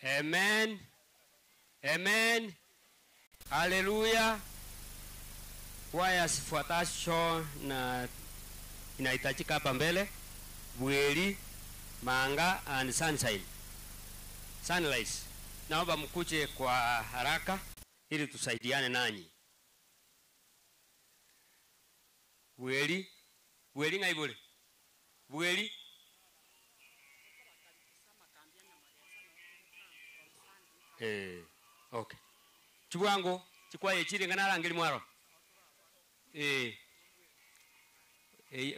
Speaker 20: Amen. Amen. Haleluya. Kwaya zifuatazo na inahitajika hapa mbele: Bweli, Manga and Sunshine. Sunrise. Naomba mkuje kwa haraka ili tusaidiane nanyi. Bweli, Bweli ngai bweli. Bweli. Okay. Chibwango, chikwaye chiri ngana rangiri mwaro.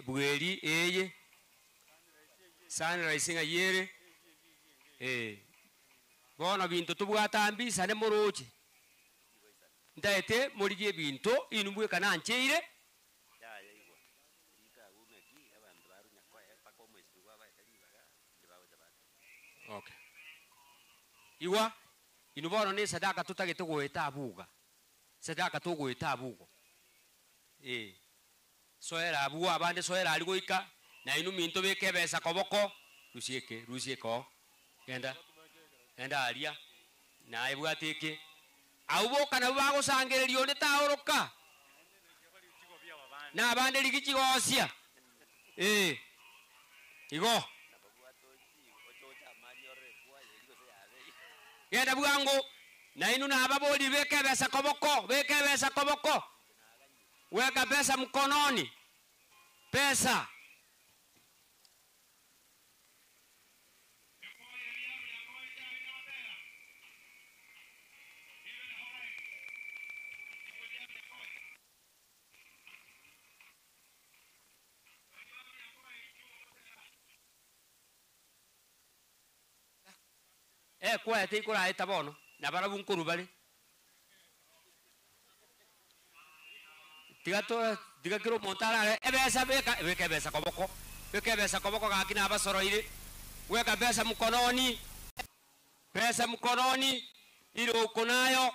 Speaker 20: Bweli eye. Sunrise nga yere. Bona bintu tubwatambi sane moroche. Ndaete morigie bintu inumbwe kana ncheire. Okay. Iwa inubono ni sadaka tutagete gweta abuga. Sadaka tugweta abugo. Soera abuga abande soera ali goika na inu minto beke besa koboko rusieko. Enda alia na ibwateke. Auboka na bago sangererio ne taoroka. Na abande ligichigosia. Igo. Yenda bwango na inu na ababoli beke besa koboko. Weka pesa mkononi. Pesa. Kwa ete ikora eta bono na bara bunkuru bali diga kiro montara ebesa beka besa koboko kakina abasoro ile weka pesa mkononi ile uko nayo.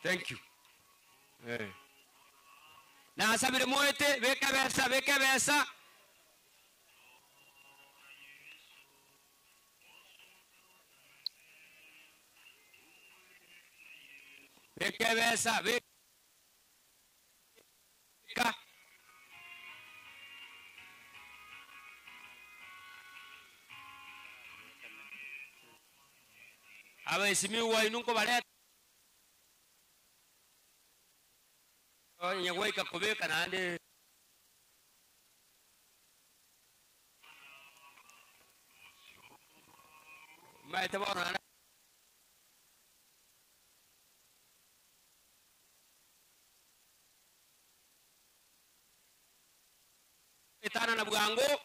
Speaker 20: Thank you. Na sabire moete beka besa. Beka besa. Beka. Aba isimi wa inunko baleta. Nyaweka kubeka na ande maite bona etana na bwango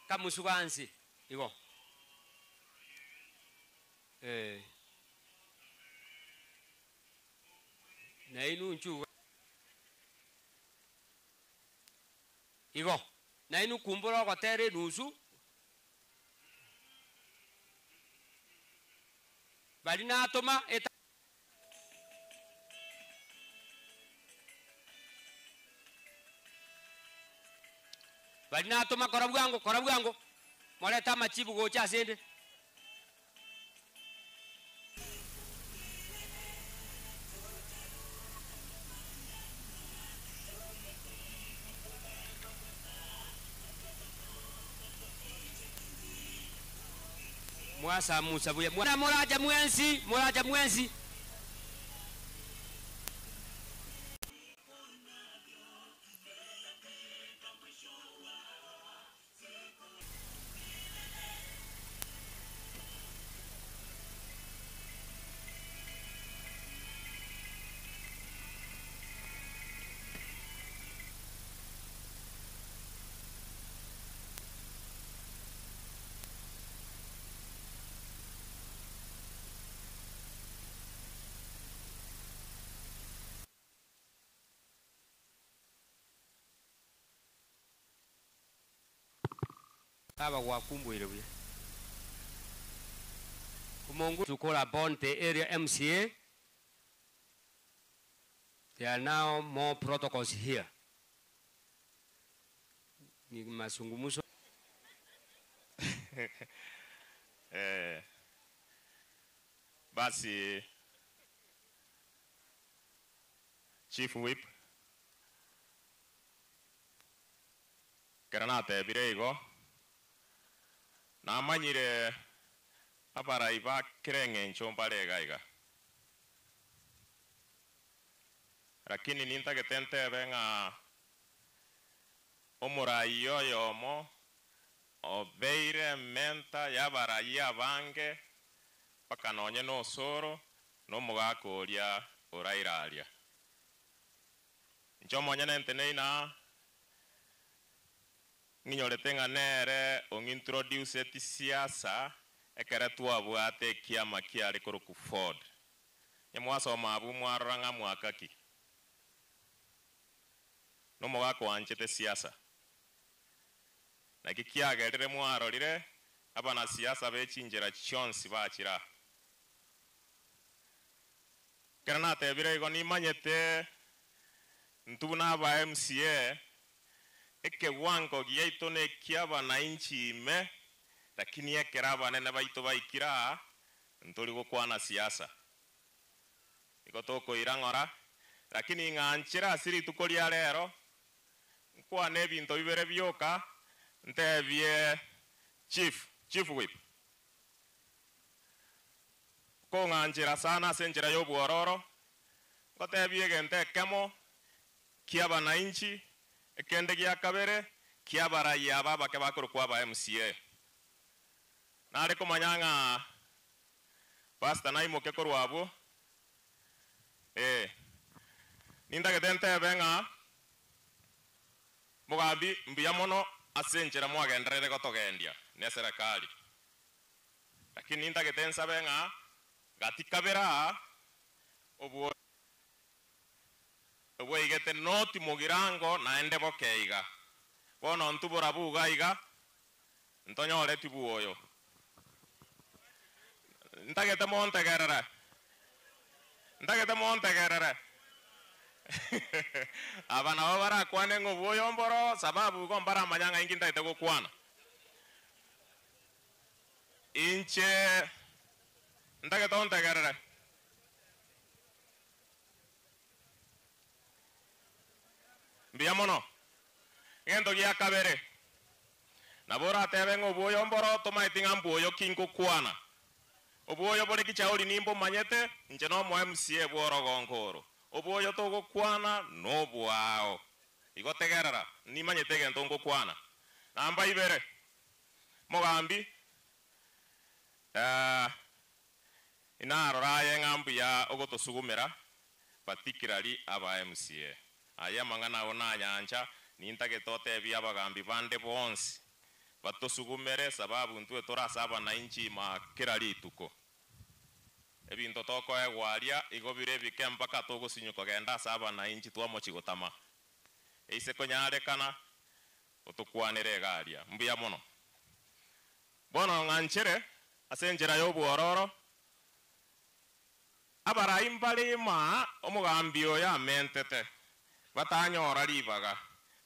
Speaker 20: kamusugansi igo na inu nchu igo na inu kumbura kwa tere nusu bali na atoma eta bali na atoma kora bwango moleta machibu gocha sende mwasa musa buya mwana moraja mwenzi aba wakumbwire buya Kumongu to call upon the area MCA. There are now more protocols here. Ni mazungumzo.
Speaker 4: Basi Chief Whip Granate Birego na manyire abaraiba kirenge nchombale gaiga lakini nintagetente benga omurai yoyomo obeire menta yabaraya bange paka nonye no soro no mugakoria orairaria nchomo nyanente neina nginyorete nganere ongintroduce eti siasa ekere twabwate kiama kiari kuruku Ford nyamwasoma abu mwaranga mwakaki no mugakwанчete siasa na kikiagerere mwarorire abana siasa bechinjira chionsi bachira kana tebire igo nimanyete ntuna ba MCA ekewango giaito ne kiaba na inchi ime lakini ekeraba nene baito baikira ntoli gukwana siasa iko toko irangora lakini nganchira asiri tukolia rero kwa ne binto bibere byoka ntebye chief whip ko nganchira sana senjira yobuororo ngotebye gente kemo kiaba na inchi ekende gya kabere kiabara yaba bake bakuru kwa ba MCA nare komanyanga pasta naimo ke korwabo ninda gedente benga mugambi mbia mono asenjera mwagendere gotogendia ne serikali lakini ninda getensa benga gatikabera obu igete noti mugirango naende bokeiga bono ntubura buga iga ntonyore tibuoyo ndagete montegerere abana babara kwane ngobuoyo mboro sababu go mbara manyanga ingi ndagete gukwana inche ndagete ontegerere mbia mono ngendo gya kabere nabora tebe ngobuoyo mboro tomaitinga mbuoyo kingo kwana obuoyo bole kichauli nimbo manyete nje no mo MCA bworo gongoro obuoyo to gukwana no bwao igotegerera ni manyete gento ngokwana namba ibere mogambi inarora ngambu ya ogotosugumira particularly aba MCA aya mangana ona nyanja nintake tote bya bagambi bande bonsi batosugumere sababu ntwe torasaba na inchi makira lituko ebinto toko egwaria igobire bike mpaka togo sinyuko genda saba na inchi twamo chigotama eise konyare kana otukwanire garia mbuya mono bono nganchere asenjera yobuororo abara imbali ma omugambi oya mentete batanyora libaga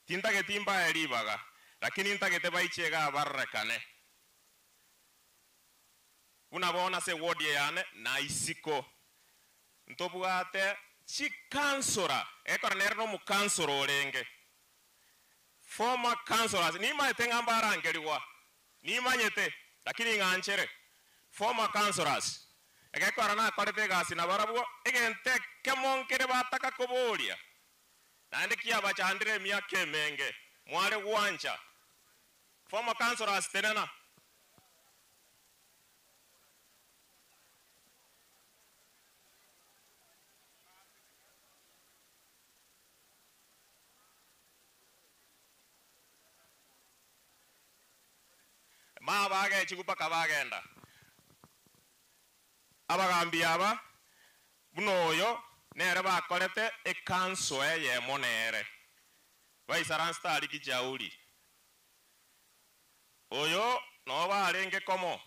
Speaker 4: tintake timba libaga lakini ntagete baichega barrekane unabona se ward yane na isiko ntobugate chikansora ekorner no mu kansoro orenge former councillors ni maetenga mbarangeliwa ni manyete lakini nganchere former councillors egekorana korete gasi na barabuo egente kemonkere bataka kobolia nande kia bachandire miaka menge mwale wancha former councillors tenena ma bage chikupa kabagenda abagambi aba bunoyo nere bakorete ekanso eye monere baisaransta ali kijauli oyo no barenge komo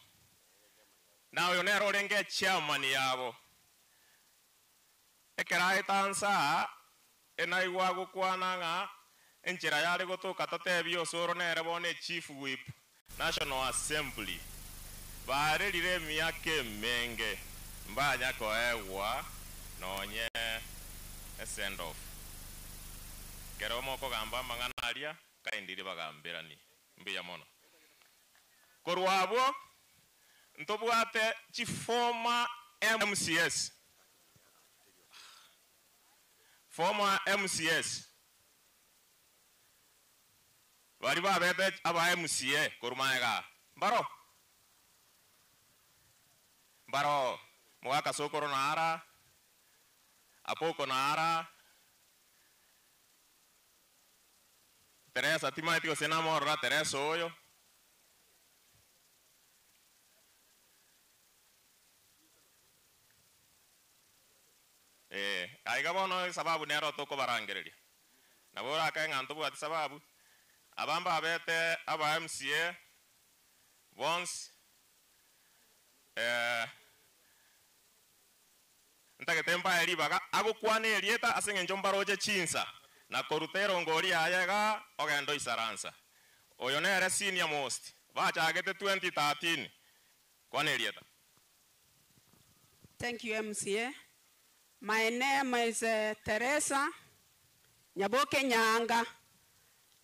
Speaker 4: na uyo nero orenge chairman yabo ekera itansa enaigwa gukwana ng'a enchera yari gutuka totebia osoro nere bone chief whip National Assembly barerire miaka emenge mbanya koegwa nonye send off kero moko gamba mang'ana aria kaindiri bagambirani mbuya mono korwabo ntobwate former MCS bari babete aba MCA korumaega mbaro mwaka sokoro nara apoko nara Teresa timaiti ko senamorra Teresa oyo aiga bono sababu nero toko barangereria nabora ka nganto bwati sababu abamba abete aba MCA once ntake tempa eribaga agukwane erieta asenge njombaroje chinsa na korutero ngori ayaga ogendo isaransa oyo nere senior most bachagete 2013 kwane erieta.
Speaker 6: Thank you, MCA. My name is Teresa Nyaboke Nyanga.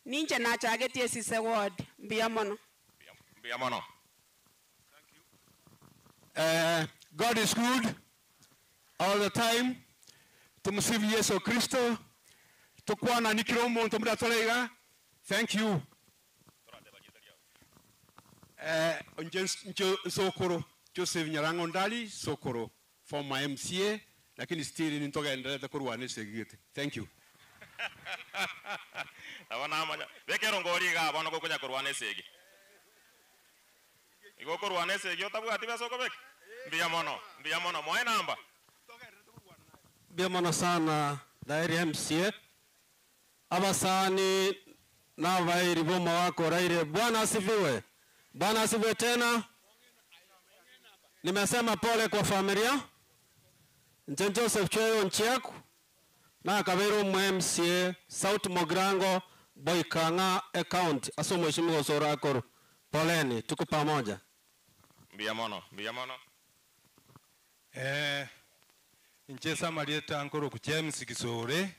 Speaker 6: Ninja nachageti esise ward. Biamono.
Speaker 4: Biamono.
Speaker 7: God is good all the time. Tumusifu Yesu Kristo. Tukwana nikiromo ntomda tolega. Thank you. Njo Sokoro Joseph Nyarango Ndali Sokoro former MCA lakini still nintoka endelea kurwane segete. Thank you.
Speaker 4: Abana amanya bekero ngori ga abana ko kunya kurwane segi. Igo kurwane segi otabu ati basoko bek. Mbia mono moe namba.
Speaker 7: Biamono sana dairi MCA. Abasani na vairi boma wako raire. Bwana asifiwe. Bwana asifiwe tena. Nimesema pole kwa familia. Nje Joseph Choyo Nchiaku na Kabero MCA South Mogrango Boikanga account aso mheshimiwa Osoro Akoro. Poleni tuko pamoja.
Speaker 4: Mbia mono.
Speaker 2: Nchesa Marieta Ankoro ku James Kisore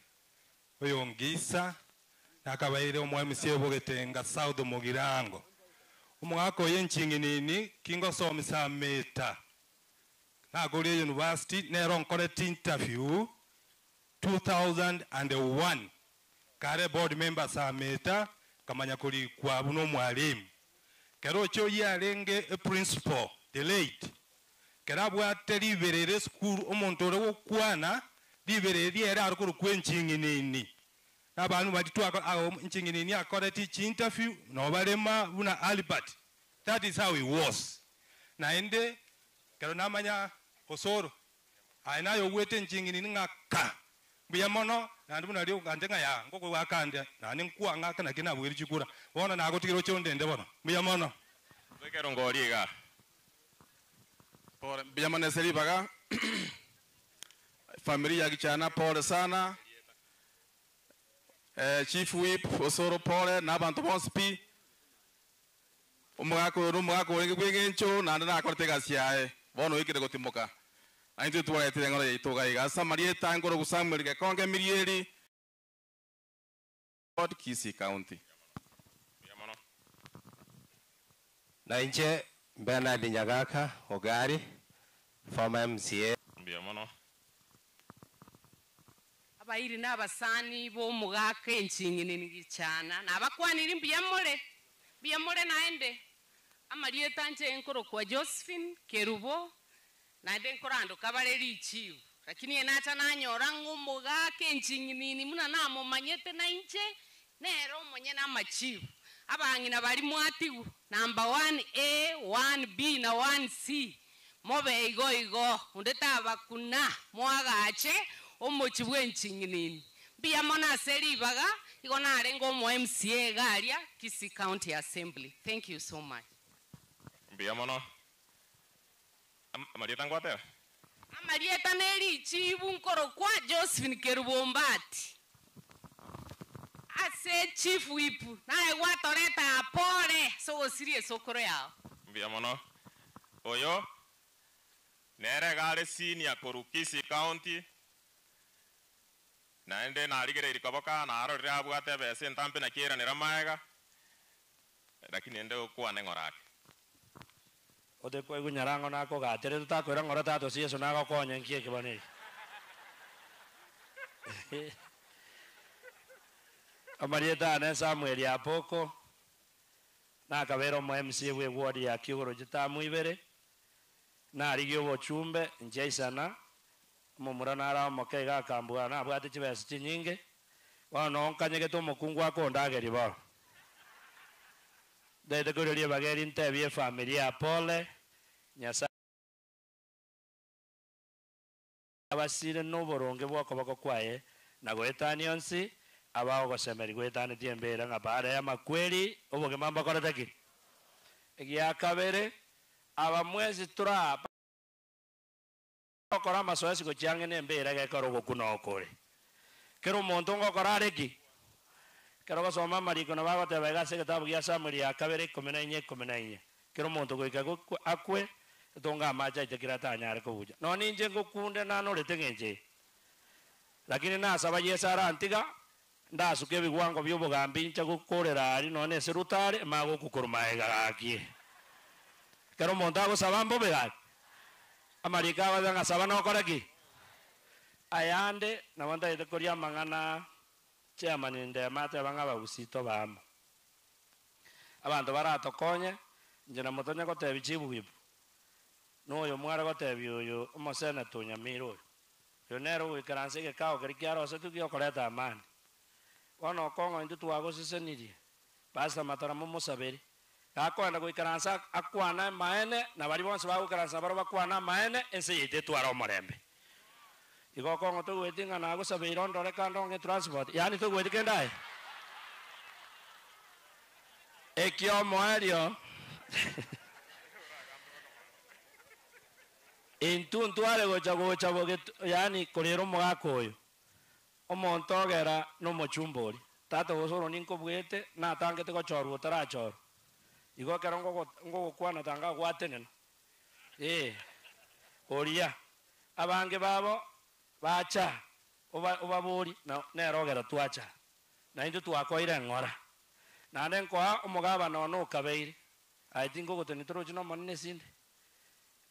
Speaker 2: oyo ngisa nakabaire omwMCA bogetenga South Mogirango umwaka yenchingini kingo somisa meta nagole university nero nkorete interview 2001 kare board member sameta kamanya kuli kwa buno mwalimu kero cho yarenge a principal the late kerabwa teriberere school omuntu ore wokwana liberere era arukuru kwenchingini abantu batitwa aho nchingini akore teach interview no balema buna Albert. That is how it was na ende kero namanya Osoro ainayo wete nchingini ngaka biamono na ndibuna lyo kandenga ya ngoko wakande na ninkuwa ngaka na kina bwiri chikura bona nako tikiro chonde ndende bona biamono
Speaker 4: bekero ngori ga
Speaker 7: pole biamono seribaga familia gichana pole sana. Chief Whip Osoro pole na abantu bonse pi umwako wenge bwengencho na ndana akortega siae bono ikire gotimoka aintu tuwa ngoro yitoga igasa Marieta ngoro gusamurike konge mirieri Port Kisii County.
Speaker 9: Na inche Bernard Nyagaka Ogari former MCA.
Speaker 4: Biamono.
Speaker 23: Abairi n'abasani bo mugaka enchingini nigicana nabakwanira biyamore naende Marieta nje enkoro kwa Josephine Kerubo naende enkorando kabareri ichiu lakini enata nanyora ng'omugaka enchingini muna namumanyete na inche nero monye n'amachiu abang'ina bari mwatigu number 1A 1B na 1C mobe igo undeta bakuna mwagache omochi bwenchingini biyamona seribaga igona arengo mo MCA garia Kisii County Assembly. Thank you so much.
Speaker 4: Biyamona Marieta ngwate.
Speaker 23: Amarieta neri chibu nkoro kwa Josephine Kerubombati. Ase chief whip naye gwatoreta pole so serious okoro yao.
Speaker 4: Mbia mono. Oyo nere gare senior Korukisi County. Naende narigere irikoboka na arorire abwate bese ntampe na kira niramaega. Lakini ende okwane ngorake.
Speaker 10: Ode kwa gunyarango nako gatere tutakwira ngora tato sieso nako konye nkie kibane. Amarieta na Samuel ya poko na kabero mo MC we ward ya Kigoro jitamu ibere na rigyo bochumbe njeisana mo murana ara mo kega kambua na bwate chibesi chinyinge wano nkanyege to mukungu akondageri ba de gorelie bageri ntebie familia pole nyasa abasire no boronge bwako bako kwaye na goetani onsi abao gosemeri goetani tiembera ngabare ya makweli oboge mamba korataki egia kabere aba mwezi tura okora masoesi go change ne mbera ga karo gokuno okore kero monto ngokorareki kero basoma mariko na baba te bega se kitabu ya Samuel ya kabere 19 kero monto goika akwe tonga macha itekira tanyare ko buja no ninje ngokunde nano letengeje lakini na saba yesara antiga ndasuke bigwango byobogambi ncha gukorera ari none serutare mago kukurumaega gaki kero monto ago sabambo bega amarika bazanga saba no koraki ayande na wanda ide koria mangana chairman inde mate banga bagusito bamo abantu baratokonye njena motonya gotebi chibugibu no mwara gotebi oyo omosene tunyamiro yo nero wikaranse ke kao kirikiaro se tukio koleta amani wono kongo ndu tuago sisenirie basta matara musaberi akwenda gwikaransa akwana maene na bari bonse bagwikaransa baro bakwana maene ense yite twara omorembe igo kongo tugwetinga na gusabira ondore kandonge transport yani tugwetike ndae ekyo moerio intu ntware gocha boge yani korero mugakoyo omontogera no mochumbori tata gosoro ninko bwete na tangete gochorwo tarachoro igo kerongo ngo kwana tanga gwatenen oria abange babo bacha obabori na nerogera twacha na indu twakoire ngora na ndenko omugaba no kabeire I think go tenitro chino manne sinde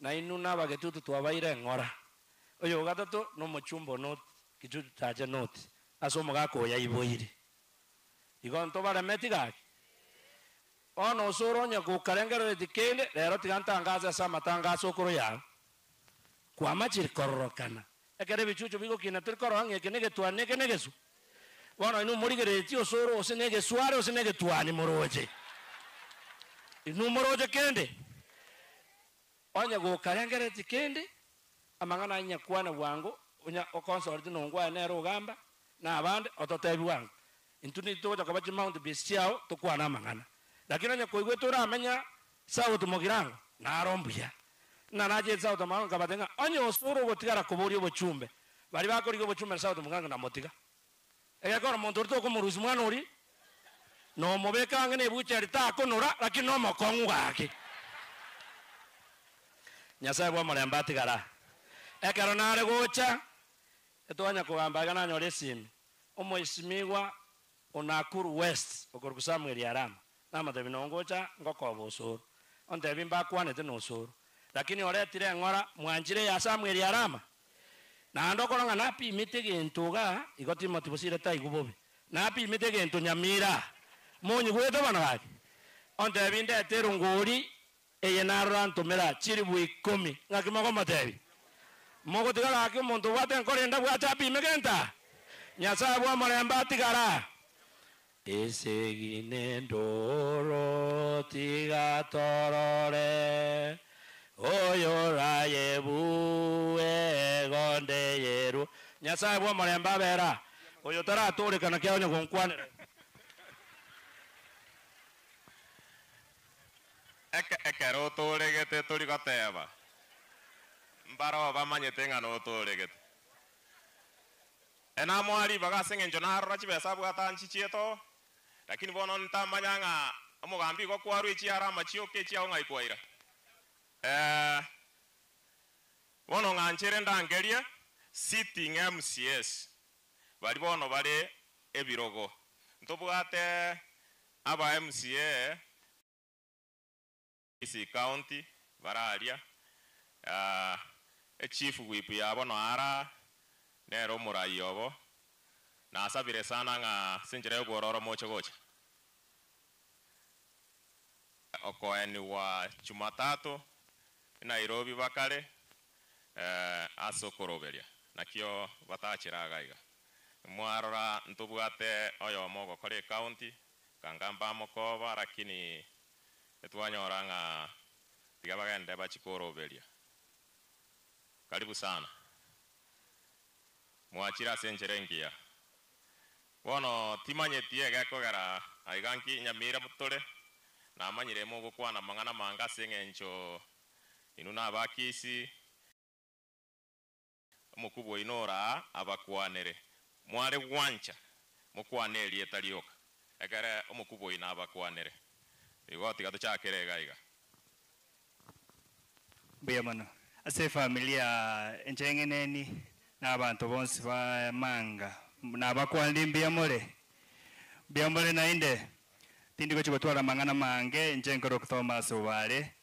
Speaker 10: na inu na bagetutu twabaire ngora oyo gatatu no mochumbo no kichutu taje note aso mugako ya iboire igo nto bara metiga ono soro nya ku karengero dikende lero tigantangaza sama tangazo koro ya kwa machir kororokana ekere bichucho bigo kina tirkoro ange kenege tuane kenege su wono inu murigere ti osoro osenege suare osenege tuani moroje inu moroje kende onya go karengere dikende amangana nya kwana bwango onya okonsort nongwa nero gamba na abande ototebi wangu intuni to jakabaji mount bestiao to kwana mangana lakini anya koigwe tora amenya sawo tumogirango na rombuya na naje sawo tamanga kabatenga anya osoro gotigara kubori obochumbe bari bakori obochumbe sawo tumuganga na motiga ege koro montorto ko murusi mwana ori no mobeka ngene bucheri ta konora lakini no mokongu gake nyasaye bwa moremba tigara ekero nare gocha etwanya kugamba gana nyore simi omoisimigwa onakuru west okorku Samuel yarama nama tebi nongocha ngokobo osoro onte bimba kwanete no osoro lakini oretire ngora mwanjire ya Samuel yarama na ndokoranga napi mitege ntuga igoti motibusire tai gubobe napi mitege ntu nyamira monyi gweto bana bake onte binde terunguri eye narra ntumira chiribu 10 ngakimako matebi mogo tigara ake muntu wate nkorenda bwata api megenta nyasa bwa moremba tigara esegine ndoro tigatorore oyo raye buwe gonde yeru nyasa bwa moremba bera oyo tara tore kana kya onye konkwane
Speaker 4: ekero tore gete tori gateba mbaro bamanyete ng'ano otoregete ena mwari bagasenge njona harora chibesa bwatanchi chieto lakini bono ntamanya ng'a omogambi go kwaru echiara machioke chiao ng'ai kwaira bono ng'anchere ndangeria sitting MCS bali bono bali ebirogo ntobwate aba MCA isi county bararia chief whip yabo no ara nero murayobo na asabire sana nga sinjire gororo mocho gocha okoeni wa Jumatatu Nairobi bakale asokoroberia nakio batachiraga iga mwarora ntubwate oyo mogo kore county kangamba mokoba lakini etwanyora nga tigabagende bachikoroberia karibu sana mwachira senjerengia bono timanyetie gekogera aiganki nyamira mutore na manyire mogo kwana mangana manga sengencho inuna bakisi mukubwo inora abakwanere mware wancha mukwaneri etalioka egere omukubwo ina abakwanere igoti gato chakere gaiga
Speaker 11: Buyamano ase familia enjengeneni na abantu bonsi ba manga na bakwandi Buyamole nainde tindiko chigotwara mangana mange enjengoro Thomas Obale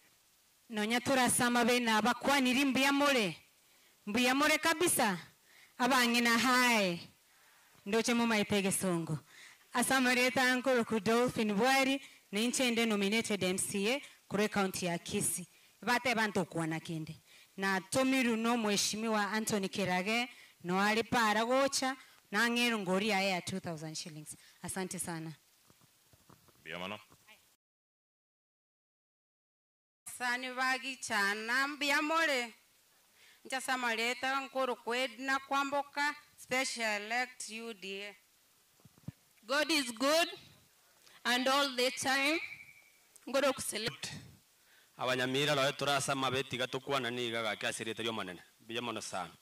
Speaker 13: nonya turasama bena bakwaniri Buyamole kabisa abangina hai ndoche mu maipege songo asamareta ankoro ku Dolphin Bwari ninchende nominated MCA kure county ya Kisii bate bantu kuona kinde na tomiru no mheshimiwa Anthony Kirage no alipara gocha na ngero ngori ya 2000 shillings. Asante sana.
Speaker 4: Biyamano.
Speaker 6: Sani bagi chana Buyamole. Njasa maleta nkoro kwedna kwamboka special elect UDA.
Speaker 23: God is good and all the time. Ngoro kuselect.
Speaker 20: Abanyamira lawe turasa mabeti gatukwana niga gakasirite ryo manene Buyamano sana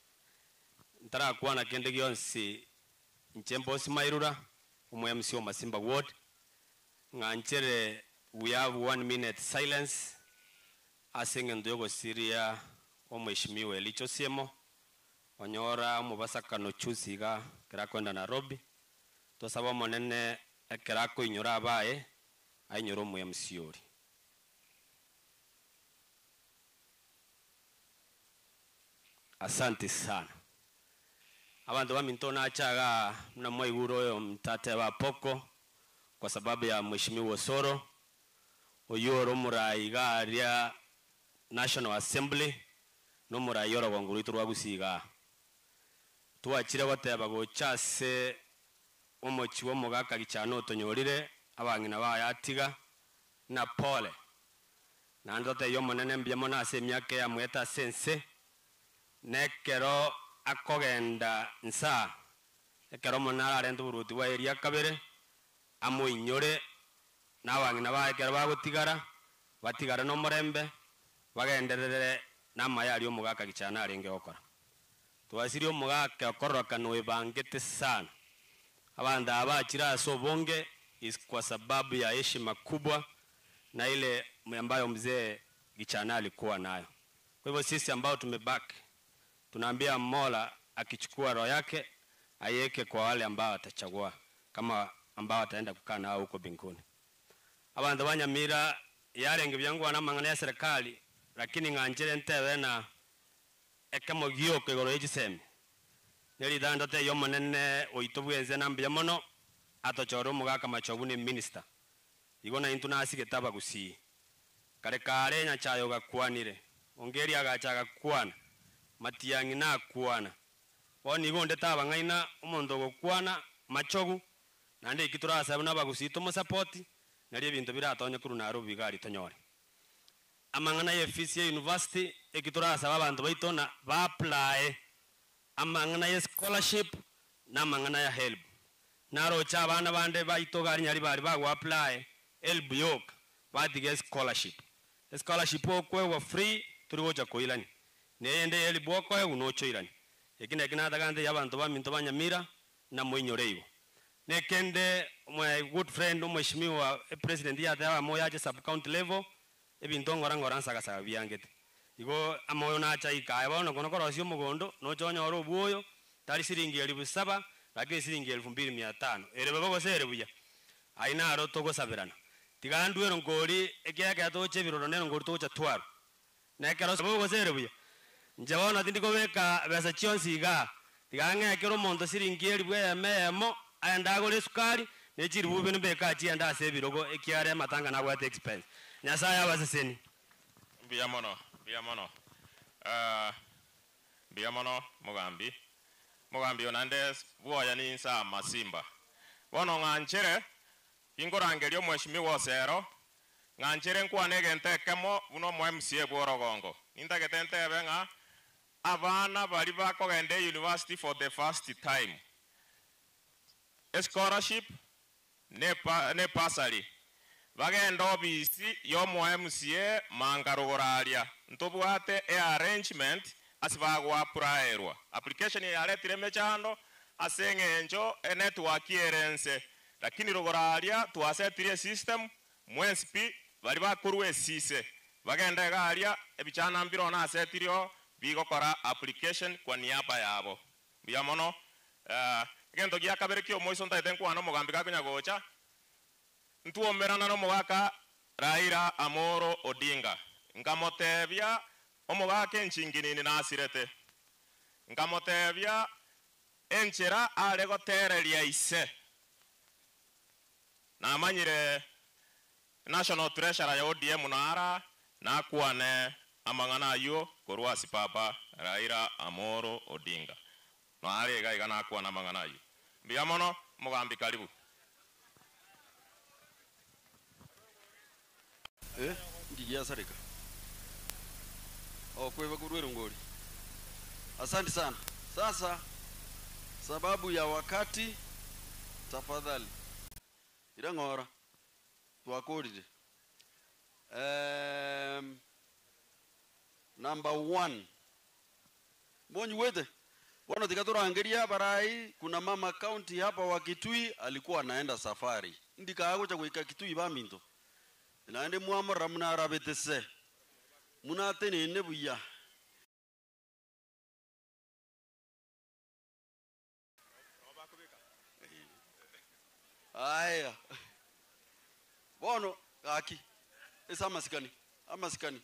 Speaker 20: ntara kwana kende gyonsi nchembo simairura umwe wa Masimba ward nganchere we have 1 minute silence asenge ndogo siria omweshimiwe Elicho Siemo onyora umubasakano chusiga kirakwenda Nairobi tosaba monene ekirako inyora abaye ainyoro umwe MCA Asante sana. Abantu bamintona achaga na mwaiguro yo mtate wa poko kwa sababu ya mheshimiwa Soro oyoro muraiga ria National Assembly no murayoro gwanguritu rwa gusiga. Tuachire bateba go chase omochi wo mugaka gichano tonyorire abangina bayatiga na pole. Na ndote yo monene Buyamano ase myake ya mweta sense nekero akogenda nsa ekero monara arento buruti wa eria kabere amo inyore nabangina baekero bagotigara batigara no morembe bagenderere namaya ari omugaka gichana arenge okora twasiri omugaka okoroka no ebangete sana abanda abachira sobonge is kwa sababu ya heshima kubwa na ile ambayo mzee gichana alikuwa nayo. Kwa hivyo sisi ambao tumebaki tunaambia Mola akichukua roho yake aiweke kwa wale ambao atachagua kama ambao ataenda kukaa nao huko mbinguni. Abantu banyamira yarenge byangu wana mangana ya serikali lakini nganjire ntewe na ekamo gyoke goro yiseme. Neri danda te yo monene oitobwenze na Buyamano atochoro mugaka machobuni minister. Igona intuna asigeta gusi. Kare kare nya chayo gakwanire. Ongeri agachaga kwana. Matiyangi na kwana. Woni gonde taba ngaina omondo gokwana machogu nande ikitura sabu na bagusito mo support nari ebintu biratonye kuru Nairobi gari tonyore. Amangana ya FCA University ikitura sabu abantu baitona ba apply amangana ya scholarship na amangana ya help. Naro cha bana bande baito gari nyari bari bago apply help yok badige scholarship. Scholarship okwe wa free turigoja koilani.
Speaker 5: neyende eli bwoko e unochoirani ekine kinatagante yabantu baminto banyamira na mwenyoreiwo nekende my good friend mheshimiwa president yataya moya aje sub county level ebinto ngora nsagasaga byangete igo amoyo nacha ikaye bono kono korosio mugondo no chonyora obuoyo tari siringi 7,000 lakini siringi 2,500 ere babo gosere buya aina aro togosabirana tigandwero ngori ekiake atoche biroro nero ngori tocha twaro nekero babo gosere buya njabona tindiko beka besa chionsi iga tigange kero monto siringi 1,000 anda gole sukari nechiri bube nbeka chi anda sebirogo ekiare matanga na what expense nyasaya baseseni
Speaker 4: biamono mugambi onande buoya ni nsa masimba bono nganchere ingorangerio mheshimiwa osero nganchere nkwanege ntekemo buno mo MCA bworogongo nindagete ntebe nga abana bari bakogende university for the first time a scholarship ne pasali bagenda obisi yo mo MCA mangarugoraria ntobwate arrangement asibagwa praerwa application ya letire mechando asengenjo network yerense lakini rugoraria tuasetirie system mwenspi bari bakurwe sise bagenda garia ebichana mbiro na asetirio bigokora application kwa niaba yabo biamono gento gya kabere kyo moiso ntaite nkwano mugambi gakunya gocha ntuomerana no mugaka Raila Amolo Odinga nkamotebya omugaka enchingini nasirete nkamotebya enchera ale gotereria ise namanyire national treasurer ya ODM nara nakwane amangana yo korwasi papa Raila Amolo Odinga no ale gaiga nakwana amangana yo biamono mugambi karibu
Speaker 18: ndigia sarika kweva kurwero ngori. Asante sana. Sasa sababu ya wakati, tafadhali irangora twakorire number 1 mbonyi wete wana tikaturangeria barai. Kuna mama county hapa wa Kitui alikuwa anaenda safari ndikago cha kuika Kitui baminto naende muamara munara betese munate ne buya aya bono aki esa masikani amasikani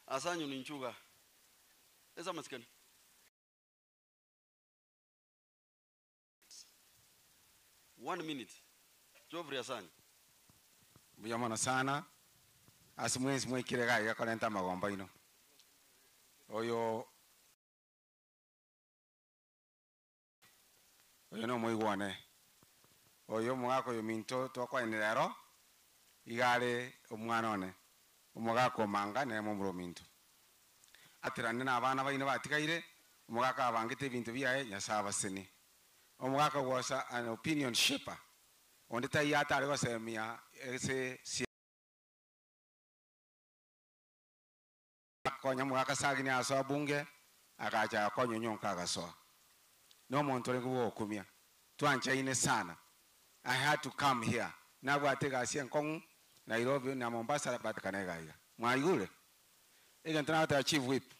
Speaker 18: asanyu ninchuga esa masikani one minute jovri asanyu
Speaker 8: buyamana sana asimwezi mwekire gai yakalenta magomba ino oyo no moigwane oyo mugako yo minto twakwanirero igare omwana one omugako manga ne mumuro minto atirane na abana baino batikaire omugako abangite bintu biaye nyasaba sini omugako was an opinion shaper onde tayata ari basemia ese konya mugaka sagini aso bunge akacha konyo nyonka agaso no muntu lengo kumia twancha ine sana. I had to come here. Nabu atega asien kong Nairobi na Mombasa batakanega hiya. Mwayule. Igantana ata chief whip.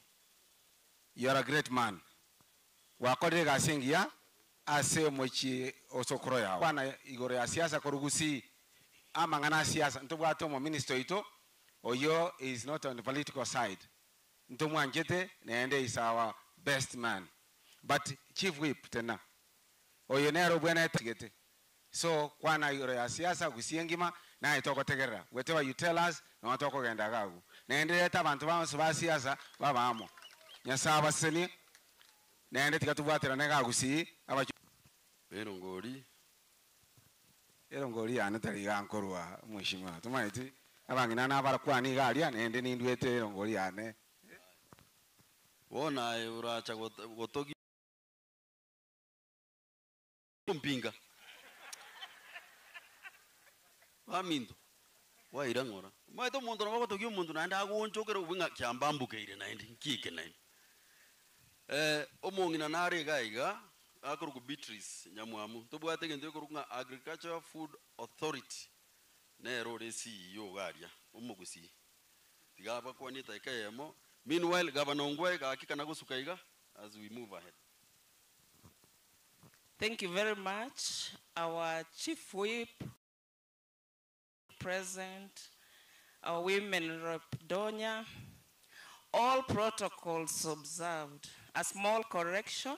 Speaker 8: You are a great man. Wakodega asengia ase mochi osokro yao. Bana igore ya siasa korugusi ama ngana siasa ntobu atomo minister ito oyo is not on the political side. Ntomu anjete naende is our best man. But chief whip tena oyo nero bwana etigete. So kwana igore ya siasa gusiengima na itoko tegera. Whatever you tell us na watoko genda gagu. Naende eta bantu ba siasa baba amo. Nyasaba seni naende tikatubwatira nega gusi aba erongori anatari gankorwa mwishima tumaiti abangina na barakwani galia nende nindwete erongori ane
Speaker 18: wona uracha gotogi mpinga bamindo waira ngora maito muntu nabako tokyo muntu nanda agonchokera ubinga kyambambukeire naindi nkike naindi omongina nare gaiga akuru ku Beatrice nyamwamu tobwate gende kurunga Agriculture Food Authority nero resi yo garia umugusi tigaba kwani taikayemo. Meanwhile Governor Ongwae hakika nagusukaiga as we move ahead.
Speaker 1: Thank you very much. Our Chief Whip present, our Women Rep Donya, all protocols observed. A small correction,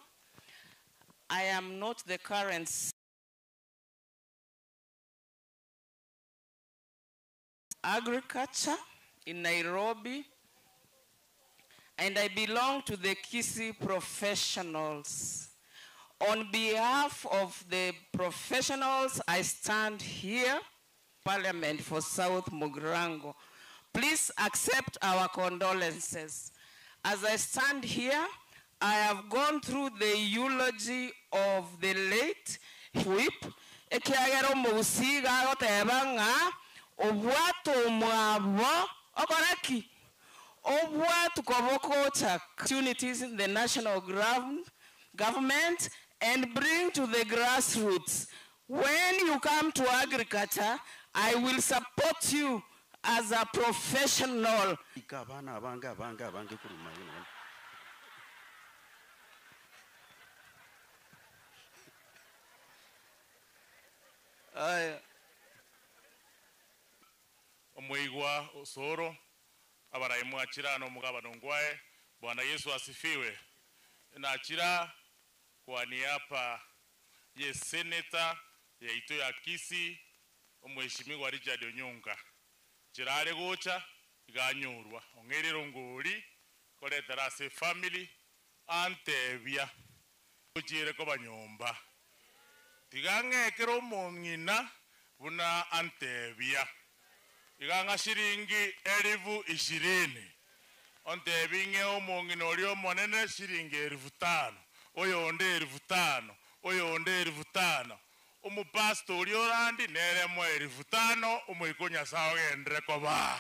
Speaker 1: I am not the current agriculture in Nairobi, and I belong to the Kisii professionals. On behalf of the professionals, I stand here, Parliament for South Mugirango. Please accept our condolences. As I stand here, I have gone through the eulogy of the late Whip. Ekiagero musiga gotebanga obwato mwabo okoraki obwato kobokocha opportunities in the national government and bring to the grassroots. When you come to agriculture, I will support you as a professional.
Speaker 3: Omwigwa Osoro abaraimu achira no mugabano Ongwae. Bwana Yesu asifiwe. Nachira kwa niaba ya seneta ya ito ya Kisii omweshimiwa Richard Onyonga chirare gocha iganyurwa ongerero ngori koletera se family antebia ojire ko banyomba tigangekero mongina buna antebia iganga shiringi 20,000 ontebinge omongina olio monene shiringi 5,000 oyonde 5,000 oyonde 5,000 umupastori orandi neremo 5,000 umuikonya sawa gendre koba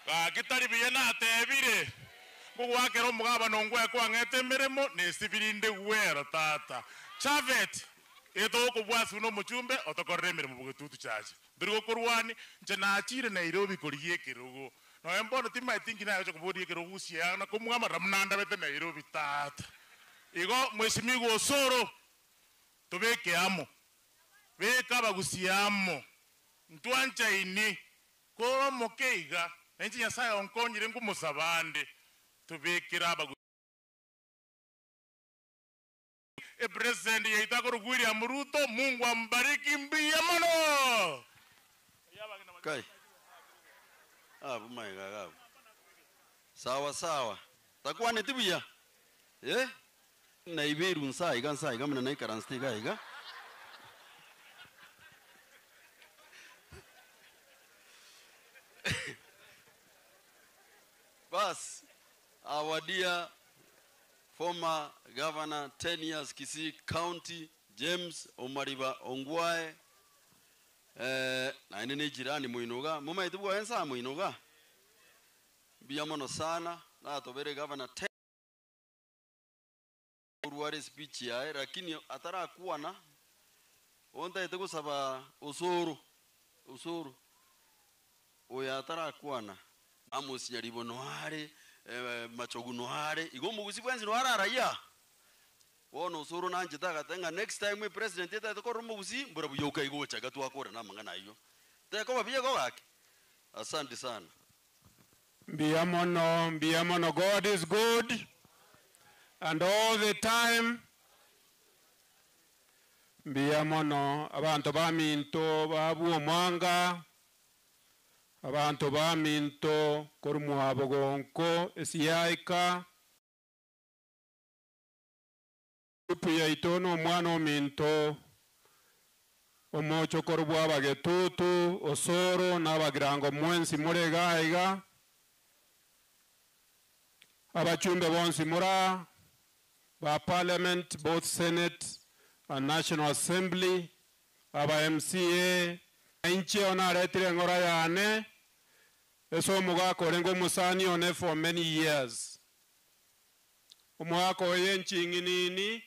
Speaker 3: gakitari biye natebire bugwakera omugabano Ongwae kwangete mirimo nesibirinde gwera tata chavet eto kubwasu no muchumbe otokorre mirimo bugetutu chache ndirigo kurwani nje nachire Nairobi kuriye kirugo no embono tima thinking nayo chokubodi kirugo sia na kumugama ramnanda bete Nairobi tata igo mweshimiwa Osoro tubeke amo beka bagusiamo ntwancha ini ko mokeiga enchi nyasaye onkonyire ngumusabande tubekira bagu president yaitako William Ruto. Mungu ambariki mbia mano
Speaker 18: kai bumaiga gabo sawa sawa takuwa netibia na iberu nsaiga mna naikaranstiga iga Bas, our dear former governor, 10 years, Kisii County, James Omariba Ongwae, na inene jirani muinoga, muma ituwa ensa muinoga, biyamono sana, na atobere governor 10 uruware speech ya, lakini atara kuwa na, onta ituwa saba usuru, oya atara kuwa na, amusi nyaribo noare, machogu noare, igo mugusi kwenzi noare araya. Wono usuru na njita katenga next time we president yeta ito koro mugusi, mbura buyoka igo chaga tuwa kore na mangana iyo. Teko babiye go waki. Asante sana.
Speaker 22: Mbiamono, God is good. And all the time, mbiamono, abantu baminto, babu omwanga, abantu baminto korumuhabo gonko esiyaika grupu ya itono omwana ominto omocho korubwa abagetutu Osoro n'abagirango mwensi muregaiga abachumbe bonsi mura ba parliament, both Senate and National Assembly, aba MCA inchi ona retire ngora yane
Speaker 26: eso mugako rengo musani one for many years umwako yenchi nini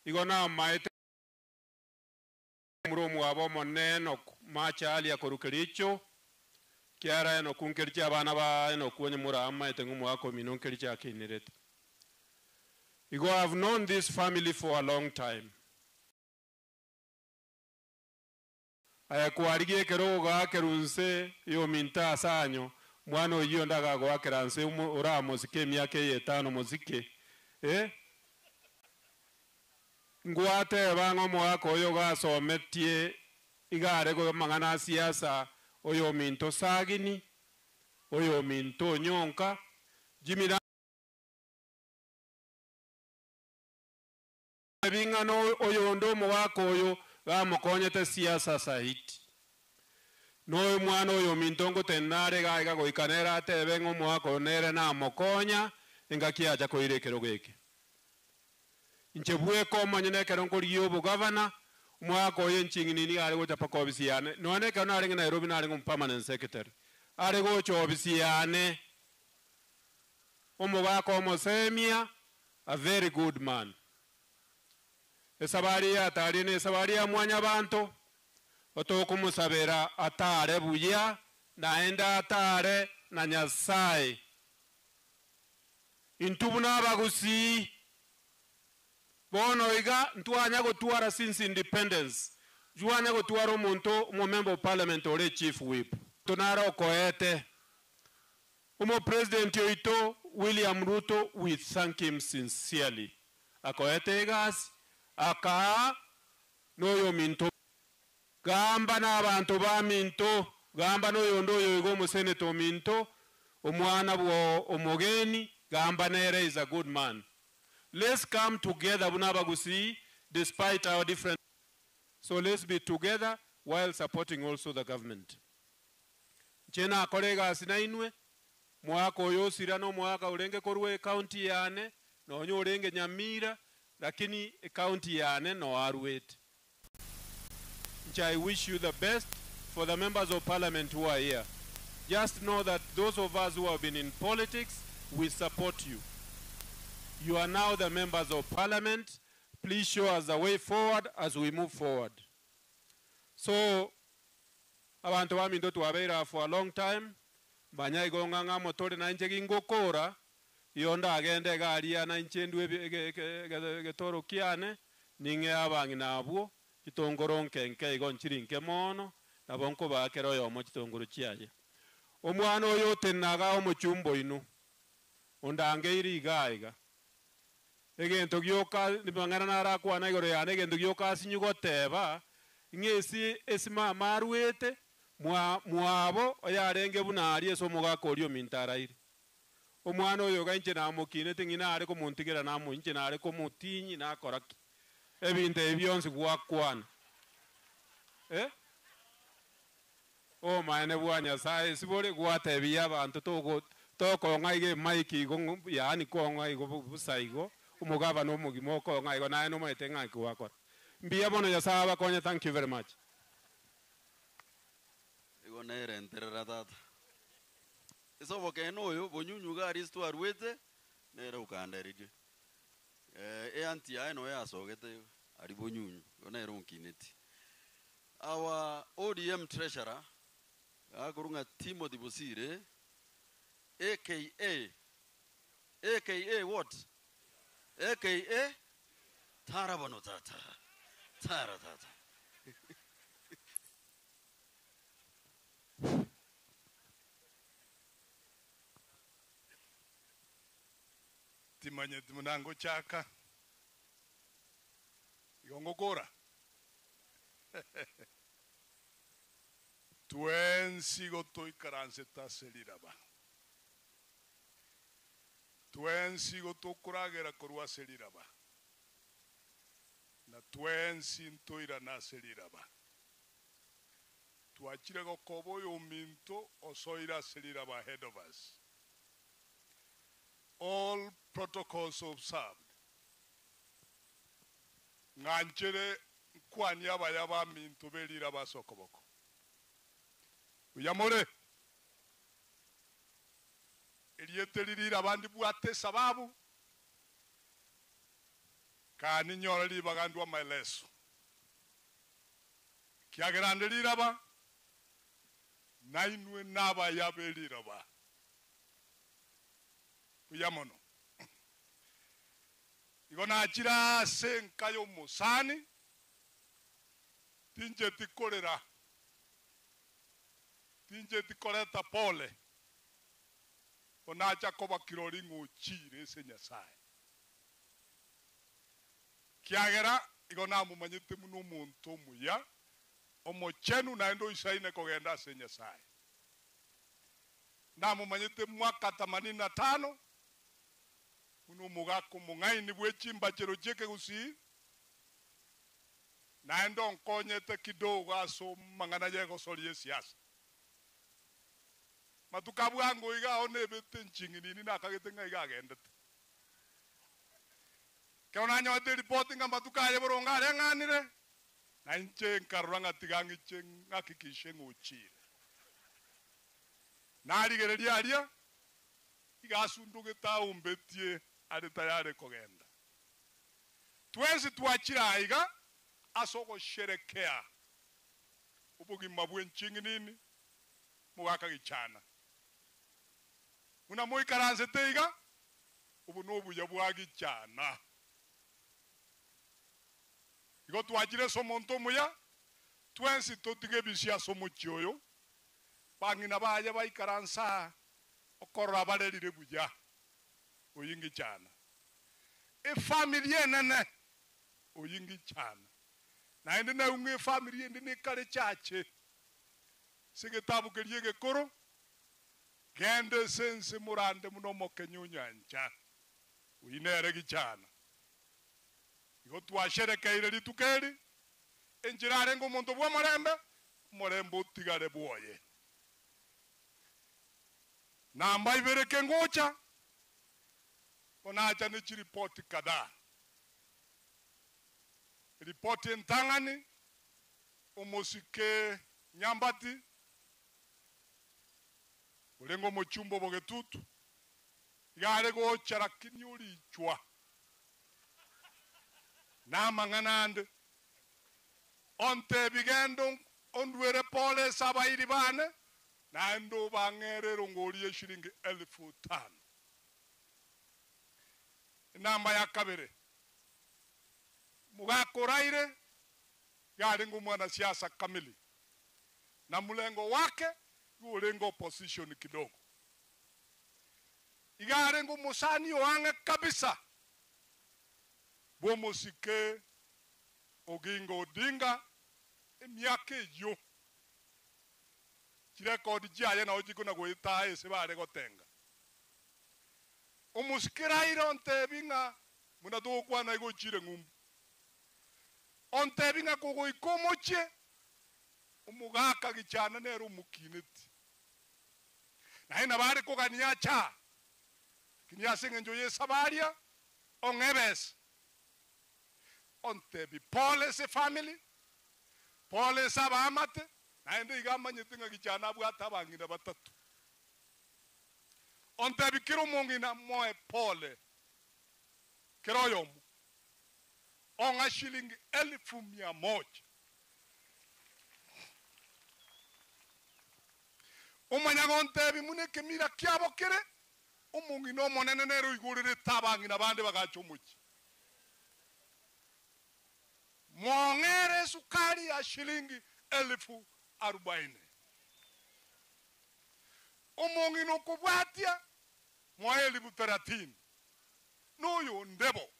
Speaker 26: igona maite muromu wabo moneno macha ali akorukericho kiara eno kunkericha abana ba eno kuonye murama etengu mwako minonkericha akinirete. Igo, I've known this family for a long time. Ayakuarigie keroga kerunse yo minta sanyo mwana oyo ndaga go akeranse ura muzike myake yetano muzike ngwate bango mwako oyo gasometie igare go mangana siasa oyo minto sagini oyo minto nyonka jimira bingano oyo ndo mwako oyo gamukonyete siasa sahiti no mwana oyo mintongo tenare gaiga goikanera tebe ng'omwako nere na mokonya engakiaja koirekero geke inchebwe ko manyene kero nkoriyo bu governor mwako oyo nchingini ari gocha pakobisiane none kana ari Nairobi na ari permanent secretary ari gocha obisiane omugako omosemia a very good man. Esabari atari ne sabari amwanya bantu otokumusabera atare buya naenda atare na Nyasaye intubuna bagusi bono iga ntwanya gotwara since independence juanya gotwara omuntu mo member of parliament ore chief whip tonara okoete umo president yoito William Ruto, we thank him sincerely akoete gas aka noyo minto gamba n'abantu ba minto gamba noyo ndoyo igo museneto minto omwana bwo omogeni gamba nere is a good man. Let's come together bunabagusi despite our different, so let's be together while supporting also the government. Chena kolega sinainwe mwako yosira no mwaka urenge korwe county yane no nyorenge Nyamira lakini county yane no Arwet. I wish you the best for the members of parliament who are here. Just know that those of us who have been in politics, we support you. You are now the members of parliament. Please show us the way forward as we move forward. So, abantu bamindo tuwabeira for a long time. Banya igonganga motore na nche gingokora. Yonda agende garia na nche ndwe getoro kiane. Ninge abangi na abuo. Kitongoro nkenke igon chirinke mono. Na bonko bakero yomo chitongoro chiaje. Omwana oyo tenaga omuchumbo inu. Ondange iri igaiga. Egento gyoka nibangana narakwana igoro yane egento gyoka sinyugoteba ngesi esima marwete mwabo oyarenge bunari eso mugako olyo mintara iri omwana oyo ganche namukine tingina ari ko muntigira namu inche nari ko mutinyi nakoraki ebintu ebyonsi gwakwana o maene bwanya sai sibore gwatebia abantu toko ngaige maiki go yani ko ngaigo busaigo umugaba no mugimo ko ngaigo nae no maite ngai kwakwa mbia bono ya saba konya. Thank you very much.
Speaker 18: Igo nere enterera tata eso bokeno oyo bonyunyu gari sto arwete nere ukanderije anti ya no ya sogete ari bonyunyu nere unkineti. Our ODM treasurer agurunga Timothy Busire aka what? AKA Tarabano Tata. Tara Tata.
Speaker 3: Timanye timunango chaka. Yongo kora. Twensi goto ikaranse taseliraba. Twensi goto kuragera korwa seliraba. Na twensi ntoira na seliraba. Tuachire go kobo yo minto osoira seliraba ahead of us. All protocols observed. Nganchere kwani yaba minto beliraba sokoboko. Uyamore Elietelirira abandi bwate sababu. Kani nyora libagandwa maeleso. Kiagerande liraba. Nainwe naba yabe liraba. Kuyamono. Igona achira senkayo musani. Tinje tikolera. Tinje tikoleta pole. Onacha koba kiroringo chire se Nyasaye. Kiagera igona mumanyite muno muntu muya omochenu naendo isaine kogenda se Nyasaye. Na mumanyite mwaka 85 muno mugako mungaini bwechimba chero cheke gusi naendo nkonyete kidogo aso mangana yego soli siasa. Matukabwango iga onebete nchingini na kagete ngaiga agendete. Kauna nyote reporting amba tukaye boronga renganire. Na inche nkarwanga tigangi chen ngakikishe ngochire. Nari gereria aria igasunduge ta umbetie ari tayari kogenda. Twezi tuachira iga asoko sherekea. Ubugi mabwe nchingini mugaka gichana. Una moi karanze teiga ubu nobu yabwagi cyana. Igo twagire somonto muya twensi totige bisia somo cyoyo bangina baye bayikaransa okorra barerire buya oyingi cyana. E family enene oyingi cyana. Na ende na unge family ende ne kare chache. Sigetabu keriye koro gende sense murande munomo kenyunyanja uinere gichana igo twasherekeire litukeri enjirare ngo muntu bwa morembe utigare bwoye namba ibereke ngocha onacha ni chiripoti kada ripoti ntangani omosike nyambati ulengo mochumbo bogetutu gare go charakini uri chwa na manganande onte bigendo ondwere pole sabairi bane na ndo bangere rongori shilingi 1500 namba ya kabere mugakoraire gare ngo mwana siasa kamili na mulengo wake ulengo opposition kidogo. Igare ngo musani wange kabisa. Bomo sike Oginga Odinga emyake yo. Kire kodi jaye na ojiko na goita ese bare gotenga. Omusikira ironte binga muna do kwa na go chire ngum. Onte binga ko go ikomoche umugaka gichana nero mukineti. Na ina bari ko gania cha. Kinia singenjo ye sabaria ongebes. Onte bi pole se family. Pole sabamate. Na ende igamba nyetinga gichana bwa tabangira batatu. Onte bi kiro mongina moe pole. Kiro yomu. Onga shilingi 1100. Umanyagonte bimune kemira kyabo kere umungi no monene nero igurire tabangi na bande bagachomuchi mongere sukari ya shilingi 1040 umungi no kubwatia moeli 30 no yo ndebo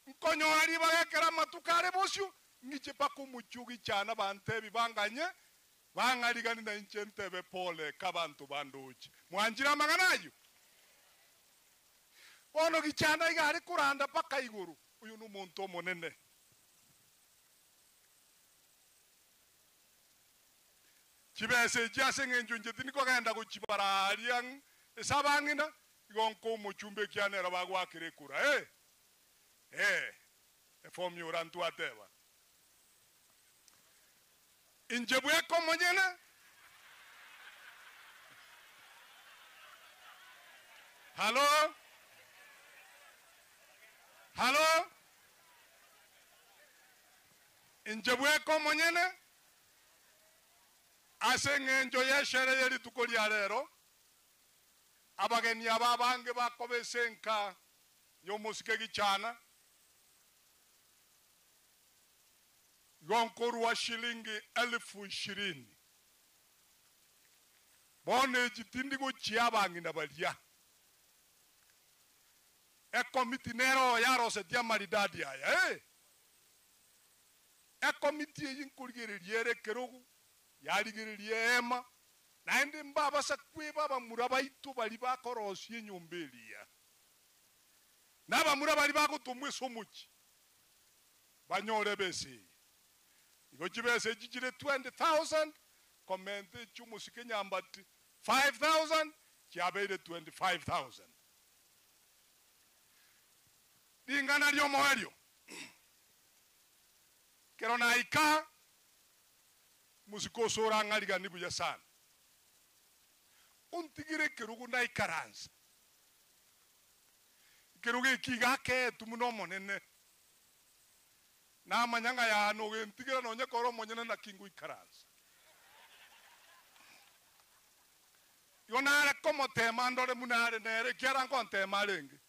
Speaker 3: nkonyo ari bagekera matukare bosyo ngiche pakumuchugi cyana bantebi banganye bangarigani na inchentebe pole kabantu banduchi mwanjira maganayo ono gichana igari kuranda paka iguru uyu numuntu monene kibese jase ngenjo njetini ko genda kuchibara aliang esabangina igonko muchumbe kyanera bagwakire kura efom yorantu ateba injebuye komonyene Halo? Halo? Injebweko monyene? Ase ng'enjo y'eshere y'erituko lya lero abageni aba bange bakobese nka y'omusike gichana gonkuru wa shilingi 20,000 bone jitindi guchia bangi na balia komiti nero yaro se dia maridadi aya komiti yinkurigiririe kerugu yarigiririe ema naende mbaba sakwiba bamuraba itu bali bakorosie nyumbelia naba muraba bali bakutumwe somuchi banyore bese igo jibese jijire 20,000 komente chumusike nyambati 5,000 kiabere 25,000 dingana lyo moelio kero naika musiko sora ngaliga nibuya sana untigire kerugu na ikaranza kerugu kigake tumuno monene na manyanga ya no ntigira no nyekoro monyene na kingu ikaranza yonare como tema ndore munare nere kiara nkonte malenge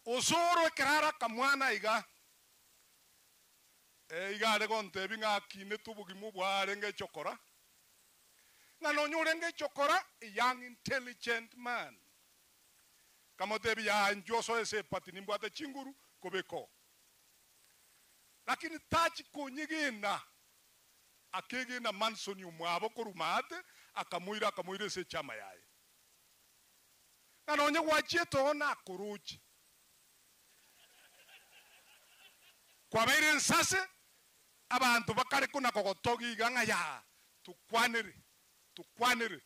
Speaker 3: usoro kirara kamwana iga igare konte binga kine tubugi mubware nge chokora ngano nyure nge chokora a young intelligent man kama tebi ya njoso ese patini mbwate chinguru kobeko lakini tachi kunyigina akege na mansoni umwabo kurumate akamuire se chama yaye ngano nye wachieto na kuruchi kwa baire nsase abantu bakare kuna kogotogi ganga ya tukwanire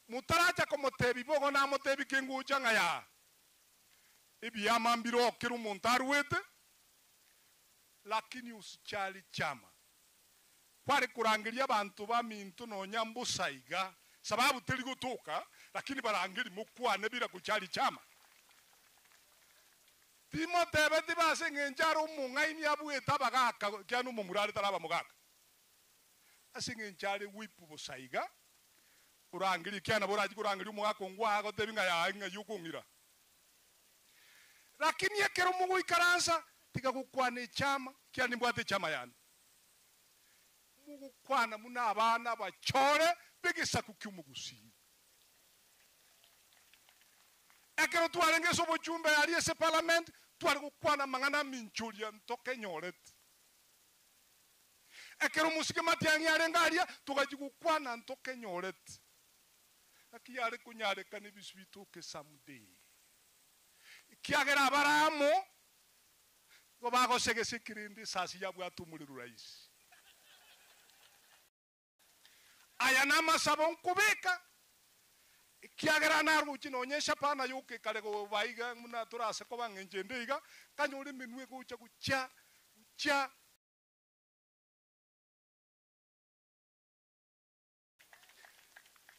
Speaker 3: mutaracha komotebi bogo na motebi kingu changa ya ibi ya mambiro kiru montarwete lakini usichali chama kwari kurangiria abantu ba mintu no nyambusaiga sababu teli gutuka lakini barangiri mukwane bila kuchali chama timo tebe tibase ngenjaro mungaini abueta bagaka kyanu mumurare taraba mugaka asingenjare wipu busaiga urangiri kyana boraji kurangiri mugaka ngwago tebinga ya inga yukungira lakini ekero mugu ikaransa tikakukwane chama kyani mbwate chama yani mugu kwana muna abana bachore bigisa kukyumugusi ekero twarenge sobo chumbe ali ese parliament twari kukwana mangana minchulia ntoke nyoret ekero musike matiangi arengaria tugaji kukwana ntoke nyoret akiyare kunyare kani bisbitu ke someday kiagera baramo go bago sege sikirindi sasi ya bwatu muri rais ayana masabon kubeka kiagera na ruchi nonyesha pana yuke kale go baiga muna turase ko bangenjende iga kanyuri minwe gucha gucha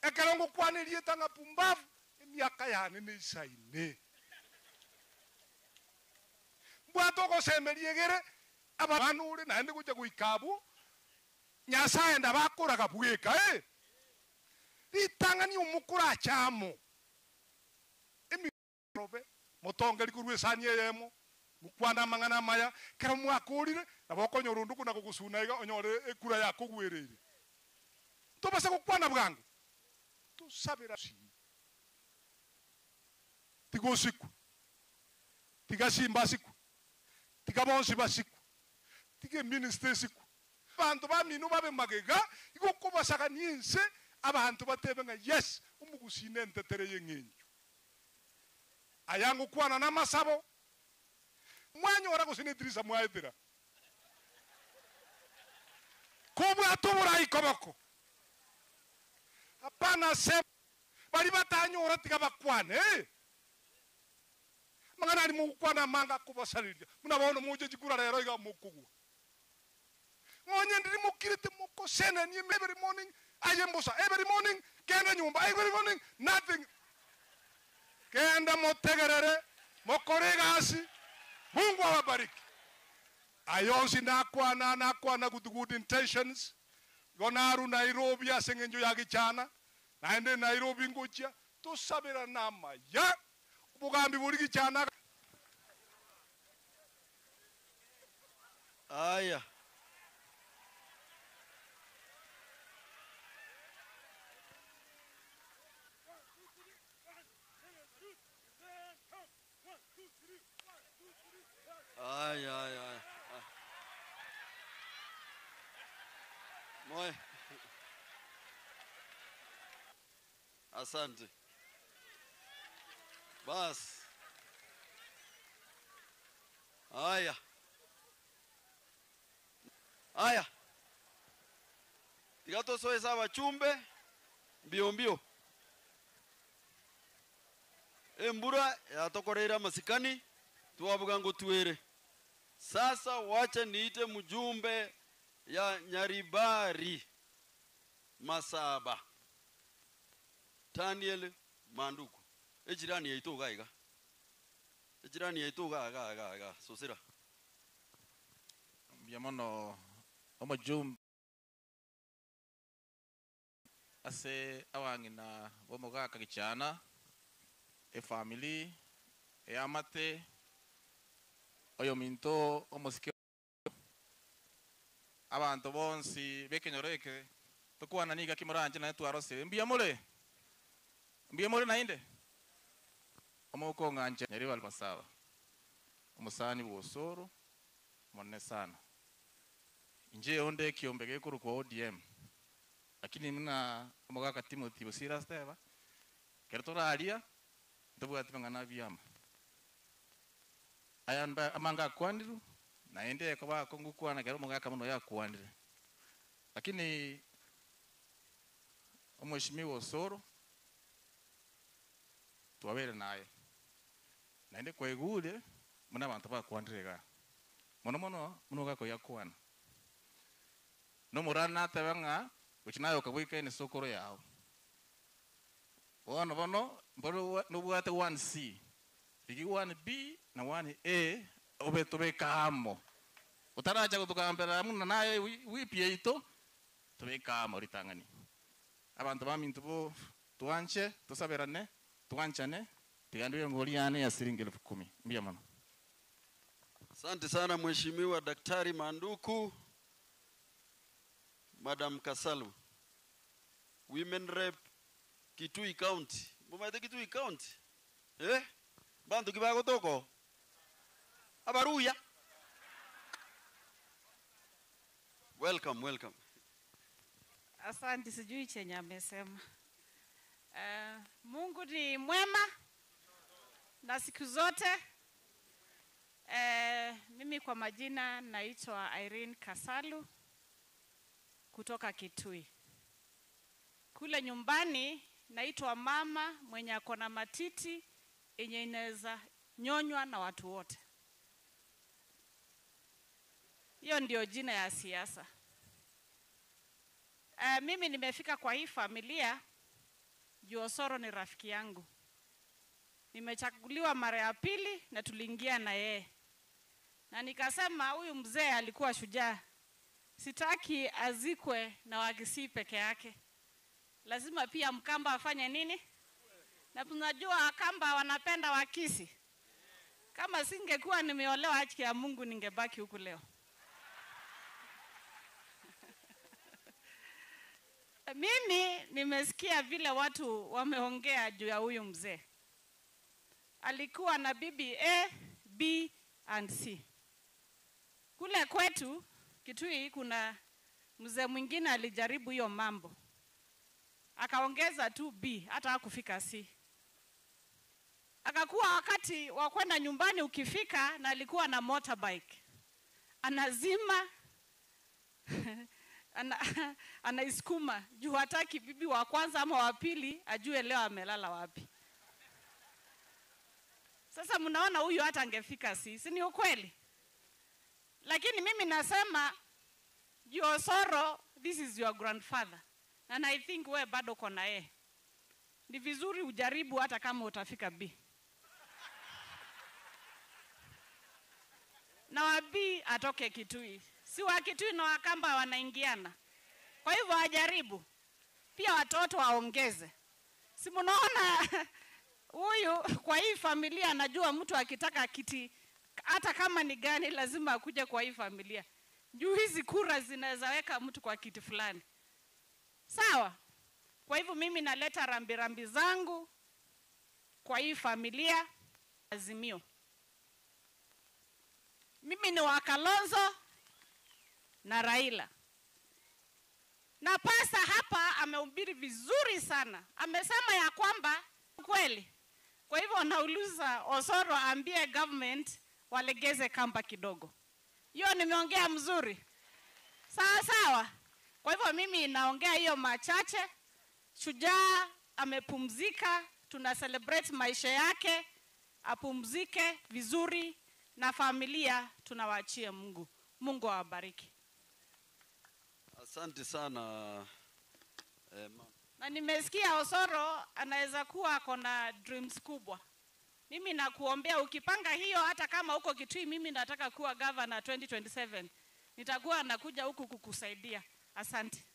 Speaker 3: ekalongo kwane lieta nga pumbavu miaka yani ni saine bwato ko semeliegere abanure naende gucha guikabu nyasa enda bakura kabweka litangani umukura chamo emirobe motongeri kurwe sanye yemo mukwana mangana maya kera mwakurire naboko nyorundu kuna kugusuna iga onyore ekura yako gwerere to basa kukwana bwangu to sabira si tigosiku tigasimba siku tigabonsi basiku tige minister siku bantu ba minu babe magega iko kubasaka ninse abantu batebenga yes umugusine ntetere yengenju ayangu kwana na masabo mwanyo ora kusine Idrisa mwaedera kubwa tubura ikoboko apana se bali batanyo ora tikabakwane mangana ari mukwana manga kubasalirya munabona muje jikura rero iga mukugwa ngonye ndiri mukirite mukosena ni every morning ayembusa every morning kenda nyumba every morning nothing kenda mutegerere mukore gasi. Mungu awabariki. Ayonsi nakwana with good intentions. Gonaru Nairobi asengenjo ya gichana. Naende Nairobi nguchia. Tusabira nama ya. Ubugambi buri gichana.
Speaker 18: Aya. Ay. Moy. Asante. Bas. Aya. Tigato soeza bachumbe mbio. Embura yatokorera masikani tuwabuga ngo tuwere. Sasa wacha niite mjumbe ya Nyaribari Masaba Daniel Manduku. Ejirani yaito gaiga. Ejirani yaito ga sosira.
Speaker 14: Biamono omujumbe ase awangina bomugaka gichana family amate oyo minto omusike abantu bonsi bekenyoreke tukwana niga kimuranje na twarose mbiyamole nainde omoko nganje nyari balmasaba omusani bosoro monne sana nje onde kiombege kuru kwa ODM lakini mina omugaka Timothy Busira steva kertora alia ndobuga tibangana biyama ayamba amanga kwandiru naende kwa kongu kwana kero mugaka muno ya kwandire lakini omweshimiwa Osoro tuwabere naye naende kwa igule muna abantu bakwandirega muno gako yakwana no murana tabanga uchinayo kabwika ni sokoro yao bono no bwate 1C ligi 1B na 1A obetobe kamo utaraja kutukambera muna naye wipie ito tobe kamo ritangani abantu bamintu bo tuanche tusaberane tuanchane tiganduye ngoliane ya shilingi 10,000 mbia mama.
Speaker 18: Asante sana Mheshimiwa Daktari Manduku. Madam Kasalu, Women Rep Kitui County. Mumate Kitui County? Bantu kibago toko? Abaruya. Welcome.
Speaker 15: Asante, sijui chenye amesema. Mungu ni mwema na siku zote. Mimi kwa majina naitwa Irene Kasalu kutoka Kitui. Kule nyumbani naitwa mama mwenye akona matiti yenye inaweza nyonywa na watu wote. Hiyo ndio jina ya siasa. Mimi nimefika kwa hii familia juu Osoro ni rafiki yangu. Nimechaguliwa mara ya pili na tuliingia na yeye. Na nikasema huyu mzee alikuwa shujaa. Sitaki azikwe na Wakisii peke yake. Lazima pia Mkamba afanye nini? Na tunajua Wakamba wanapenda Wakisii. Kama singekuwa nimeolewa haki ya Mungu ningebaki huku leo. Mimi nimesikia vile watu wameongea juu ya huyu mzee. Alikuwa na bibi A, B and C. Kule kwetu Kitui kuna mzee mwingine alijaribu hiyo mambo. Akaongeza tu B, hata hakufika C. Akakuwa wakati wa kwenda nyumbani ukifika na alikuwa na motorbike. Anazima anaiskuma juu hataki bibi wa kwanza ama wa pili ajue leo amelala wapi. Sasa mnaona huyu hata angefika C, si ni ukweli? Lakini mimi nasema Osoro, this is your grandfather. And I think wewe bado kona yeye. ni vizuri ujaribu hata kama utafika B. Na wa B atoke Kitui. Si wa Kitui na Wakamba wanaingiana. Kwa hivyo ajaribu. Pia watoto waongeze. Si mnaona huyu kwa hii familia anajua mtu akitaka kiti hata kama ni gani lazima akuje kwa hii familia. Juu hizi kura zinaweza weka mtu kwa kiti fulani. Sawa? Kwa hivyo mimi naleta rambirambi zangu kwa hii familia Azimio. Mimi ni wa Kalonzo na Raila. Na pasta hapa amehubiri vizuri sana. Amesema ya kwamba kweli. Kwa hivyo nauliza Osoro ambie government walegeze kamba kidogo. Hiyo nimeongea mzuri. Sawa sawa. Kwa hivyo mimi naongea hiyo machache. Shujaa amepumzika, tuna celebrate maisha yake, apumzike vizuri na familia tunawaachia Mungu. Mungu awabariki.
Speaker 18: Asante sana.
Speaker 15: Na nimesikia Osoro anaweza kuwa ako na dreams kubwa. Mimi nakuombea ukipanga hiyo hata kama uko Kitui mimi nataka kuwa governor 2027. Nitakuwa nakuja huku kukusaidia. Asante.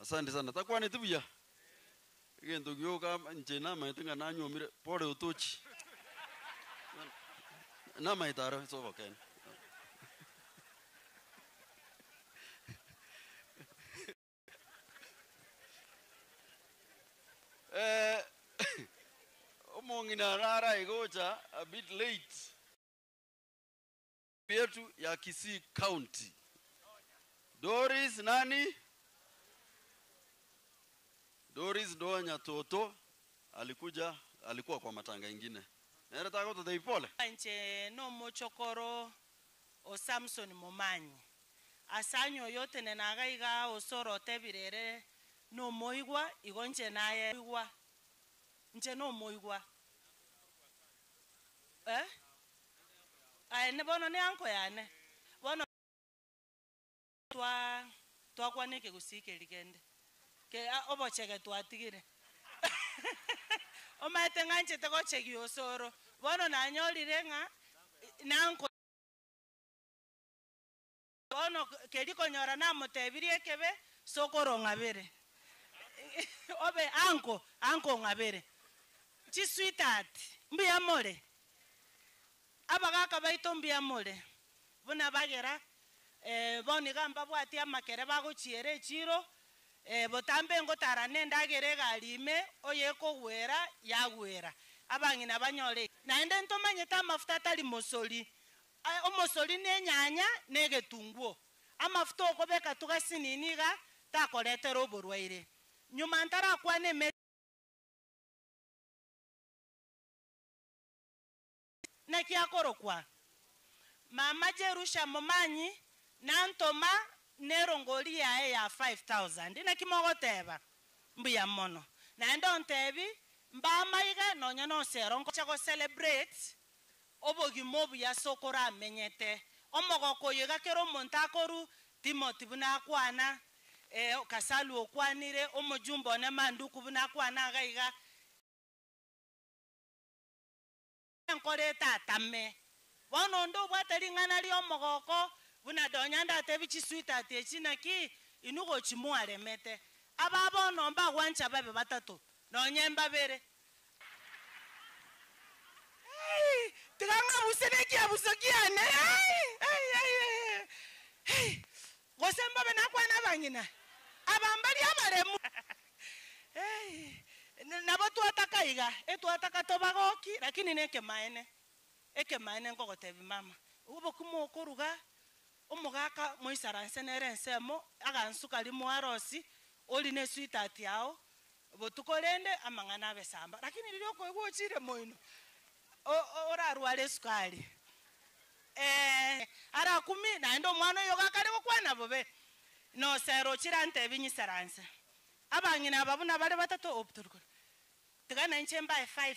Speaker 18: Asante sana. Takuwa ni tibuya. Gendo gyoka njena maitenga nanyo mire pole utochi. Na maitaro so okay. Omongina rara igocha a bit late. Yetu ya Kisii County. Doris nani? Doris Doanya Toto alikuwa kwa matanga ingine. Nere tako to deipole.
Speaker 1: Nche no mochokoro o Samson Momanyi. Asanyo yote nenagaiga Osoro tebirere no moigwa igonche naye igwa. Nche no moigwa. Ne bono ne anko yane. Bono twa kwaneke gusike ligende. Ke obochege twatigire. Omate nganche tego chegi Osoro. Bono nanyolire nga nanko bono keliko nyora na motebirie kebe sokoro ngabere. Obe anko ngabere. Chi sweetheart mbiya mole. Abagaka baito mbiya mole. Buna bagera boni gamba bwati amakere bagochiere chiro botambe ngotara nenda gere galime oyeko gwera yagwera abangina banyole naende ntomanyeta mafuta tali mosoli omosoli nenyanya negetunguo amafuta okobeka tugasininiga takoletera oborwaire nyuma ntara kwane nakiakorokwa mama Jerusha Momanyi nantoma nerongoli yae ya 5,000 ina kimogoteba mbuya mono na ndo ntebi mba maiga nonya no serongo chago celebrate obogimobu ya sokora amenyete omogoko yega kero montakoru Timothy buna kwana kasalu okwanire omojumbo ne manduku buna kwana gaiga nkore tatame bono ndo bwatelingana li omogoko buna donyanda tebichi sweetheart echinaki inugo chimware mete ababo nomba wancha babe batatu nonyemba bere tiganga buseneki abusokiane gosemba bena kwana bangina abambali amaremu nabo tuatakaiga etuataka tobagoki lakini neke maene ngogotebi mama ubo kumokoruga omugaka moisaranse nerensemo agansuka limo arosi oli ne sweetheart yao botukolende amangana besamba lakini lilio ko egwochire moino orarwale sukali ara kumi na ndo mwana yo gakari kwana bobe no sero chirante binyisaranse abangina babuna bale batatu opturko tigana nchemba 5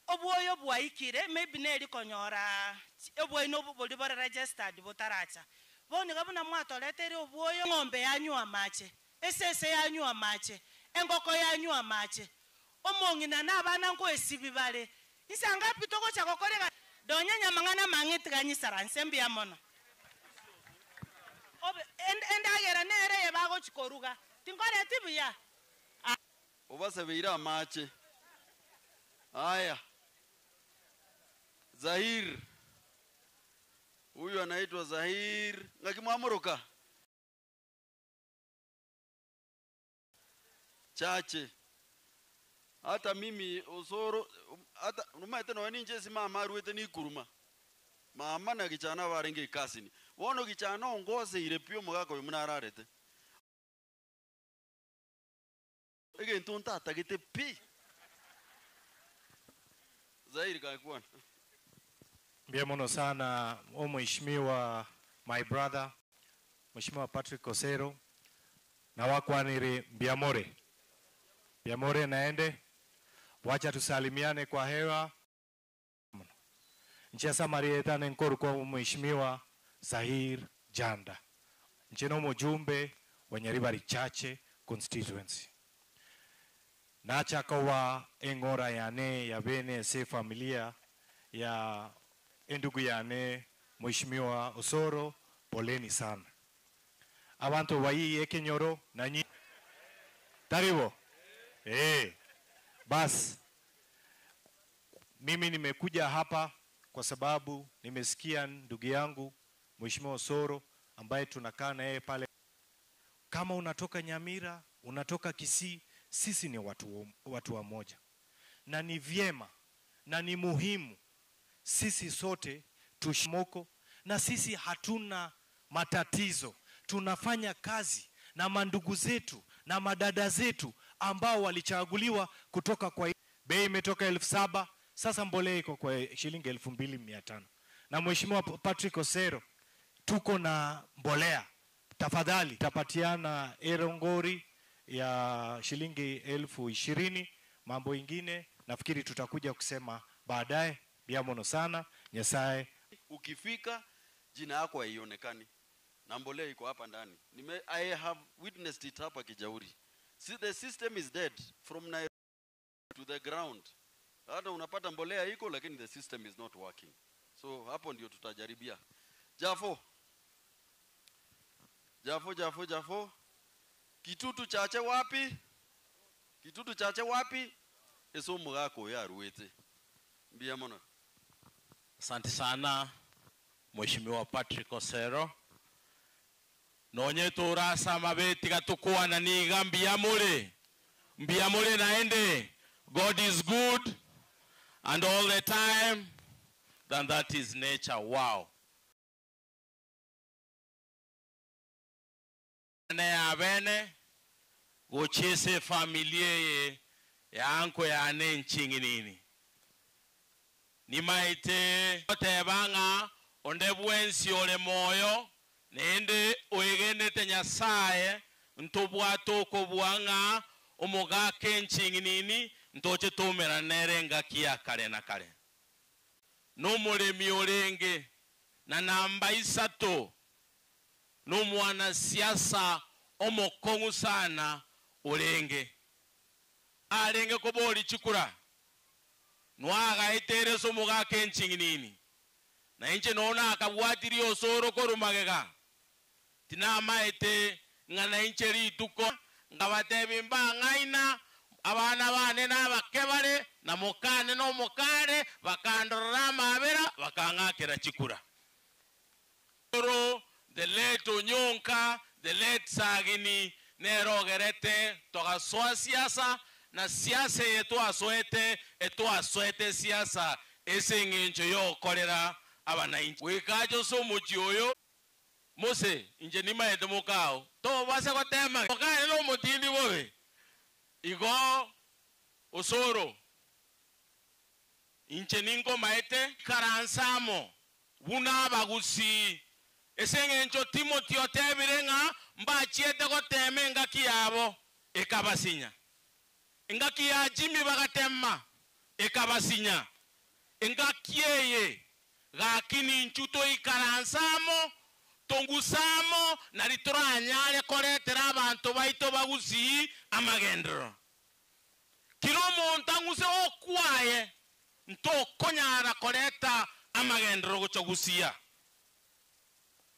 Speaker 1: obwoyo bwaikire maybe neri konyora obwoyo no boli bara registered botaracha boni gabuna mwatoletere obwoyo ngombe yanyu amache esese yanyu amache engoko yanyu amache omongina nabana ngo esibibale isanga pitoko chakokorega donye nyamangana mangiti kanyisara nsembi ya mono obe endagera nere yebago chikoruga tingore tibuya
Speaker 18: Obase beira amache. Haya. Zahir. Huyu anaitwa Zahir. Ngakimwamuruka. Chache. Hata mimi Osoro hata numaite no ninje simama ruete ni kuruma. Mama na kichana barenge kasini. Wono kichana ongose irepio mugako yumunararete. Ege ntonta atagete pi. Zahir kakwana.
Speaker 12: Mbiamono sana mheshimiwa my brother Mheshimiwa Patrick Osero na wakwanire Mbiamore. Mbiamore naende wacha tusalimiane kwa hewa. Nchesa Marieta nkoru kwa Mheshimiwa Zahir Janda. Ncheno mjumbe wa Nyaribari Chache constituency. Nacha kwa engora yane ya bene se familia ya endugu yane Mheshimiwa Osoro, poleni sana. Abantu wai ekenyoro nanyi taribo bas mimi nimekuja hapa kwa sababu nimesikia ndugu yangu Mheshimiwa Osoro ambaye tunakaa na yeye pale. Kama unatoka Nyamira, unatoka Kisii, sisi ni watu wa moja. Na ni vyema na ni muhimu sisi sote tushimoko, na sisi hatuna matatizo. Tunafanya kazi na mandugu zetu na madada zetu ambao walichaguliwa kutoka kwa bei imetoka 7,000, sasa mbolea iko kwa shilingi 2,500. Na Mheshimiwa Patrick Osero, tuko na mbolea. Tafadhali tapatiana erongori ya shilingi 20,000. Mambo ingine nafikiri tutakuja kusema baadaye. Biamono sana, Nyasaye.
Speaker 18: Ukifika jina yako haionekani. Na mbolea iko hapa ndani. I have witnessed it hapa Kijauri. See, the system is dead from Nairobi to the ground. Hata unapata mbolea iko lakini the system is not working. So hapo ndio tutajaribia. Jafo. Kitutu chache wapi? Kitutu chache wapi? Eso mugako ya ruete. Mbiamono.
Speaker 25: Asante sana Mheshimiwa Patrick Osero. Nonye turasa mabeti gatukuwa na niga Mbiamore naende. God is good and all the time. Then that is nature. Wow. Ne abene gochese familie ya anko ya ane nchingi nini. Nimaite otebanga onde bwensi ole moyo nende oegene Nyasaye ntobwato ko bwanga omugake nchingi nini ntoche tumera nerenga kia kale na kale. No mulemi olenge na namba 3 no mwana siasa omokongu sana olenge. Alenge ko boli chikura. Nwaga itereso mugake nchingi nini. Na inche nona akabwatiri Osoro ko rumagega. Tinama ete ngana inche rituko ngabatebimba ngaina abana bane n'abakebare na mukane no mukare bakandorora mabera bakangakira chikura. The late Onyonka, the late Sagini nerogerete togaswa siasa na siasa yetu asoete siasa esengencho yo kolera abanainchi. Wekajo so mujioyo Mose injenima edemokao to base ko tema okane no mutindi bowe igo Osoro incheningo maete karansamo buna bagusi esengencho Timothy otebirenga mbachiete ko teme ngaki yabo ekabasinya ngaki ya Jimmy bagatema ekabasinya ngaki yeye gakini nchuto ikaransamo
Speaker 2: tongusamo na litoranyale koletera abantu baito bagusi amagendero kilo muntu anguse okwaye ntokonyara koleta amagendero gochogusia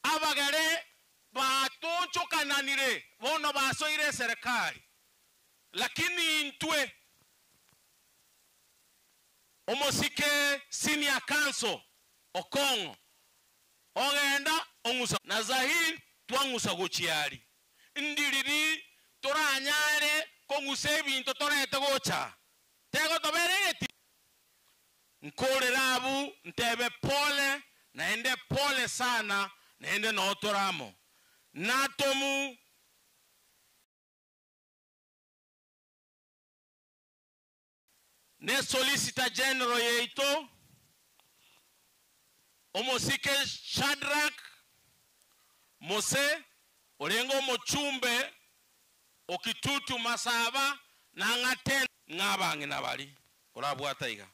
Speaker 2: abagare batonchokananire bono basoire serikali lakini ntwe omosike senior council okongo ogenda ongusa na Zahir twangusa gochiali ndiriri toranyare konguse bintu torete gocha tego tobereti nkole rabu ntebe pole naende pole sana naende notoramo natomu ne solicitor general yeito omosike Shadrack Mose olengo mochumbe okitutu masaba na ngaten ngabangi nabali olabwata iga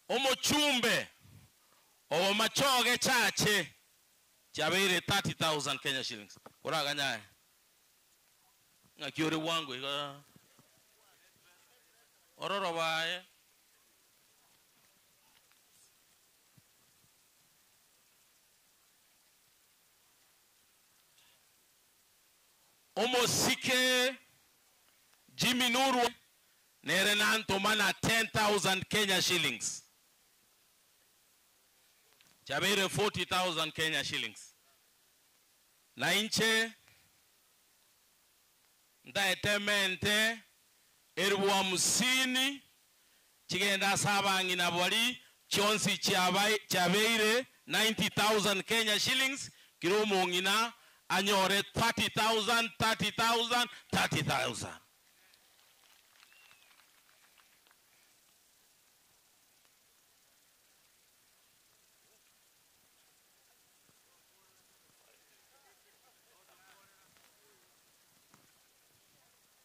Speaker 2: omochumbe owo machoge chache chabire 30,000 Kenya shillings oraganya ngakiore wangu iga ororo bae omosike Jimmy Nuru nerenanto mana 10,000 Kenya shillings chabire 40,000 Kenya shillings na inche ndaetemente erwa musini chigenda sabangi na bwali chonsi chabeire 90,000 Kenya shillings kiromo ngina anyore 30,000 30,000 30,000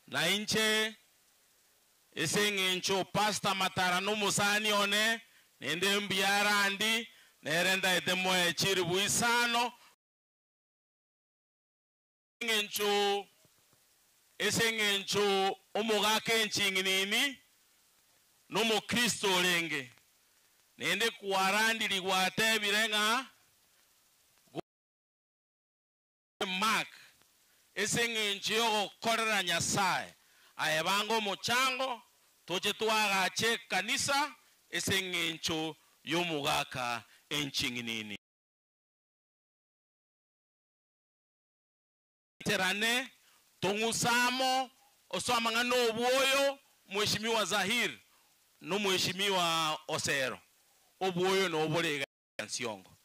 Speaker 2: na inche esengencho pasta matara no musani one nende mbiarandi nerenda edemo echiri buisano esengencho omugake nchinginini no mu Kristo lenge nende kuarandi ligwate birenga Mark esengencho okorera Nyasaye ayebango mochango toche twagache kanisa esengencho yomugaka enchinginini terane tongusamo oswamanga no obwoyo mheshimiwa Zahir no mheshimiwa Osero obwoyo no oborega Nsiongo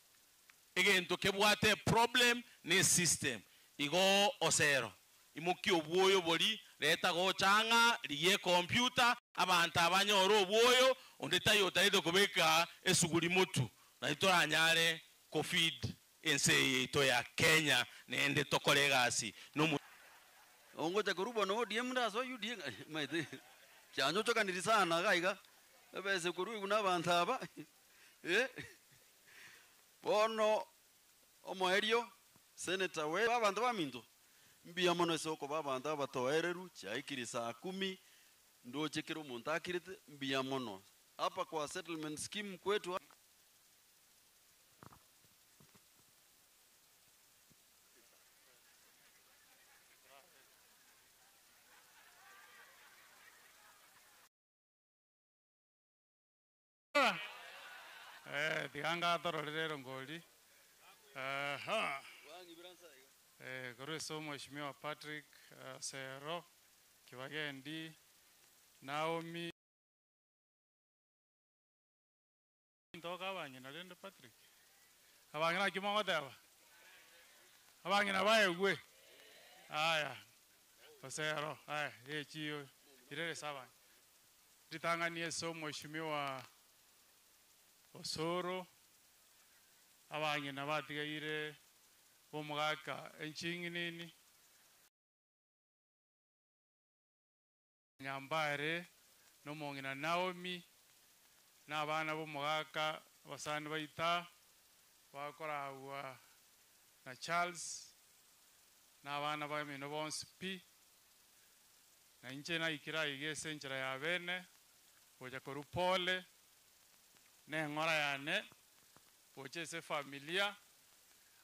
Speaker 2: egento kebwate problem ne system igo Osero imuki obwoyo boli leta gochanga liye computer abantu abanyoro obwoyo ondeta yotaido kubeka esuguli mutu na itoranyare covid ense ito ya Kenya nende tokolegasi no
Speaker 18: ongoja kurubo no diem ndaso yudie maite chanjo chokaniri sana gaiga ebese kuru kuna abantu aba bono omoerio senator we abantu baminto mbia mono esoko babantu abatoereru chaikiri saa 10 ndo chekero umuntu akirite mbia mono hapa kwa settlement scheme kwetu
Speaker 16: diganga tororero ngoli Goreso Mheshimiwa Patrick Sero Kiwagendi Naomi ntoka abanyina rende Patrick abanyina kimogoteba abanyina baegwe aya Sero aya echiyo irere saba ritanganie so Mheshimiwa Osoro abanyina batigaire bomugaka enchinginini Nyambare no mongina Naomi n'abana bomugaka basani baita bakorawa na Charles n'abana bamino bonsi pi na inche na ikira igese nchira ya bene boja korupole ne ngora yane boche se familia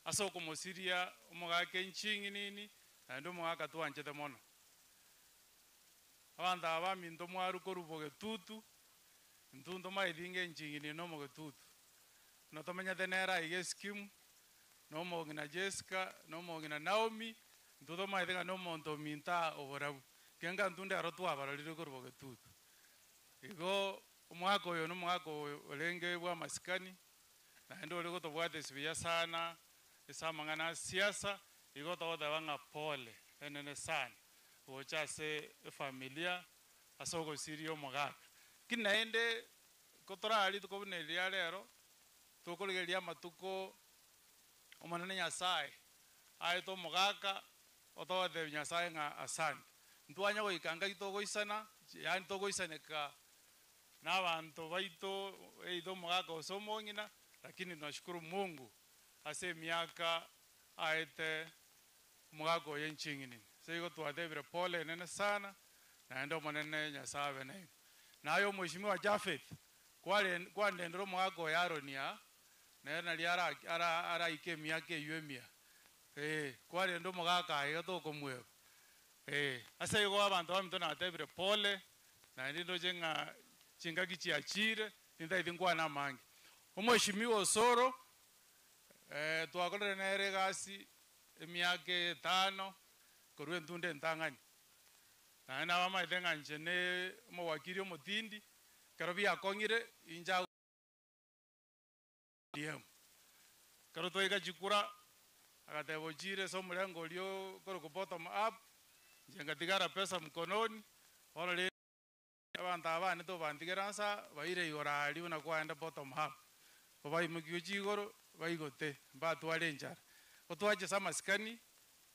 Speaker 16: aso komosiria umugake nchingi nini na ndo mugaka tuanchete mono abanda abami ndo mwaru koruboge tutu ntundo maidinge nchingi ni no moge tutu no tomenya tenera ige scheme no mogina Jessica no mogina Naomi ntundo maidinga no monto minta oborabu kenga ntunde arotu abaralire koruboge tutu igo umwaka oyo no mwaka olenge bwa masikani na ndo lego tobwate sibya sana esamangana siasa igo toda banga pole enene sana bocha se familia asoko sirio mogaka kinaende kotorali tukobnelia lero tokoligelia matuko omanene nyasaye aye to mogaka otode nyasaye nga asante ntwanya goikanga itogoisana yani togoisaneka n'abantu baito eido mogaka osomongina lakini tunashukuru Mungu ase miaka aete mogaka oyenchingini sego twadebire pole nene sana na ndo manene nyasabe nayo nayo mheshimiwa Jafeth kwa ndendro mogaka yaronia na liara ara ike miaka yemia kwa ndo mogaka ayo to komwe ase go abantu bamito na tebire pole na ndo jenga chinga kichiachire ninda idingwa na mangi umheshimiwa Osoro twakolere nere gasi emiaka 5 korwe ntunde ntangani na bama idenga nchene mowakiri omutindi karo bia kongire inja diem karo toiga chikura akatebo chire so mulengo lio koro ko bottom up njenga tigara pesa mkononi ole abantu abane to bandigeransa baire yorali una kwanda bottom up babai mugiuchi goro baigote batwale njara otwaje samaskani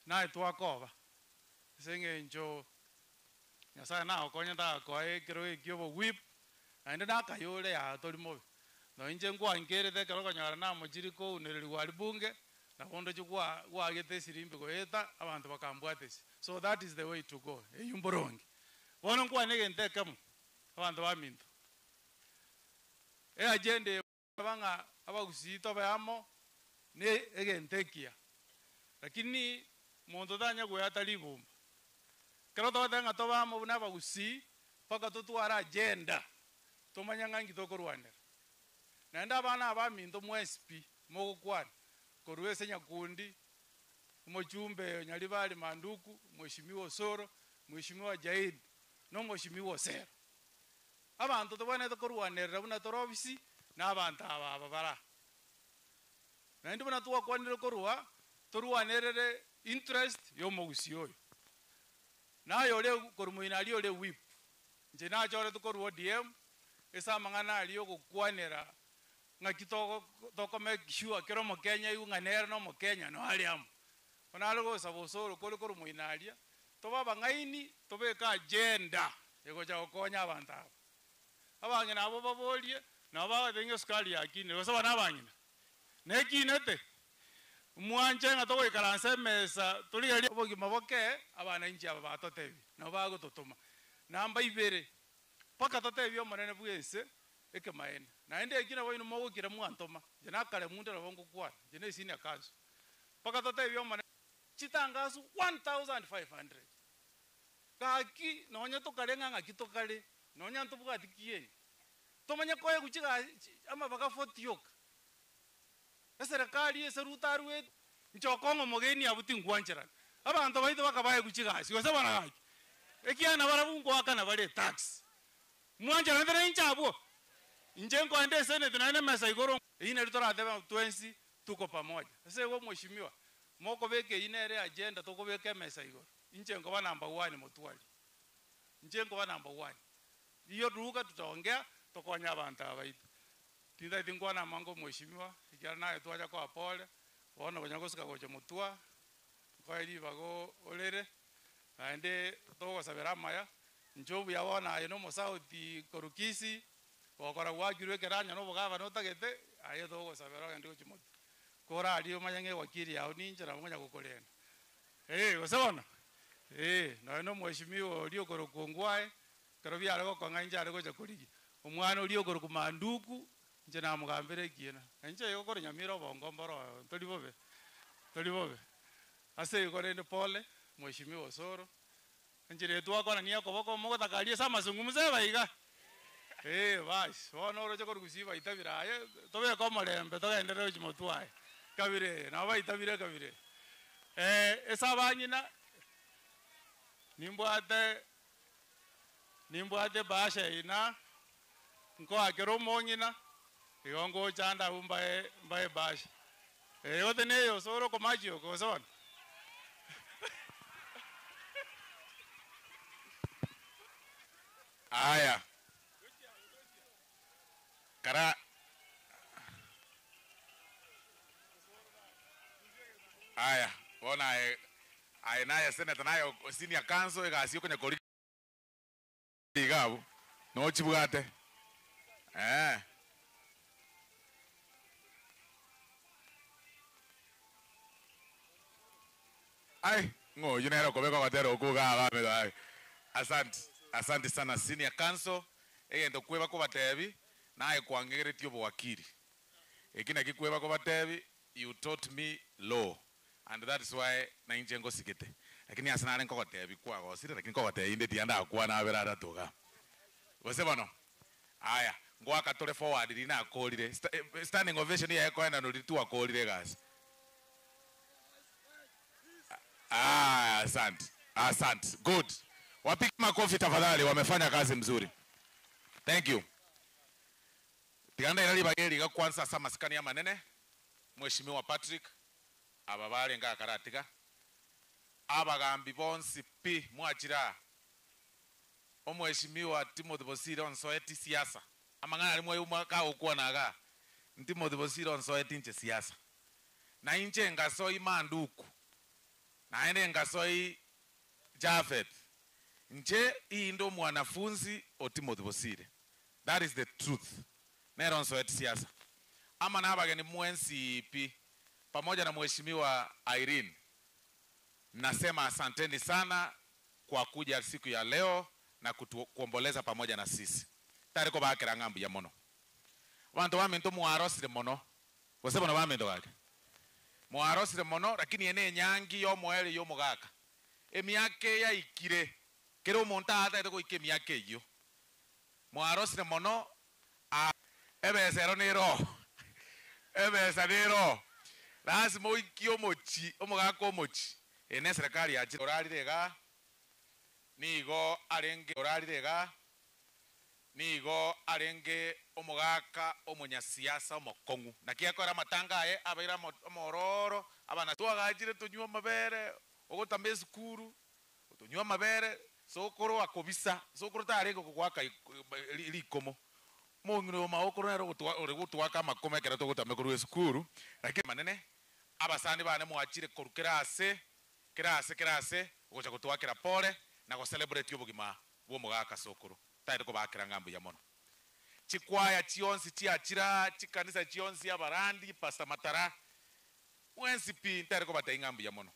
Speaker 16: na twakoba senge njo nyasa na okonya ta ko ekero ekyobo whip ande na kayole ya tolimo no inje ngwa ngere te kero kanyara na mujiri ko uneri wali bunge na bondo chukwa wagete sirimbi ko eta abantu bakambwatesi so that is the way to go eyumborongi bono ngwa nege ntekamo abantu baminto agende banga abagusito bayamo ne egentekia lakini mondo danya goyata libumba kero to danga to bamo buna bagusi paka to tuara agenda to manyanga ngito ko Rwanda na nda bana baminto mu SP mo kwana koruwese nyakundi umojumbe nyalibali manduku mheshimiwa Osoro mheshimiwa Jaid no mheshimiwa Osero abantu tobane to Rwanda buna torobisi n'abantu aba bara na ndi bana tuwa kwanire korwa torwanerere interest yo mogusiyo na yole korumuina ali yole whip nje na chore to korwa DM esa mangana ali yo kwanera ngakitoko toko make sure kero mo Kenya yu nganera no mo Kenya no ali am ona algo sabosoro korumuina ali to baba ngaini to beka agenda ego cha okonya abantu abangena abo babolie na baba denyo skali yakini basa bana bangina nekinete mwanje ngato ikaranse mesa tuligali obogi maboke abana inji aba batotebi na bago totoma namba ibere paka totebi omonene bwese eke maene na ende ekina boino mogo kira mwantoma jena kale munde robongo kwa jena sini akazo paka totebi omonene chitangasu 1500 kaki nonya to kalenga ngakitokale nonya ntubuka dikiye tomanya koye kuchiga ama baka 40 yok serikali eserutarwe nchokongo mogeni abuti ngwanchera abantu baito bakabaye kuchigasi gose bana gaki ekiana barabungo akana bale tax mwanjera ndere nchabo njengo ande senate na ene mesa igoro ine litora deba 20 tuko pamoja sasa wewe mheshimiwa moko beke inere agenda toko beke mesa igoro njengo ba number 1 motwali njengo ba number 1 iyo duka tutaongea tokonya abantu abaito tinda tingwana mango mheshimiwa ikara naye twaja kwa pole bona banyagosika goje mutwa kwa ili bago olere ande togo sabera maya njobu ya wana ayo no mosauti korukisi okora wagirwe keranya no bogava no tagete ayo togo sabera ndiko chimoto kora ali omanyenge wakili yao ninje na mmoja kukolena usabona no mheshimiwa uliokoro kongwae karobia alego konganja alego chakuligi omwana uliokoro kumanduku nje na mugambire kiena nje yokoro nyamira bongo mboro tolibobe ase yokore ne pole mheshimiwa Osoro nje twako na niya koboko mogo takalie sama zungumze baiga basi wono roje ko kusiba itabira aye tobe ko marembe to endere chimotwae kabire na baitabire kabire esa banyina nimbwate basha ina nko akero monyina igongo chanda mbae basha yote neyo Soro ko majio ko son
Speaker 7: aya kara aya bona ai naye seneta nayo senior council igasi kwenye kori igabo no chibugate ai ngo yinero kobeka kwatero kuga ba ai asante sana senior council egendo kweba ko batebi naye kwangeretio obwakiri ekina kikweba ko batebi you taught me law and that is why na injengo sikete lakini asanare nko batebi kwa gosire lakini ko batebi inde tianda kwa na berara toga wose bono aya ngwa katore forward rina akolire standing ovation ya kwenda no ritu akolire gas asante good wapige makofi tafadhali wamefanya kazi mzuri thank you tiganda inali bageri ga kwanza sa maskani ya manene mheshimiwa Patrick ababale nga karatiga abagambi bonsi pi mwachira omheshimiwa Timothy Bosire onsoeti siasa amangana ali mwe umaka okuwa naga Timothy Bosire onsoeti nche siasa na inche ngasoi manduku na ene ngasoi Jafet nche indo mwanafunzi o Timothy Bosire that is the truth nero onsoeti siasa ama na abageni mwensi pi pamoja na mheshimiwa Irene nasema asanteni sana kwa kuja siku ya leo na kuomboleza pamoja na sisi tariko bakira ngambu ya mono bantu baminto muarosire mono bose bono baminto gake muarosire mono lakini ene nyangi yo mwele yo mugaka emiake ya ikire kero monta ata ito ike miake yo muarosire mono ebesero nero ebesa nero lazima ikio mochi omugaka omochi ene serikali ya oralirega nigo arenge oralirega nigo arenge omugaka omonyasiasa omokongu nakiakora matanga aye abaira omororo abana twagajire tunywa mabere ogotambe skuru tunywa mabere sokoro akobisa sokoro tarego kugwaka likomo mongino maokoro nero gutwaka makome kera togotambe kuru skuru lakini manene abasani bane mwachire korukera ase kirase gocha gutwakira pole na go celebrate obugima bwo mugaka sokoro taire ko bakira ngambu ya mono chikwaya chionsi chiachira chikanisa chionsi abarandi Pastor Matara wensi pi taire ko bataye ngambu ya mono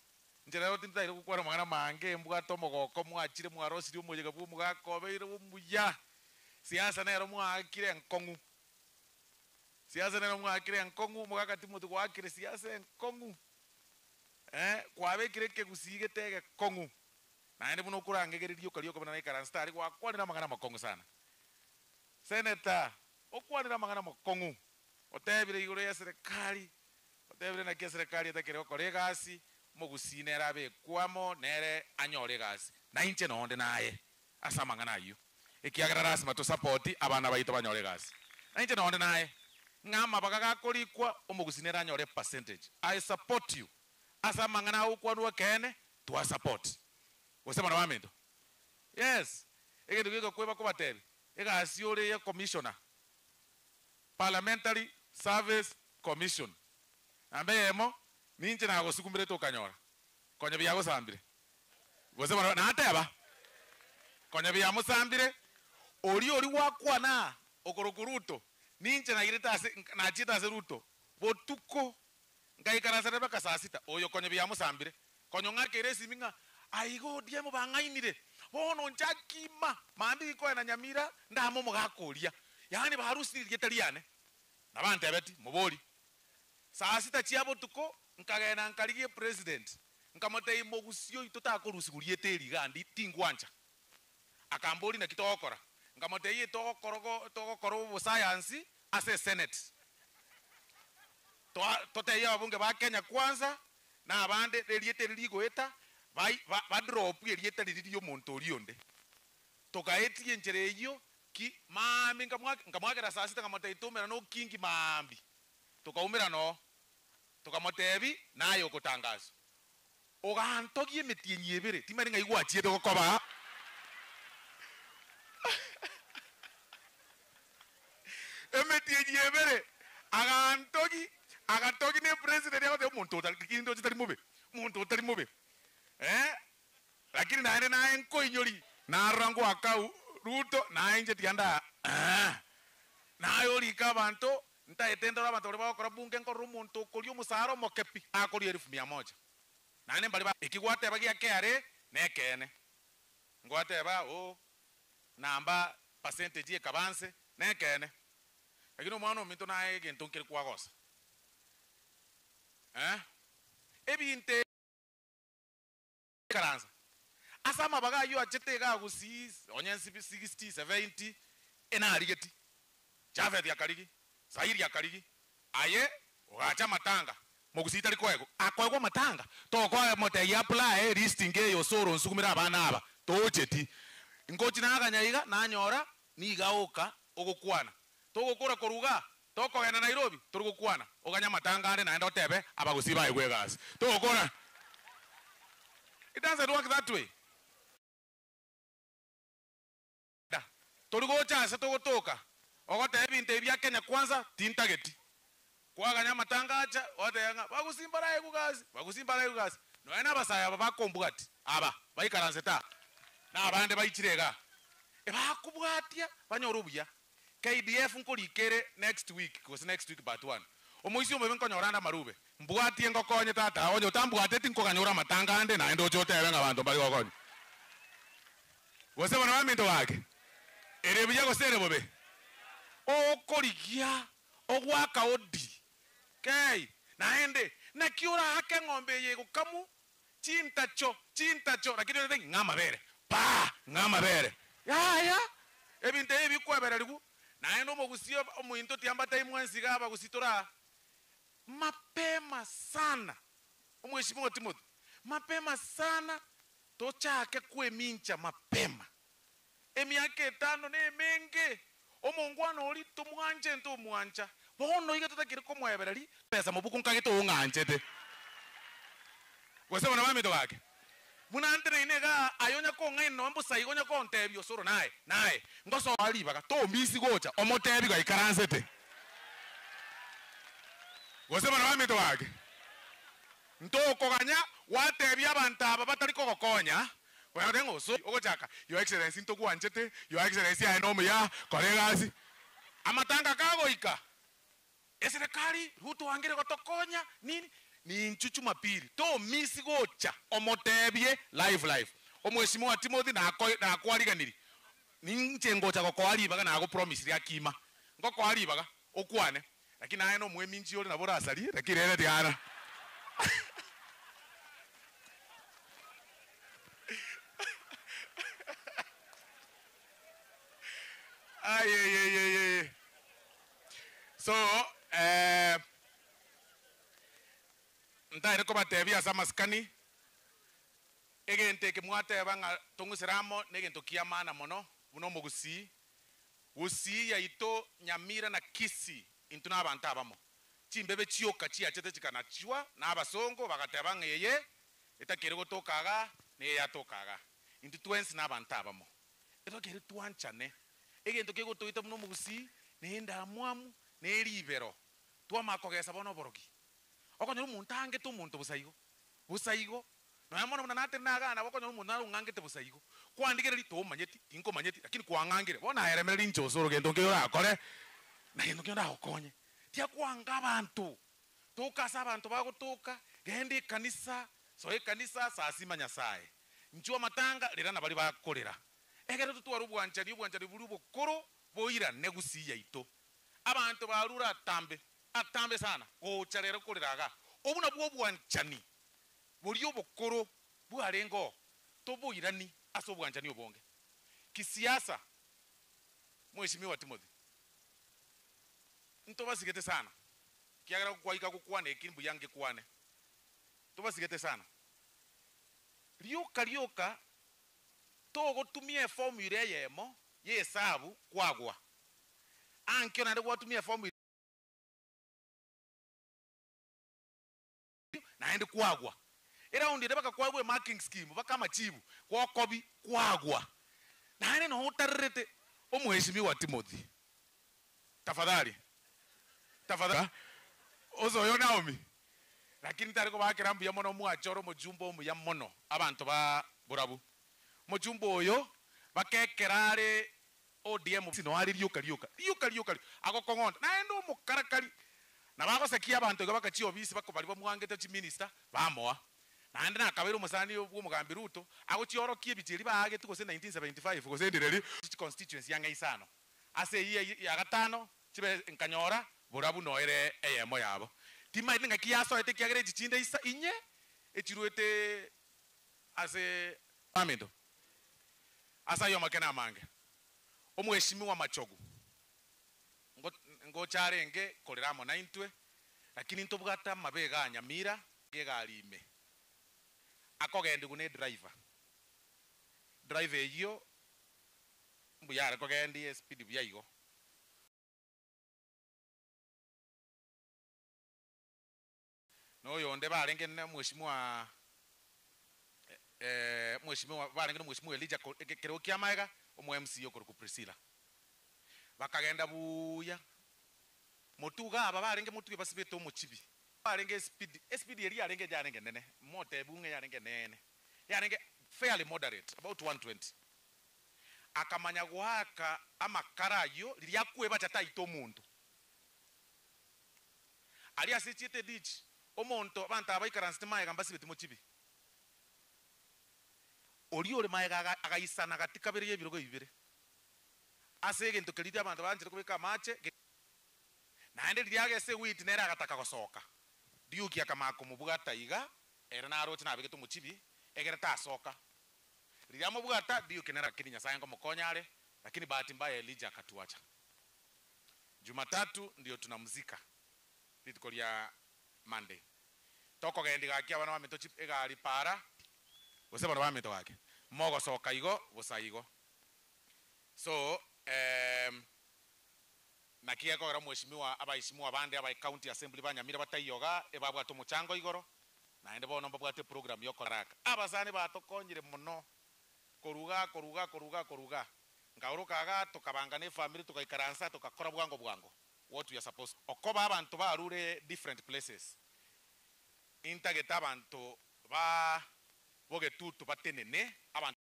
Speaker 7: njera yo tintaire kukwara mwana mange mbwa tomogoko mwachire mwarosiri umujega bwo mugaka obeire umuya siasa nero mwakire nkongu siasa nero mwakire nkongu mugaka Timothy gwakire siasa nkongu kwabe kireke gusige tege kongu na ende buno kurangegererio kaliyo kabana ikara stari kwa kwanira magana makongu sana senator okwanira magana makongu otebire igure ya serikali otebire na serikali atakire ko legasi mogusine rabe kwamo nere anyore gasi na inche nonde naye asa magana ayo ikiagara rasma to support abana baito banyore gasi na inche nonde naye ngama bagaga kolikwa omogusine anyore percentage I support you asa mangana ukwanwa kene to support wosema na wamendo yes ege dugigo kweba ko batebe ega asiore ya commissioner parliamentary service commission ambe emo ninje na gosukumire to kanyora konya bya gosambire wosema na ateba konya bya musambire ori wakwana okorokuruto ninje na girita na chita se ruto botuko ngaikara sare baka saa sita oyo konye bya musambire konyo ngakere siminga aigo diemo bangainire bono njakima mambi ko na Nyamira ndamo mugakuria yani baharusi ryetaliane nabante beti muboli saa sita chiabo tuko nkagena nkaligie president nkamotei mogusio itotakorusi kurieteri gandi tingwanja akamboli na kitokora nkamotei tokoro science ase senate toteya abunge ba Kenya kwanza na abande rieteri ligoeta ba drop rieteri lyo muntu orionde tokaetie njere iyo ki mami nkamwakera saa sita nkamotei tumera no kingi mambi tukaumira no tukamotebi nayo kutangazo ogantogie metienyi ebere timari ngaigwa chiete gokoba emetienyi ebere agantogi ne president yako de muntu kindo chitari mube lakini nae nko inyori na rango akau Ruto na nje tianda nayo lika bantu ntaetendera abantu bali bakora bunge nko rumuntu kolio musaro mokepi akori 1100 nane bali ba ikigwate bagia kare nekene ngwate ba namba percentage ekabanse nekene lakini umwana ominto naye gento nkiri kwagosa ebinte karanza asama baga yo achete ga gusi onyensi 60 70 ena arigeti Javed yakarigi Zairi yakarigi aye ugacha matanga mogusita likwego akwego matanga to kwa mote ya apply listing yo soro nsukumira abana aba tocheti ngochi naganyaiga nanyora nigauka ogukwana togukura koruga tokogena Nairobi turugukwana oganya matanga ande naenda otebe abagusiba igwegas togukora. It doesn't work that way. Torugocha se togotoka ogote ebinte bya Kenya kwanza tintageti kwaganya matangacha otenga bagusimbara egugazi no ena basaya babakombwati aba baikaranzeta na abande baichirega ebakubwatia banyorubuya KDF nkolikere next week because next week but one omoisi omwe nkonyoranda marube mbwatie ngokonye tata onyo tambwate tinkoganyura matanga ande na endo chote benga bantu bali gokonye gose bana baminto wake erebuya gosere bobe okoligia ogwaka odi kei naende na kiura hake ng'ombe yego kamu chintacho lakini ndio ngama bere ya ebinte ebikwebera ligu naende omogusio omuinto tiamba taimwensi gaba gusitora mapema sana omweshimiwa Timothy mapema sana tochake kwemincha mapema emiaka 5 ne menge omongwana oli tumwanje nto mwanja bono iga tutakire ko mwebereri pesa mubuku nkagito unganjete gose bona bamito bake muna antere inega ayonya ko ngai no mbusa igonya ko ntebyo soro nae ngoso ali baka to mbisi gocha omotebi ga ikaranzete gose bona bamito bake nto koganya watebya abantu aba batari ko gokonya Wadengo so ogochaka your excellency ntoku anchete your excellency aino ya kolegasi amatanga kagoika eserikali Ruto wangire gotokonya nini ni nchuchu mapiri to misi gocha omotebye live omweshimiwa Timothy na kwaliganiri ninche ngocha gokwali baga na go promise ya kima ngokwali baga okwane lakini aino mweminji yole na bora asali lakini ene tiana Ay. So, ndaire ko batebya samaskani egente ke mwate banga tungusiramo negento kiamana mono buno mugusi usi ya ito Nyamira na Kisi intuna abantu abamo chimbebe chioka chiachete chikanachwa na abasongo bagatebanga yeye etakire gotokaga ne yatokaga intu twensi na abantu abamo etokire twanchane egento ke gotoita muno mugusi nenda mwamu neribero twamakogesa bono boroki okonyoro muntange to muntu busaigo no yamono muna nate naga bokonyoro munaro ngangete busaigo kwandikira lito manyeti tinko manyeti lakini kwangangire bona eremera incho soro gento ke ora kore na gento ke ora okonye tia kwanga abantu tukasa abantu bagutuka gende kanisa so kanisa sasima nyasaye nchwa matanga lirana bali bakorera egere tutwara ubwanchari buri bukuru boira negusi yaito abantu barura atambe sana ocharera koreraga obuna bwo bwanchani buri obukuru bwarengo tobuirani aso bwanchani obonge kisiasa Mheshimiwa Timothy ntobasigete sana kiagara kwaika kukwane ekimbu yange kwane tobasigete sana rioka togo tumie formula yemo yesabu kwagwa ankyo nande gwatumia formula naende kwagwa era undire baka kwagwe marking scheme baka machibu kwa kobi kwagwa naende no utarrete Mheshimiwa Timothy tafadhali ozo yo Naomi lakini tariko bakira mbuya mono mwachoro mujumbo mu ya mono abantu ba burabu mujumbo oyo bakekerare ODM sino ari rioka agokongonda naendo mukarakari na bagosekia abantu bakachi obisi bakobali bamwangete chi minister bamoa naende nakabero musani bw'umugambi Ruto agochiorokie bitiri baage tukose 1975 gose ndireri constituency yanga isano ase iye ya gatano chibe nkanyora burabu noere eyemo yabo tima ine ngakiaso ete kiagere chichinde isa inye echiruete ase amendo asa yo makena mange Mheshimiwa Machogu ngo charenge koreramo na intwe lakini ntobugata mabega Nyamira gegalime akogende gune driver iyo mbuyara kogende speed byayigo no yonde barenge na Mheshimiwa barenge na Mheshimiwa Elijah kero kiamaga MC yokoro ku Priscilla bakagenda buya motuga aba barenge mutuge basibeto muchibi barenge speed yeri yarenge jarenge nene mote bunge yarenge nene yarenge fairly moderate about 120 akamanya gwaka amakarayo lyakweba chataito muntu ali asichite ditch omonto abantu abaikaranste maega mbasibete muchibi oliole maega agaisana katika bere yebirogo ibire asege ntokelite abantu banjire kubeka mache naende lyage se wit nera agataka gosoka diuki akamako mubugata iga era naroti nabege muchibi egere tasoka lyamo bugata diuki nera kininya sayengo mukonyare lakini bahati mbaya Elijah akatuacha Jumatatu ndio tunamzika litiko lya Monday toko gendi gakia bana bamito chip egali para gose bana bamito wake mogo soka igo busaigo so nakia ko Mheshimiwa abaishimiwa bande aba county assembly banyamira batayoga ebabwa to muchango igoro naende bono mbabwate program yo koraka abasane batokonyire muno koruga ngaurukaga tukabanga ne family tukaikaransa tukakora bwango what we are supposed okoba abantu barure different places intageta abantu ba boge tutu batenene abantu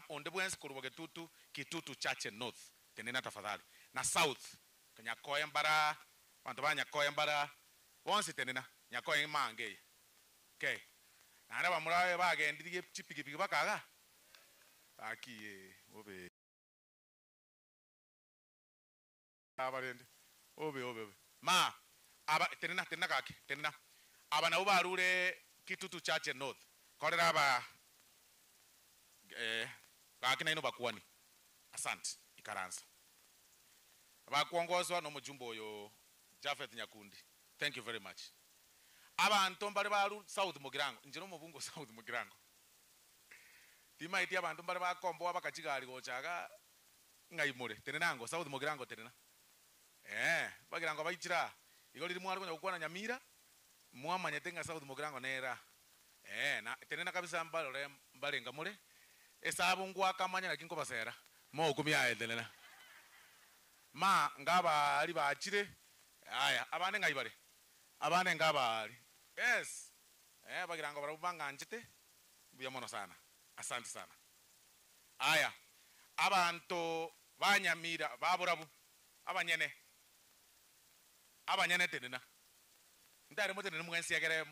Speaker 7: onde bwens kuruboge tutu Kitutu Church North tenena tafadhali na South kanyakoya mbara abantu banyakoya mbara bonse tenena nyakoya mange okay na araba murawe bagendirie chipikipiki bakaga akiye obe abarende obe ma aba tenena kake tenena aba na ubarure Kitutu Church North korera aba bakina ino bakuani asante ikaranza bakuongozwa no mujumbo oyo Jafet Nyakundi thank you very much abantu mbale baru South Mugirango njiro mubungo South Mugirango tima iti abantu mbale bakombo abakachigali gochaga ngaimure tenenango South Mugirango tenena bagirango baichira igo liri mwari kunya kukwana Nyamira muamanyetenga South Mugirango nera na tenena kabisa mbale ngamure esabu ngwa kamanya nakinko basera mo kumya edelena ma ngaba ali bachire aya abane ngaibare abane ngaba ali yes bagirango barubanga njite buya mono sana asante sana aya abantu banyamira baburabu abanyene abanyene tenena ndare mo tenena mwensi yagere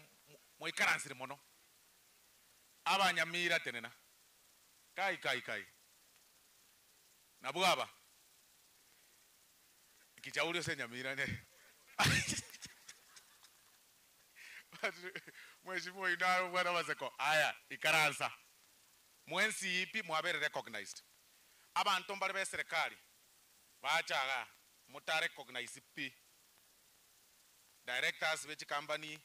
Speaker 7: mo ikaransire mono abanyamira tenena kai na bwaba kichaulio senyamira ne mheshimiwa inaro bwana Maseko aya ikaransa mwensi ipi mwabere recognized abantu mbali be serikali bachaga muta recognize pi directors which company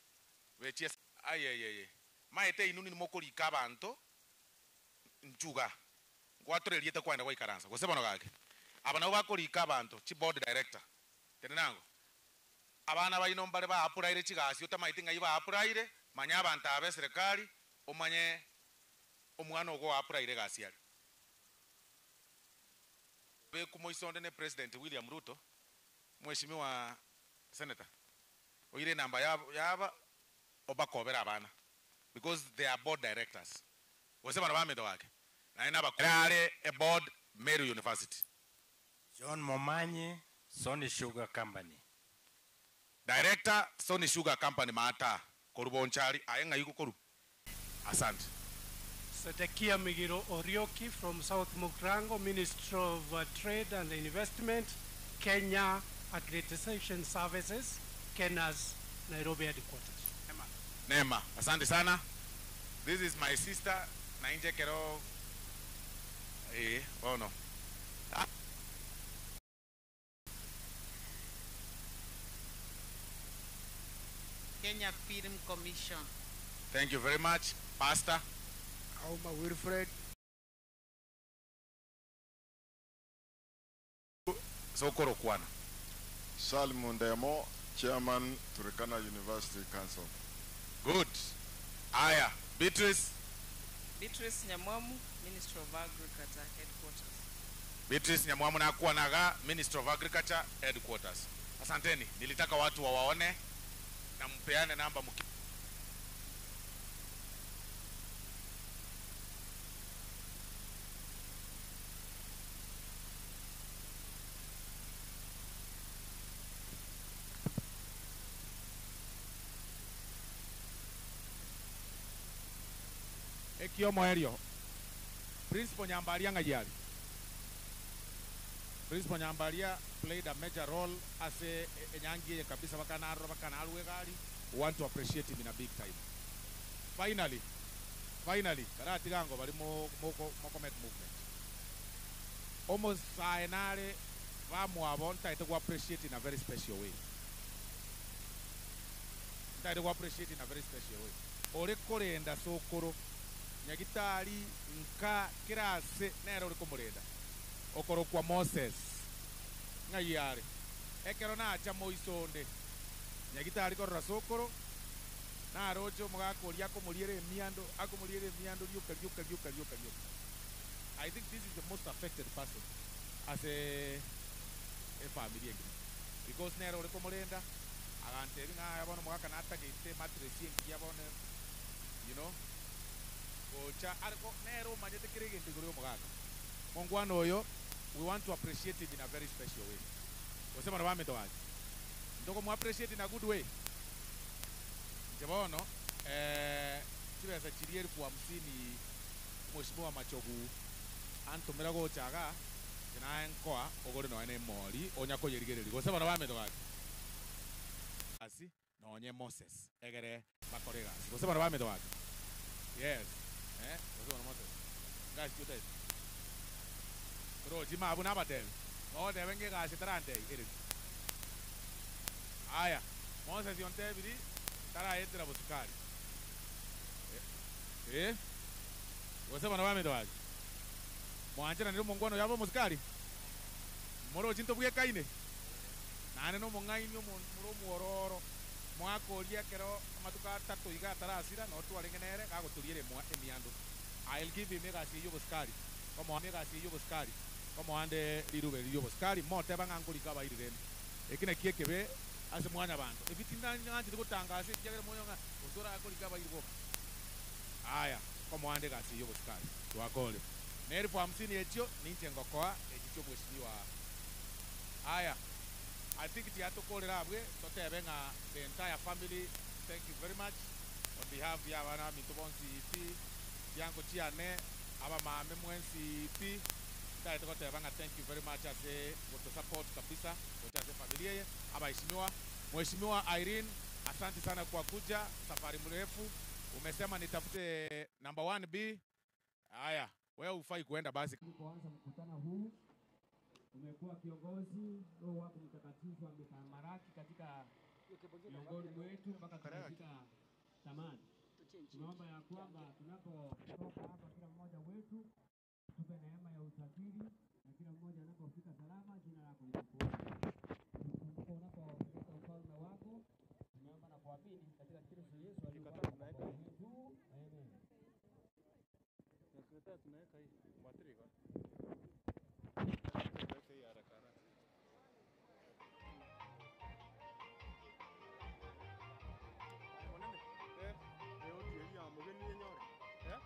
Speaker 7: which ayeyeye maete inuni ni mokori kabanto nchuga ngwatoreriete kwenda kwa ikaransa gusebano gake abana bakori kabanto chi board director tenenango abana bayino mbale ba apuraire chigasi utamaite ngai ba apuraire manya abantu abe serikali umanye omwana ogo apuraire gasi ali be kumoisonde ne president William Ruto mheshimiwa senator oire namba yaba obakobera abana because they are board directors wasema na bamedo wake na ina bakorale a board Meru University.
Speaker 9: John Momanyi, Sony Sugar Company.
Speaker 7: Director Sony Sugar Company Mata Korubonchari ayenga yuko koru. Asante.
Speaker 10: Sedekia Migiro Orioki from South Mukrango, Ministry of Trade and Investment, Kenya Accreditation Services, Kena's Nairobi headquarters.
Speaker 7: Nema, asante sana. This is my sister Nainje Kero. Oh no.
Speaker 17: Kenya Film Commission.
Speaker 7: Thank you very much, Pastor.
Speaker 19: Auma Wilfred.
Speaker 7: Sokoro Kwana.
Speaker 21: Salmon Demo, Chairman, Turkana University Council.
Speaker 7: Good. Aya, Beatrice.
Speaker 17: Beatrice Nyamwamu, Minister of Agriculture Headquarters.
Speaker 7: Beatrice Nyamwamu na kuanaga, Minister of Agriculture Headquarters. Asanteni, nilitaka watu wawaone na mpeane namba muki. Ekiomo Erio. Principal Nyambaria ngajali. Principal Nyambaria played a major role as a nyangi kabisa bakana alwegari. Want to appreciate him in a big time. Finally, karati gango bali moko movement. Almost saenare vamu abonta to appreciate in a very special way. To appreciate in a very special way. Ore kore enda sokoro nyagitari nka kirase nero uri kumurenda okoro kwa Moses ngayare ekero na acha moisonde nyagitari korora sokoro na rojo mugakoria akomuliere miando lyuka. I think this is the most affected person as a family because nero uri kumurenda aganteri nga yabona mugaka natagite matresi yabona you know Ocha arko nero manyete kirege ndigoro mugaka mongwano oyo we want to appreciate him in a very special way. Osema na bameto waje ndoko mu appreciate in a good way. Njabono kibeza chirieri kwa 50 mheshimiwa Machogu antomera go chaga na enkoa ogore no ene mori onyako yerigereri. Osema na bameto waje asi no onye Moses egere bakorega. Osema na bameto waje yes. Guys, you did. Bro, Jima Abu Nabatel. Oh, they went get Tarante. Aya. Moses on TV. Tara entra buscar. What's up on the way? Moancha and Mongono Yabo Muscari. Moro Jinto Kaine. Nano Mongai, Muro, Moaco, Yakero, Matuka, Tato, Igata, Sira, not to Arenere, I go to Yere Miando. I'll give him Mega see you Buscari. Come on, Mega see you Buscari. Come on, the little you Buscari, more Tabang Uncle Gaba. They can kick away as a Moana band. If it's in the good tanga, I said, Jagamoyanga, Usura Gaba. Aya, come on, they got see you Buscari. To a call it. Mary from Senior Nintengokoa, a teacher with you are. Aya. I think tiatukolera abwe totebe nga the entire family thank you very much on behalf ya bana mitobonsi iti yango tiane aba mame mwensi iti dai tukoteba nga thank you very much as a to support kabisa wote as familia ye abaheshimiwa Mheshimiwa Irene asante sana kwa kuja safari mrefu umesema nitafute number 1B haya wewe ufai kuenda basi
Speaker 6: kuanza mkutano huu umekuwa kiongozi roho wako mtakatifu ametamaraki katika miongoni mwetu mpaka tunafika tamani. Tunaomba ya kwamba tunapotoka hapa kila mmoja wetu tupe neema ya usafiri na kila mmoja anapofika salama jina lako litukuzwe. Unapofika ufalme wako tumeomba na kuamini katika Kristo Yesu aliyekuwa tunaweka juu. Amen.
Speaker 11: Sekretari tunaweka hii matrika. Ya,